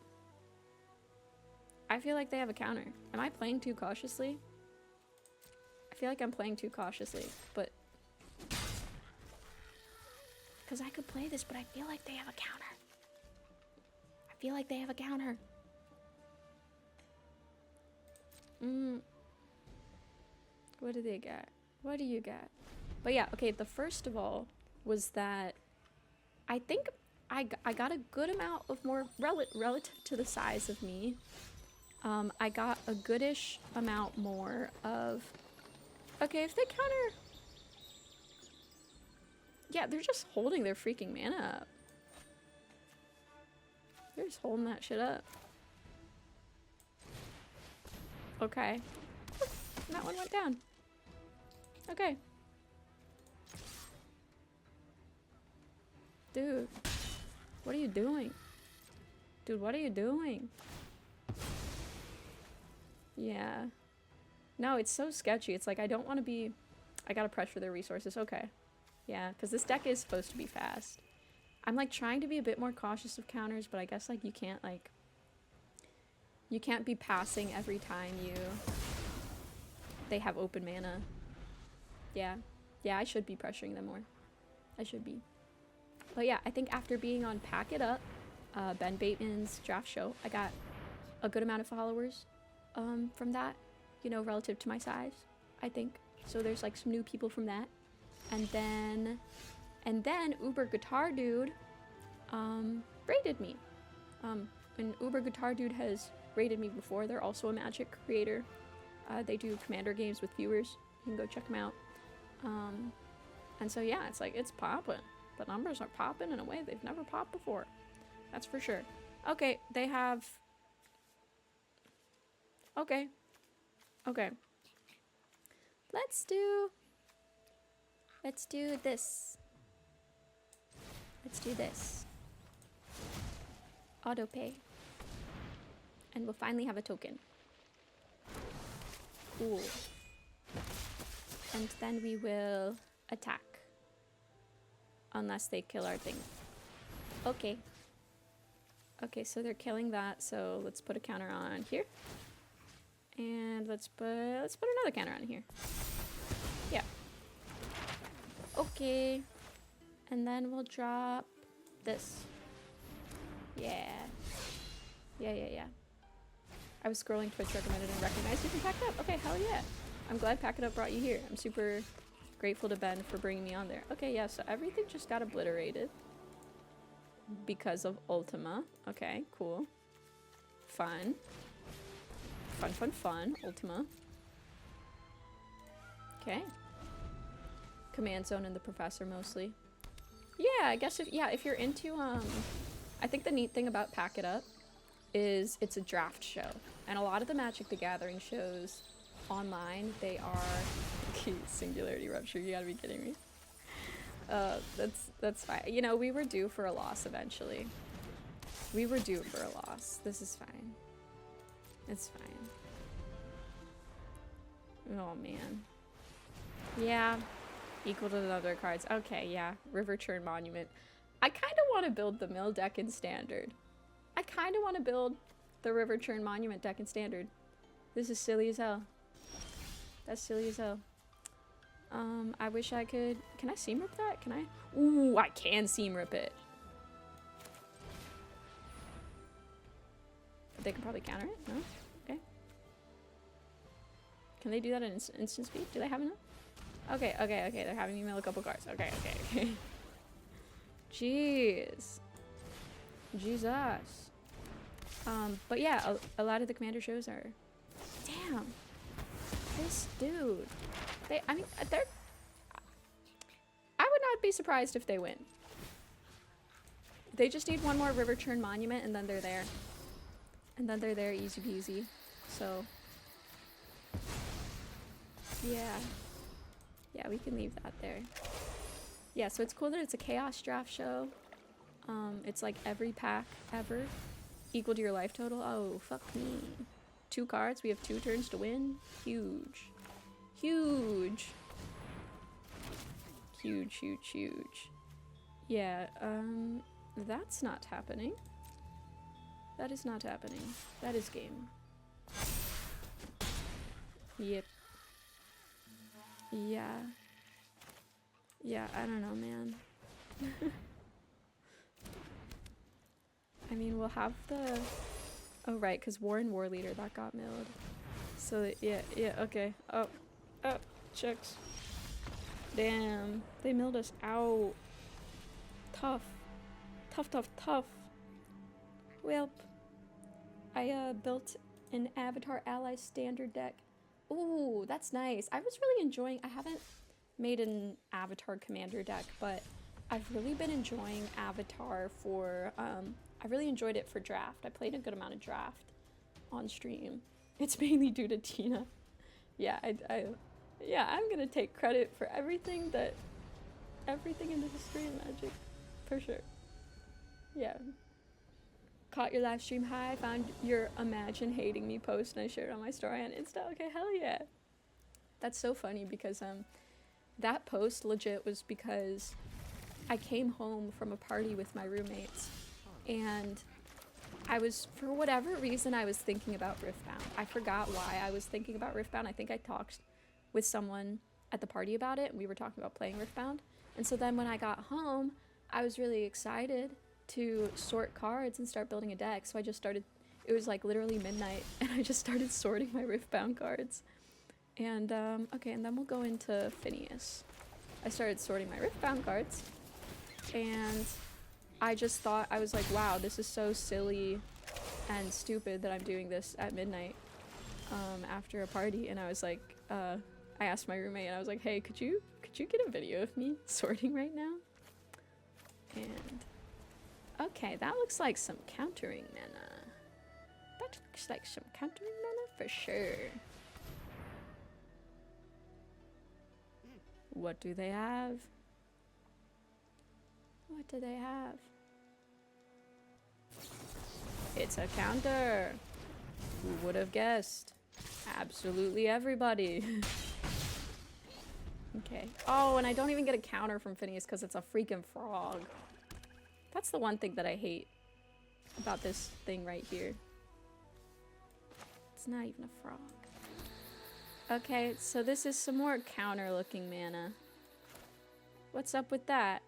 I feel like they have a counter. Am I playing too cautiously? I feel like I'm playing too cautiously, but... Because I could play this, but I feel like they have a counter. What do they got? What do you got? But yeah, okay, the first of all was that I think I got a good amount of more relative to the size of me. I got a goodish amount more of... Okay, if they counter... Yeah, they're just holding their freaking mana up. They're just holding that shit up. Okay. That one went down. Okay. Dude. What are you doing? Dude, what are you doing? Yeah. No, it's so sketchy. It's like I don't want to be... I gotta pressure their resources. Okay. Yeah, because this deck is supposed to be fast. I'm like trying to be a bit more cautious of counters, but I guess like you can't like... You can't be passing every time they have open mana. Yeah. Yeah, I should be pressuring them more. I should be. But yeah, I think after being on Pack It Up, Ben Bateman's draft show, I got a good amount of followers from that, you know, relative to my size, I think. So there's like some new people from that. And then Uber Guitar Dude rated me. And Uber Guitar Dude has rated me before. They're also a Magic creator. They do Commander games with viewers. You can go check them out. And so yeah, it's like, it's popping. The numbers are popping in a way they've never popped before. That's for sure. Okay, they have... Okay. Okay. Let's do this. Let's do this. Auto pay. And we'll finally have a token. Cool. And then we will attack. Unless they kill our thing. Okay. Okay, so they're killing that, so let's put a counter on here. And let's put another counter on here. Yeah. Okay. And then we'll drop this. Yeah. Yeah. I was scrolling Twitch recommended and recognized you from Pack It Up. Okay, hell yeah. I'm glad Pack It Up brought you here. I'm super grateful to Ben for bringing me on there. Okay, yeah, so everything just got obliterated. Because of Ultima. Okay, cool. Fun. Fun. Ultima. Okay. Command Zone and the Professor mostly. Yeah, I guess if you're into, I think the neat thing about Pack It Up is it's a draft show. And a lot of the Magic the Gathering shows online, they are... Singularity Rupture, you gotta be kidding me. That's fine. You know, we were due for a loss eventually. We were due for a loss. This is fine. It's fine. Oh, man. Yeah. Equal to the other cards. Okay, yeah. River Churn Monument. I kind of want to build the mill deck in Standard. I kind of want to build the River Churn Monument deck in Standard. This is silly as hell. That's silly as hell. I wish I could... Can I seam rip that? Can I? Ooh, I can seam rip it. They can probably counter it? No? Okay. Can they do that in instant speed? Do they have enough? Okay. They're having me mill a couple cards. Okay. Jeez. Jesus. But yeah, a lot of the commander shows are... Damn. This dude. I mean, they're... I would not be surprised if they win. They just need one more River Churn Monument and then they're there. And then they're there easy peasy. So... Yeah. Yeah, we can leave that there. Yeah, so it's cool that it's a Chaos Draft show. It's like every pack ever. Equal to your life total. Oh, fuck me. 2 cards, we have 2 turns to win. Huge. Huge. Yeah, that's not happening. That is not happening. That is game. Yep. Yeah. Yeah, I don't know, man. I mean, we'll have the... Oh, right, because Warren War Leader, that got milled. So, yeah, okay. Oh, chicks. Damn. They milled us out. Tough. Tough. Well, I built an Avatar Ally Standard deck. Ooh, that's nice. I was really enjoying... I haven't made an Avatar Commander deck, but I've really been enjoying Avatar for... I I really enjoyed it for draft. I played a good amount of draft on stream. It's mainly due to Tina. Yeah, yeah, I'm gonna take credit for everything in the history of Magic, for sure. Yeah. Caught your live stream high, found your Imagine Hating Me post, and I shared it on my story on Insta. Okay, hell yeah. That's so funny because that post legit was because I came home from a party with my roommates, and I was, for whatever reason, I was thinking about Riftbound. I forgot why I was thinking about Riftbound. I think I talked with someone at the party about it, and we were talking about playing Riftbound. And so then when I got home, I was really excited to sort cards and start building a deck. So I just started, it was like literally midnight, and I just started sorting my Riftbound cards. And, okay, and then we'll go into Phineas. I started sorting my Riftbound cards, and I just thought, I was like, wow, this is so silly and stupid that I'm doing this at midnight after a party. And I was like, I asked my roommate, and I was like, hey, could you get a video of me sorting right now? And okay, that looks like some countering mana. That looks like some countering mana for sure. What do they have? What do they have? It's a counter. Who would have guessed? Absolutely everybody. Okay. Oh, and I don't even get a counter from Phineas because it's a freaking frog. That's the one thing that I hate about this thing right here. It's not even a frog. Okay, so this is some more counter-looking mana. What's up with that?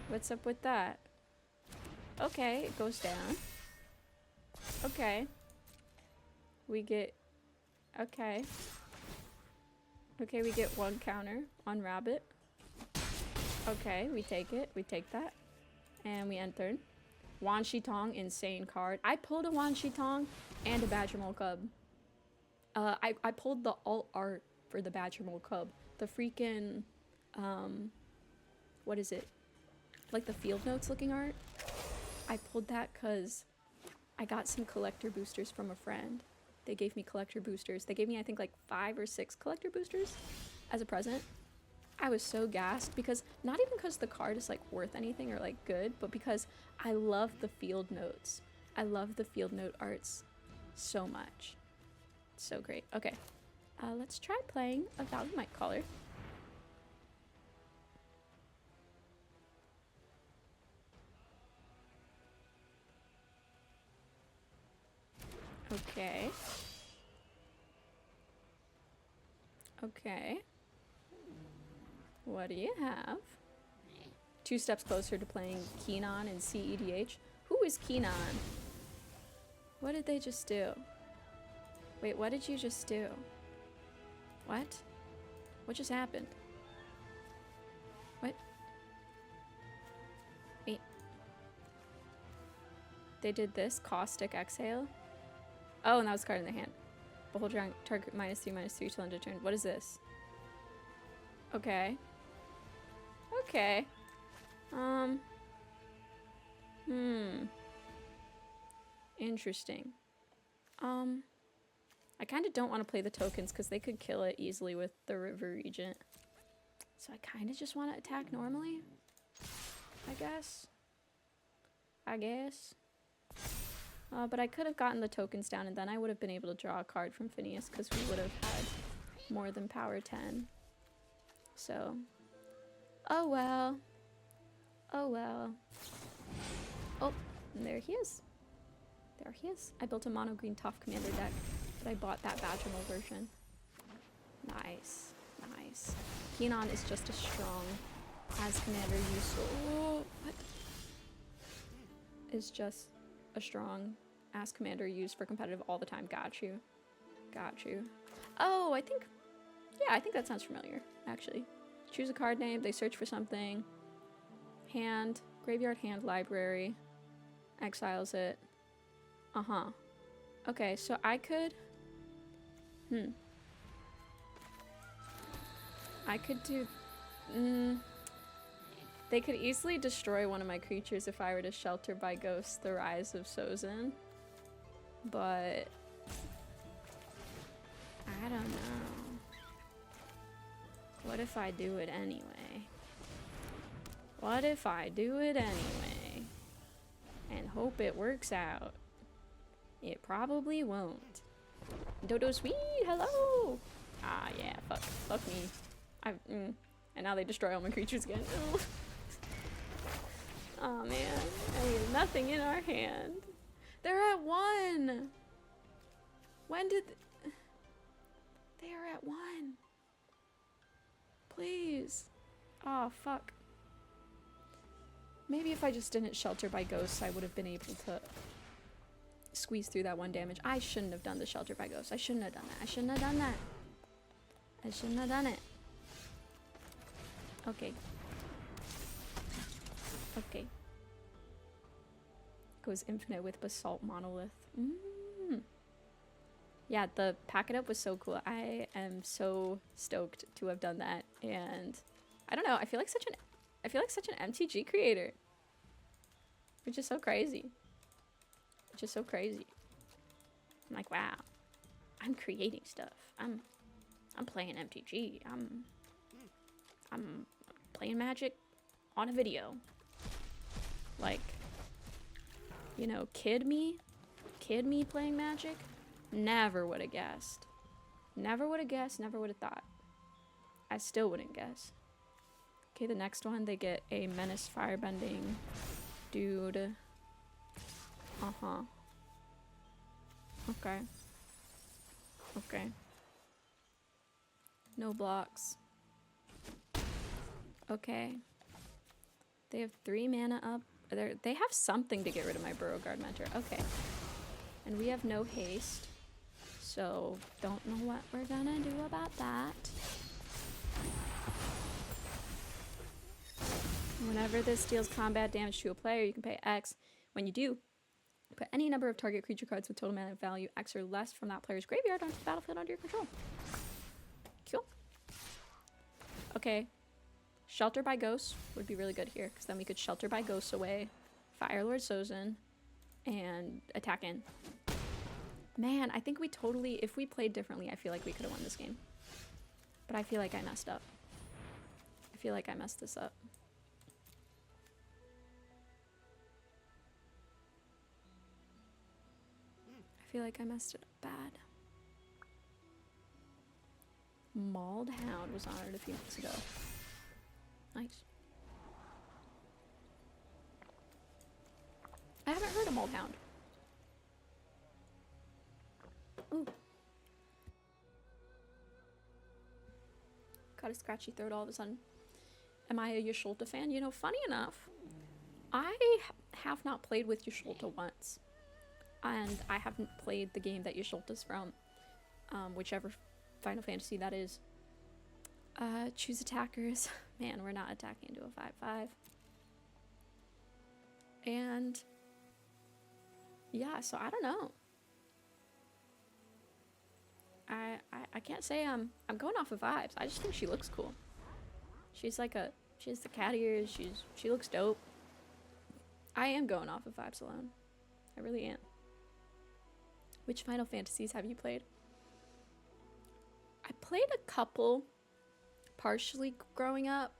What's up with that? Okay, it goes down. Okay. We get... Okay. Okay, we get one counter on Rabbit. Okay, we take it. We take that. And we enter. Wan Shi Tong, insane card. I pulled a Wan Shi Tong and a Badgermole Cub. I pulled the alt art for the Badgermole Cub. The freaking, what is it? Like the field notes looking art. I pulled that because I got some collector boosters from a friend. They gave me collector boosters. They gave me, I think, like 5 or 6 collector boosters as a present. I was so gassed because, not even because the card is like worth anything or like good, but because I love the field notes. I love the field note arts so much. So great. Okay, let's try playing a Valumite Caller. Okay. Okay. What do you have? 2 steps closer to playing Keenon and CEDH. Who is Keenon? What did they just do? Wait, what did you just do? What? What just happened? What? Wait. They did this? Caustic Exhale? Oh, and that was a card in the hand. Behold your target -3/-3 till end of turn. What is this? Okay. Okay. Interesting. I kind of don't want to play the tokens because they could kill it easily with the River Regent. So I kind of just want to attack normally. I guess. But I could have gotten the tokens down and then I would have been able to draw a card from Phineas because we would have had more than power 10. So, oh well. Oh well. Oh, and there he is. There he is. I built a mono green Tough Commander deck, but I bought that Badgermole version. Nice. Nice. Keenon is just a strong as commander useful. Oh, what? Is just a strong ass commander used for competitive all the time. Got you. Got you. Oh, I think that sounds familiar, actually. Choose a card name, they search for something. Hand, graveyard, hand, library. Exiles it. Uh-huh. Okay, so I could... I could do... They could easily destroy one of my creatures if I were to Shelter by Ghost the Rise of Sozin. But I don't know. What if I do it anyway? What if I do it anyway? And hope it works out. It probably won't. Dodo sweet, hello! Ah yeah, fuck me. And now they destroy all my creatures again. Oh, oh man, and we have nothing in our hand. They're at 1! When did... They are at 1. Please. Oh, fuck. Maybe if I just didn't Shelter by Ghosts, I would have been able to squeeze through that 1 damage. I shouldn't have done the Shelter by Ghosts. I shouldn't have done that. I shouldn't have done that. I shouldn't have done it. Okay. Okay. Goes infinite with Basalt Monolith. Yeah, the pack it up was so cool. I am so stoked to have done that. And I don't know, I feel like such an MTG creator. Which is so crazy. Which is so crazy. I'm like, wow. I'm creating stuff. I'm playing MTG. I'm playing Magic on a video. Like, you know, kid me playing Magic, never would have guessed. Never would have guessed, never would have thought. I still wouldn't guess. Okay, the next one, they get a Menace Firebending dude. Uh-huh. Okay. Okay. No blocks. Okay. They have 3 mana up. They have something to get rid of my Beauregard Mentor. Okay. And we have no haste. So, don't know what we're gonna do about that. Whenever this deals combat damage to a player, you can pay X. When you do, put any number of target creature cards with total mana value X or less from that player's graveyard onto the battlefield under your control. Cool. Okay. Shelter by Ghosts would be really good here, because then we could Shelter by Ghosts away, Firelord Sozin, and attack in. Man, I think we totally, if we played differently, I feel like we could have won this game. But I feel like I messed up. I feel like I messed this up. I feel like I messed it up bad. Mauled Hound was honored a few months ago. Nice. I haven't heard of Mauled Hound. Ooh. Got a scratchy throat all of a sudden. Am I a Yasholta fan? You know, funny enough, I have not played with Yasholta once. And I haven't played the game that Yasholta's from. Whichever Final Fantasy that is. Choose attackers. Man, we're not attacking into a 5/5. And yeah, so I don't know. I can't say I'm going off of vibes. I just think she looks cool. She's like she has the cat ears. She looks dope. I am going off of vibes alone. I really am. Which Final Fantasies have you played? I played a couple partially growing up.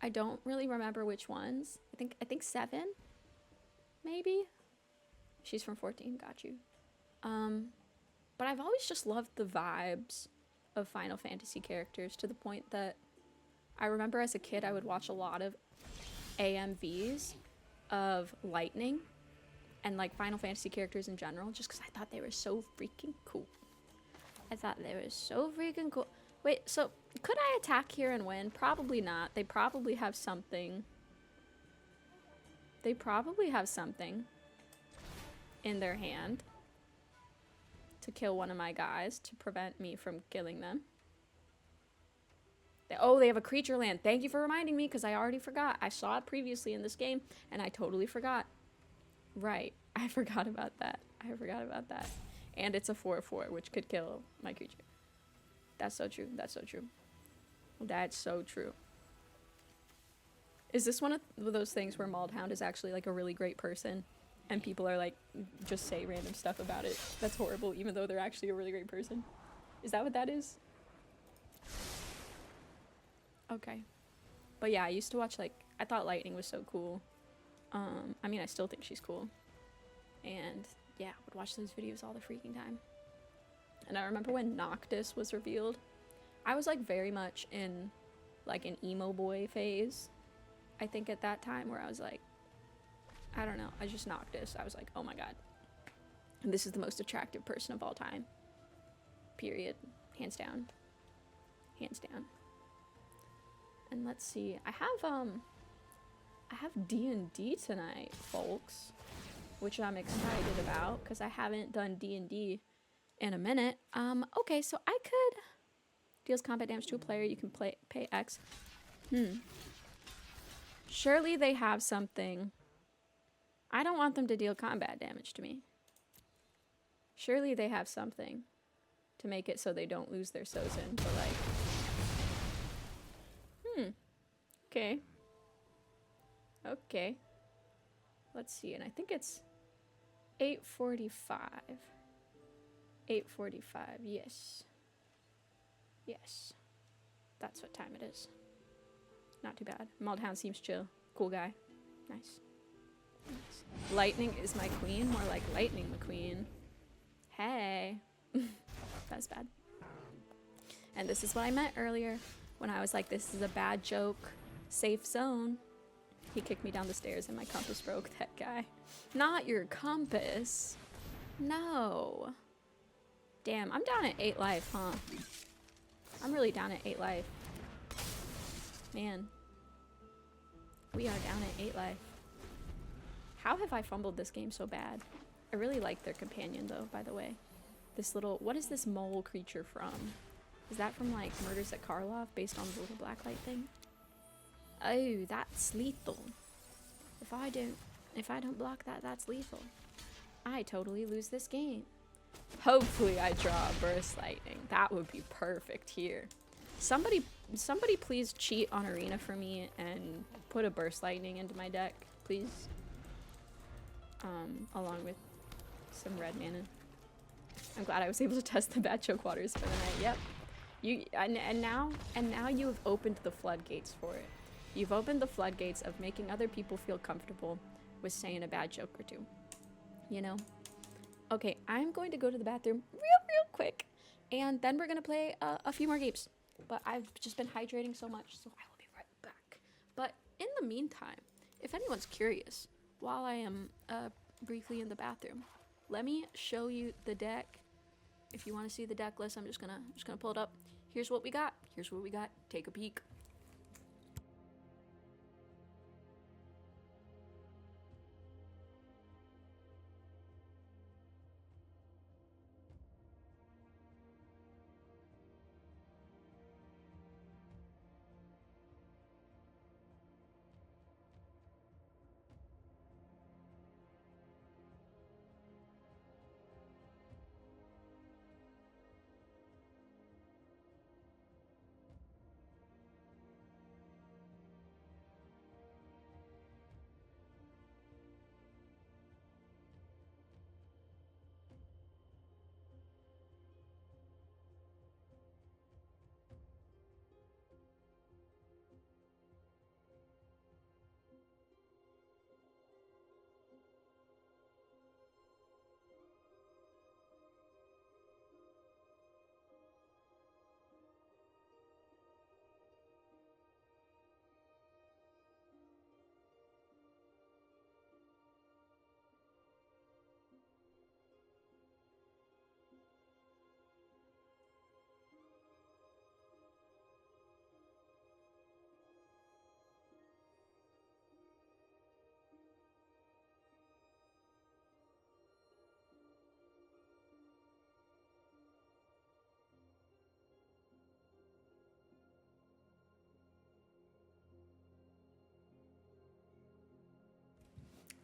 I don't really remember which ones. I think 7 maybe. She's from 14, got you. But I've always just loved the vibes of Final Fantasy characters, to the point that I remember as a kid I would watch a lot of AMVs of Lightning and like Final Fantasy characters in general, just because I thought they were so freaking cool. I thought they were so freaking cool. Wait, so could I attack here and win? Probably not. They probably have something. They probably have something in their hand to kill one of my guys to prevent me from killing them. They have a creature land. Thank you for reminding me, because I already forgot. I saw it previously in this game, and I totally forgot. Right. I forgot about that. And it's a 4/4, which could kill my creature. That's so true. That's so true. That's so true. Is this one of those things where Maldhound is actually like a really great person and people are like just say random stuff about it that's horrible even though they're actually a really great person? Is that what that is? Okay. But yeah, I used to watch, like, I thought Lightning was so cool. I mean, I still think she's cool. And yeah, I would watch those videos all the freaking time. And I remember when Noctis was revealed, I was like very much in like an emo boy phase. I think at that time where I was like, I don't know, I just Noctis. I was like, oh my god. And this is the most attractive person of all time. Period. Hands down. Hands down. And let's see. I have D&D tonight, folks, which I'm excited about because I haven't done D&D in a minute. Okay, so I could deals combat damage to a player. You can pay X. Surely they have something. I don't want them to deal combat damage to me. Surely they have something to make it so they don't lose their Sozin, but like, okay. Okay. Let's see, and I think it's 8:45. 8:45, yes. Yes. That's what time it is. Not too bad. Maldhound seems chill. Cool guy. Nice. Nice. Lightning is my queen, more like Lightning McQueen. Hey. That's bad. And this is what I meant earlier when I was like, this is a bad joke. Safe zone. He kicked me down the stairs and my compass broke. That guy. Not your compass. No. Damn, I'm down at 8 life, huh? I'm really down at 8 life. Man. We are down at 8 life. How have I fumbled this game so bad? I really like their companion though, by the way. This little, what is this mole creature from? Is that from like Murders at Karloff based on the little blacklight thing? Oh, that's lethal. If I don't block that, that's lethal. I totally lose this game. Hopefully I draw a burst lightning. That would be perfect here. Somebody please cheat on Arena for me and put a burst lightning into my deck, please. Along with some red mana. I'm glad I was able to test the bad choke waters for the night. Yep. And now you have opened the floodgates for it. You've opened the floodgates of making other people feel comfortable with saying a bad joke or two. You know? Okay, I'm going to go to the bathroom real quick, and then we're gonna play a few more games. But I've just been hydrating so much, so I will be right back. But in the meantime, if anyone's curious, while I am briefly in the bathroom, let me show you the deck. If you want to see the deck list, I'm just gonna pull it up. Here's what we got. Here's what we got. Take a peek.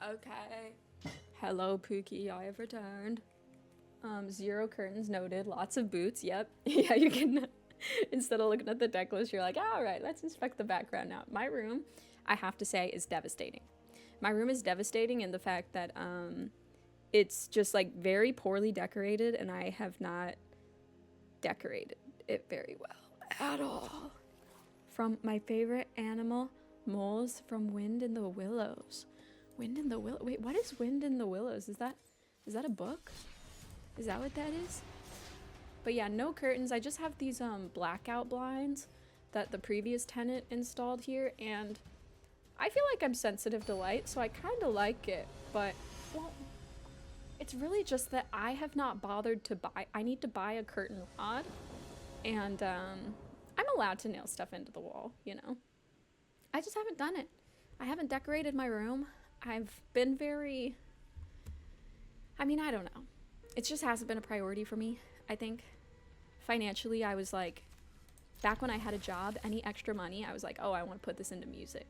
Okay. Hello, Pookie. I have returned. 0 curtains noted. Lots of boots. Yep. Yeah, you can. Instead of looking at the deck list, you're like, all right, let's inspect the background now. My room, I have to say, is devastating. My room is devastating in the fact that it's just like very poorly decorated, and I have not decorated it very well at all. From my favorite animal, moles from Wind in the Willows. Wind in the Willows. Wait, what is Wind in the Willows? Is that a book? Is that what that is? But yeah, no curtains. I just have these blackout blinds that the previous tenant installed here, and I feel like I'm sensitive to light, so I kind of like it, but well, it's really just that I have not bothered to buy. I need to buy a curtain rod, and I'm allowed to nail stuff into the wall, you know. I just haven't done it. I haven't decorated my room. I've been very, I mean, I don't know. It just hasn't been a priority for me, I think. Financially, I was like, back when I had a job, any extra money, I was like, oh, I want to put this into music.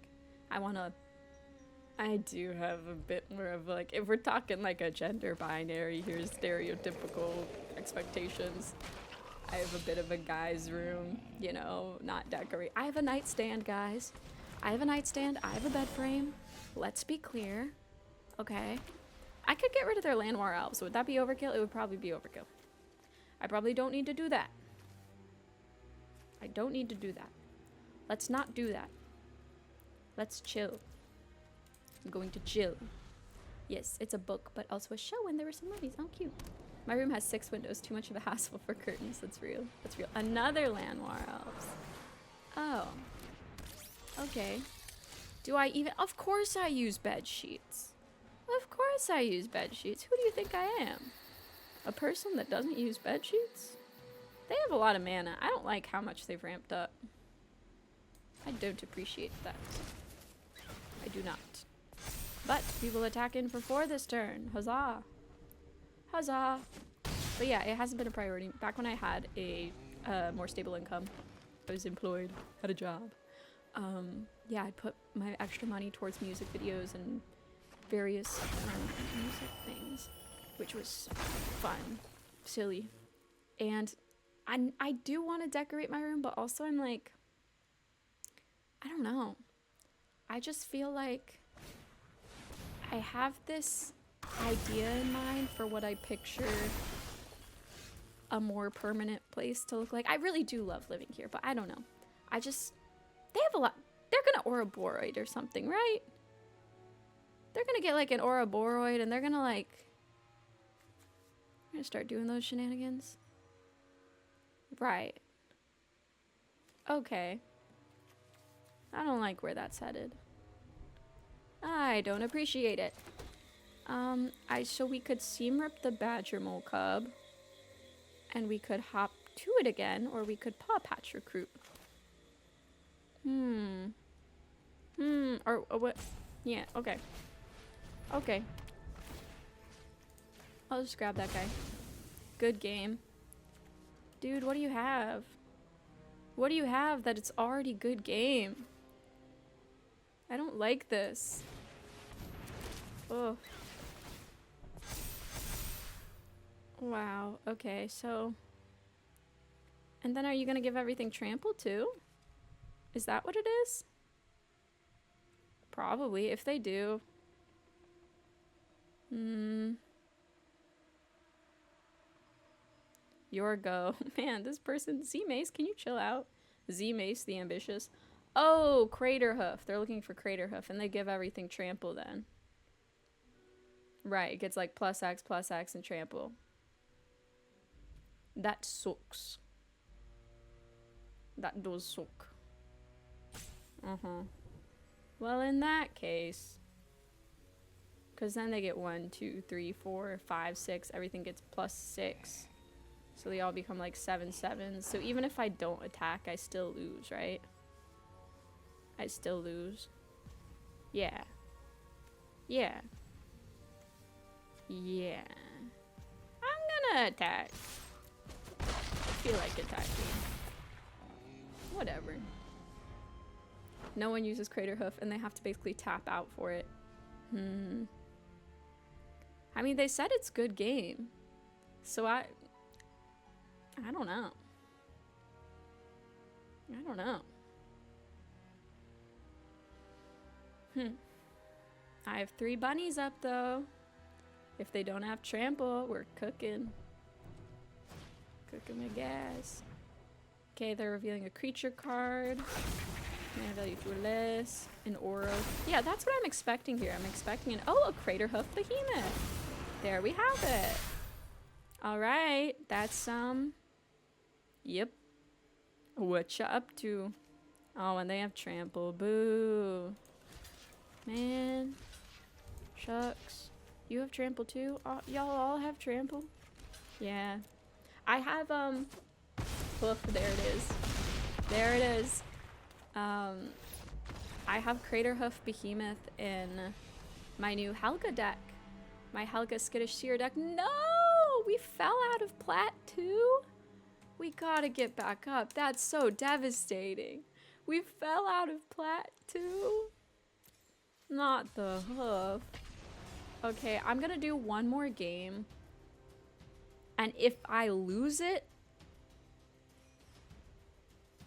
I do have a bit more of like, if we're talking like a gender binary, here's stereotypical expectations. I have a bit of a guy's room, you know, not decorate. I have a nightstand, guys. I have a nightstand. I have a bed frame. Let's be clear. Okay. I could get rid of their Llanowar elves. Would that be overkill? It would probably be overkill. I probably don't need to do that. I don't need to do that. Let's not do that. Let's chill. I'm going to chill. Yes, it's a book, but also a show, and there were some movies. Oh, cute. My room has 6 windows. Too much of a hassle for curtains. That's real. That's real. Another Llanowar elves. Oh. Okay. Do I even... Of course I use bed sheets. Of course I use bed sheets. Who do you think I am? A person that doesn't use bed sheets? They have a lot of mana. I don't like how much they've ramped up. I don't appreciate that. I do not. But we will attack in for 4 this turn. Huzzah. Huzzah. But yeah, it hasn't been a priority. Back when I had a more stable income, I was employed, had a job. Yeah, I'd put my extra money towards music videos and various music things, which was fun, silly. And I do want to decorate my room, but also I'm like, I don't know. I just feel like I have this idea in mind for what I picture a more permanent place to look like. I really do love living here, but I don't know. They have a lot. They're gonna Ouroboros or something, right? They're gonna get like an Ouroboros and they're gonna start doing those shenanigans. Right. Okay. I don't like where that's headed. I don't appreciate it. So we could seam rip the badger mole cub, and we could hop to it again, or we could paw patch recruit. Or what? Yeah, okay. Okay. I'll just grab that guy. Good game. Dude, what do you have? What do you have that it's already good game? I don't like this. Oh. Wow, okay, so... And then are you gonna give everything trample too? Is that what it is? Probably, if they do. Your go. Man, this person... Z-Mace, can you chill out? Z-Mace the ambitious. Oh, Craterhoof. They're looking for Craterhoof, and they give everything trample then. Right, it gets like +X, and trample. That sucks. That does suck. Well, in that case... Because then they get 1, 2, 3, 4, 5, 6. Everything gets +6. So they all become like 7/7s. So even if I don't attack, I still lose, right? I still lose. Yeah. Yeah. Yeah. I'm gonna attack. I feel like attacking. Whatever. No one uses Craterhoof, and they have to basically tap out for it. I mean, they said it's good game. So I don't know. I don't know. I have 3 bunnies up though. If they don't have trample, we're cooking. Cooking with gas. Okay, they're revealing a creature card. Mana value for less. An Oro. Yeah, that's what I'm expecting here. I'm expecting a Crater Hoof Behemoth. There we have it. Alright, that's yep. What you up to? Oh, and they have trample. Boo. Man. Shucks. You have trample too? Y'all all have trample? Yeah. I have, hoof, there it is. There it is. I have Crater Hoof Behemoth in my new Helga deck. My Helga Skittish Seer deck. No! We fell out of plat too? We gotta get back up. That's so devastating. We fell out of plat too? Not the hoof. Okay, I'm gonna do one more game. And if I lose it,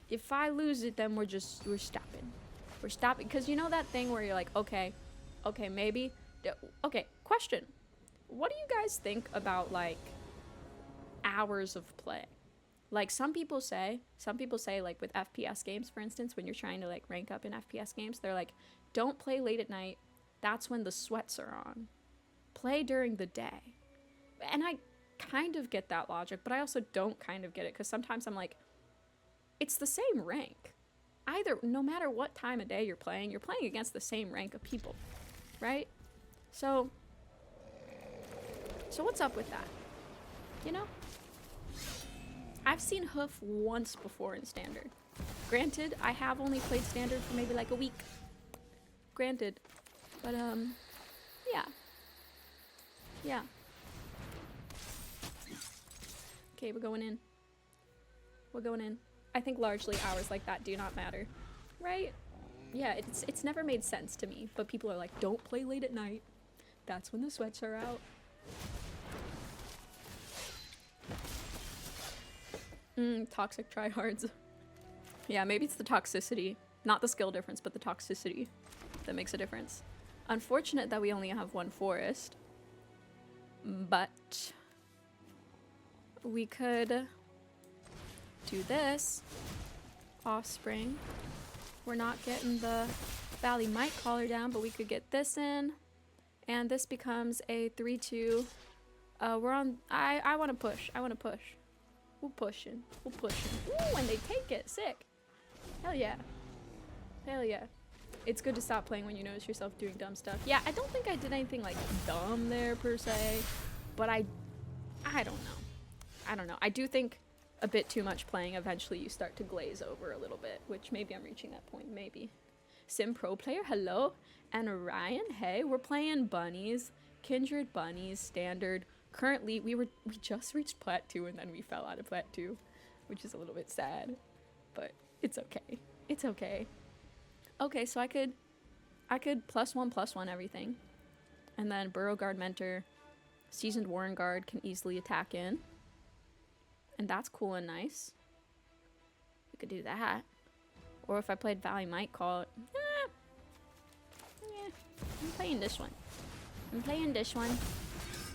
then we're stopping. We're stopping. Because you know that thing where you're like, okay, maybe. Okay, question. What do you guys think about, like, hours of play? Like, some people say, like, with FPS games, for instance, when you're trying to, like, rank up in FPS games, they're like, don't play late at night. That's when the sweats are on. Play during the day. And I kind of get that logic, but I also don't kind of get it, because sometimes I'm like, it's the same rank. No matter what time of day you're playing against the same rank of people, right? So what's up with that? You know? I've seen hoof once before in standard. Granted, I have only played standard for maybe like a week. Granted. But, yeah. Yeah. Okay, we're going in. We're going in. I think largely hours like that do not matter. Right? Yeah, it's never made sense to me. But people are like, don't play late at night. That's when the sweats are out. Toxic tryhards. Yeah, maybe it's the toxicity. Not the skill difference, but the toxicity that makes a difference. Unfortunate that we only have one forest. But we could do this. Offspring. We're not getting the Valley Might Caller down, but we could get this in. And this becomes a 3-2. We're on... I want to push. I want to push. We're pushing. We're pushing. Ooh, and they take it. Sick. Hell yeah. Hell yeah. It's good to stop playing when you notice yourself doing dumb stuff. Yeah, I don't think I did anything, like, dumb there, per se. But I don't know. I don't know. I do think a bit too much playing, eventually you start to glaze over a little bit. Which maybe I'm reaching that point. Maybe. Sim Pro Player, hello. And Ryan, hey. We're playing Bunnies. Kindred Bunnies, Standard. Currently, we just reached Plat 2 and then we fell out of Plat 2. Which is a little bit sad. But it's okay. It's okay. Okay, so I could +1/+1 everything. And then Burrow Guard Mentor, Seasoned Warren Guard can easily attack in. And that's cool and nice. We could do that. Or if I played Valley Might Call it. Yeah, I'm playing this one. I'm playing this one.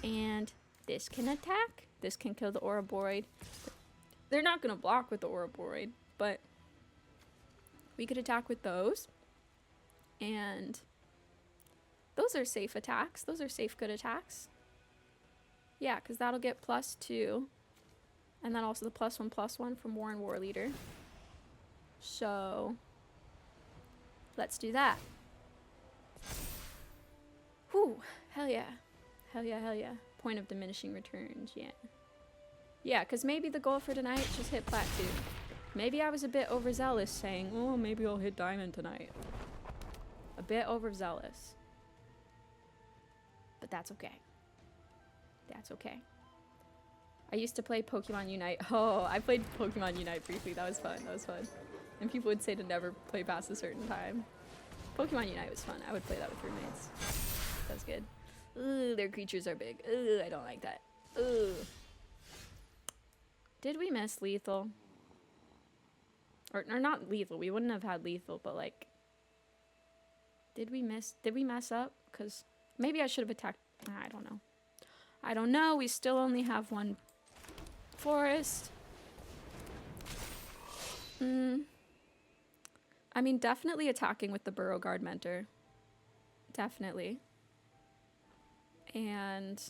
And this can attack. This can kill the Ouroboros. They're not going to block with the Ouroboros, but we could attack with those. And those are safe attacks. Those are safe good attacks. Yeah, because that'll get +2. And then also the +1/+1 from Warren War Leader. So let's do that. Whew. Hell yeah. Hell yeah, hell yeah. Point of diminishing returns, yeah. Yeah, because maybe the goal for tonight is just hit plat 2. Maybe I was a bit overzealous saying, oh, maybe I'll hit diamond tonight. A bit overzealous. But that's okay. That's okay. I used to play Pokemon Unite. Oh, I played Pokemon Unite briefly. That was fun. That was fun. And people would say to never play past a certain time. Pokemon Unite was fun. I would play that with roommates. That was good. Ooh, their creatures are big. Ooh, I don't like that. Ooh. Did we miss lethal? Or not lethal. We wouldn't have had lethal, but like... Did we mess up? Because maybe I should have attacked. I don't know. I don't know. We still only have one forest. I mean, definitely attacking with the Burrow Guard Mentor. Definitely. And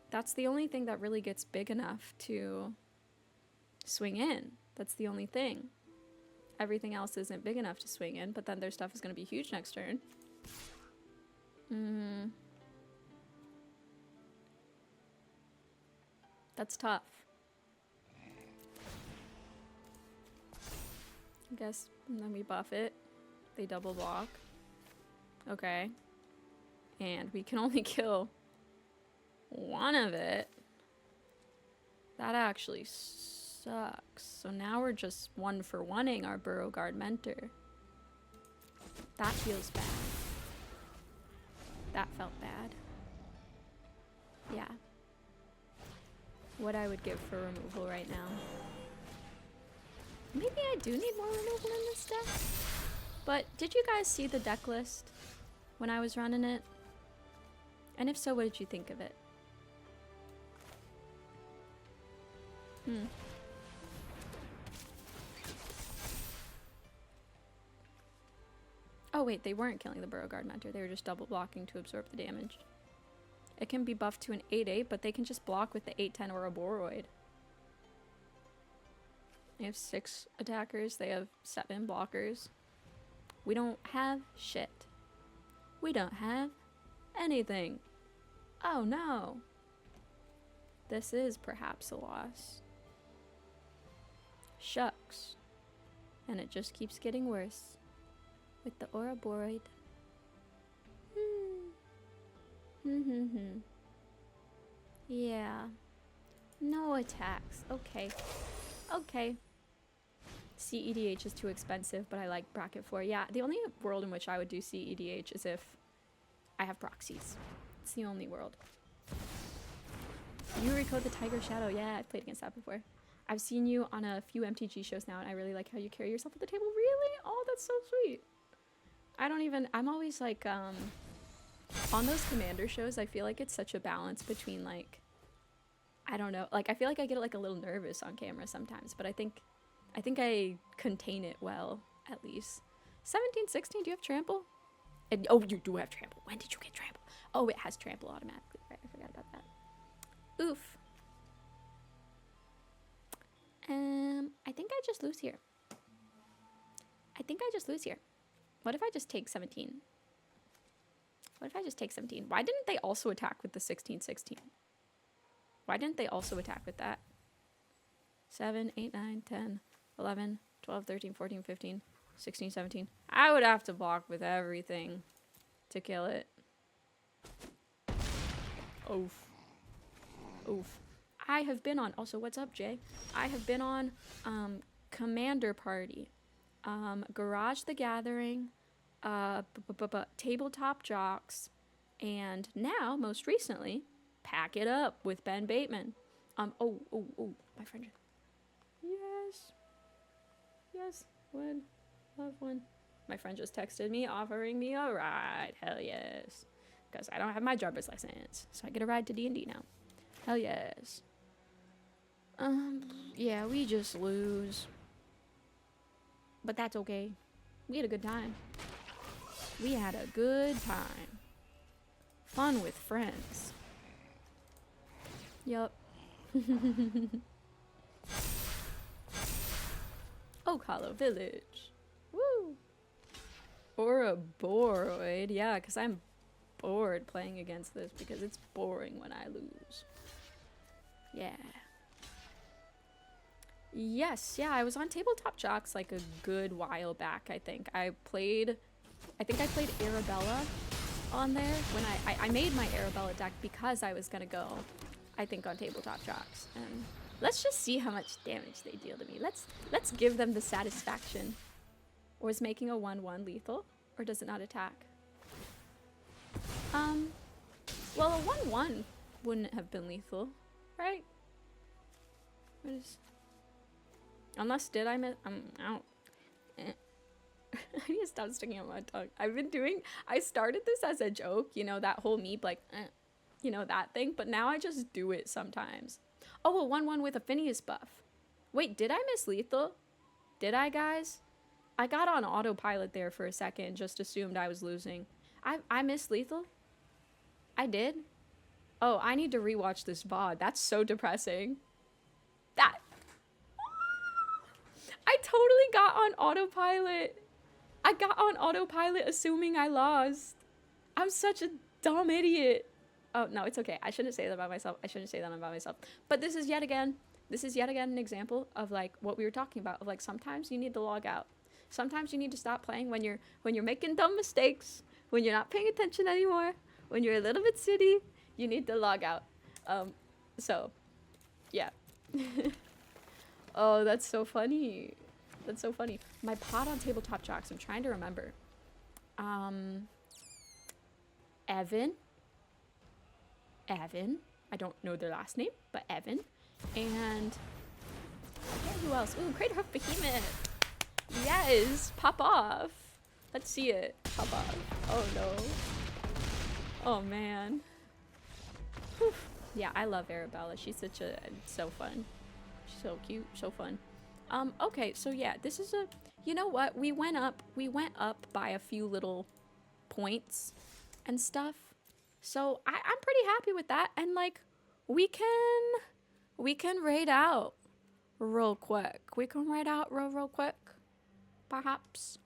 that's the only thing that really gets big enough to swing in. That's the only thing. Everything else isn't big enough to swing in, but then their stuff is going to be huge next turn. That's tough. I guess, and then we buff it. They double block. Okay. And we can only kill one of it. That actually sucks. So now we're just 1-for-1ing our Burrow Guard Mentor. That feels bad. That felt bad. Yeah. What I would give for removal right now. Maybe I do need more removal in this deck. But did you guys see the deck list when I was running it? And if so, what did you think of it? Oh wait, they weren't killing the Burrow Guard Mentor. They were just double blocking to absorb the damage. It can be buffed to an 8/8, but they can just block with the 8/10 or a Boroid. They have 6 attackers. They have 7 blockers. We don't have shit. We don't have anything. Oh no. This is perhaps a loss. Shucks. And it just keeps getting worse. With the Ouroboros. Yeah. No attacks. Okay. Okay. CEDH is too expensive, but I like bracket 4. Yeah, the only world in which I would do CEDH is if I have proxies. It's the only world. Yuriko the Tiger Shadow. Yeah, I've played against that before. I've seen you on a few MTG shows now, and I really like how you carry yourself at the table. Really? Oh, that's so sweet. I'm always like, on those commander shows, I feel like it's such a balance between like, I don't know, like I feel like I get like a little nervous on camera sometimes, but I think I contain it well, at least. 17, 16, do you have trample? And, oh, you do have trample. When did you get trample? Oh, it has trample automatically. Right, I forgot about that. Oof. I think I just lose here. What if I just take 17? Why didn't they also attack with the 16, 16? Why didn't they also attack with that? 7, 8, 9, 10, 11, 12, 13, 14, 15, 16, 17. I would have to block with everything to kill it. Oof. Oof. I have been on, also what's up, Jay? I have been on Commander Party, Garage the Gathering, Tabletop Jocks, and now, most recently, Pack It Up with Ben Bateman. Oh, my friend. Yes, would love one. My friend just texted me offering me a ride. Hell yes. Because I don't have my driver's license, so I get a ride to D&D now. Hell yes. Yeah, we just lose. But that's okay. We had a good time. Fun with friends. Yup. Oak Hollow Village. Woo! Or a Boroid. Yeah, because I'm bored playing against this because it's boring when I lose. Yeah. Yes, yeah, I was on Tabletop Jocks like a good while back, I think. I think I played Arabella on there when I made my Arabella deck because I was gonna go, I think, on Tabletop Jocks. And let's just see how much damage they deal to me. Let's give them the satisfaction. Or is making a 1/1 lethal? Or does it not attack? Well, a 1/1 wouldn't have been lethal, right? What is... Unless, did I miss? I'm out. I need to stop sticking out my tongue. I started this as a joke, you know, that whole meep, like, you know, that thing, but now I just do it sometimes. Oh, a 1-1 with a Phineas buff. Wait, did I miss lethal? Did I, guys? I got on autopilot there for a second, just assumed I was losing. I missed lethal? I did? Oh, I need to rewatch this VOD. That's so depressing. That... I totally got on autopilot. I got on autopilot assuming I lost. I'm such a dumb idiot. Oh, no, it's okay. I shouldn't say that about myself. I shouldn't say that about myself. But this is yet again an example of like what we were talking about. Of like sometimes you need to log out. Sometimes you need to stop playing when you're making dumb mistakes, when you're not paying attention anymore, when you're a little bit silly, you need to log out. So, yeah. Oh, that's so funny. That's so funny. My pot on tabletop jocks, I'm trying to remember. Evan. I don't know their last name, but Evan. And I forget who else. Ooh, Great Hoof Behemoth. Yes, pop off. Let's see it. Pop off. Oh no. Oh man. Whew. Yeah, I love Arabella. She's so fun. She's so cute, so fun. Okay, so yeah, this is you know what? We went up by a few little points and stuff. So I'm pretty happy with that. And like, we can raid out real quick. We can raid out real quick, perhaps.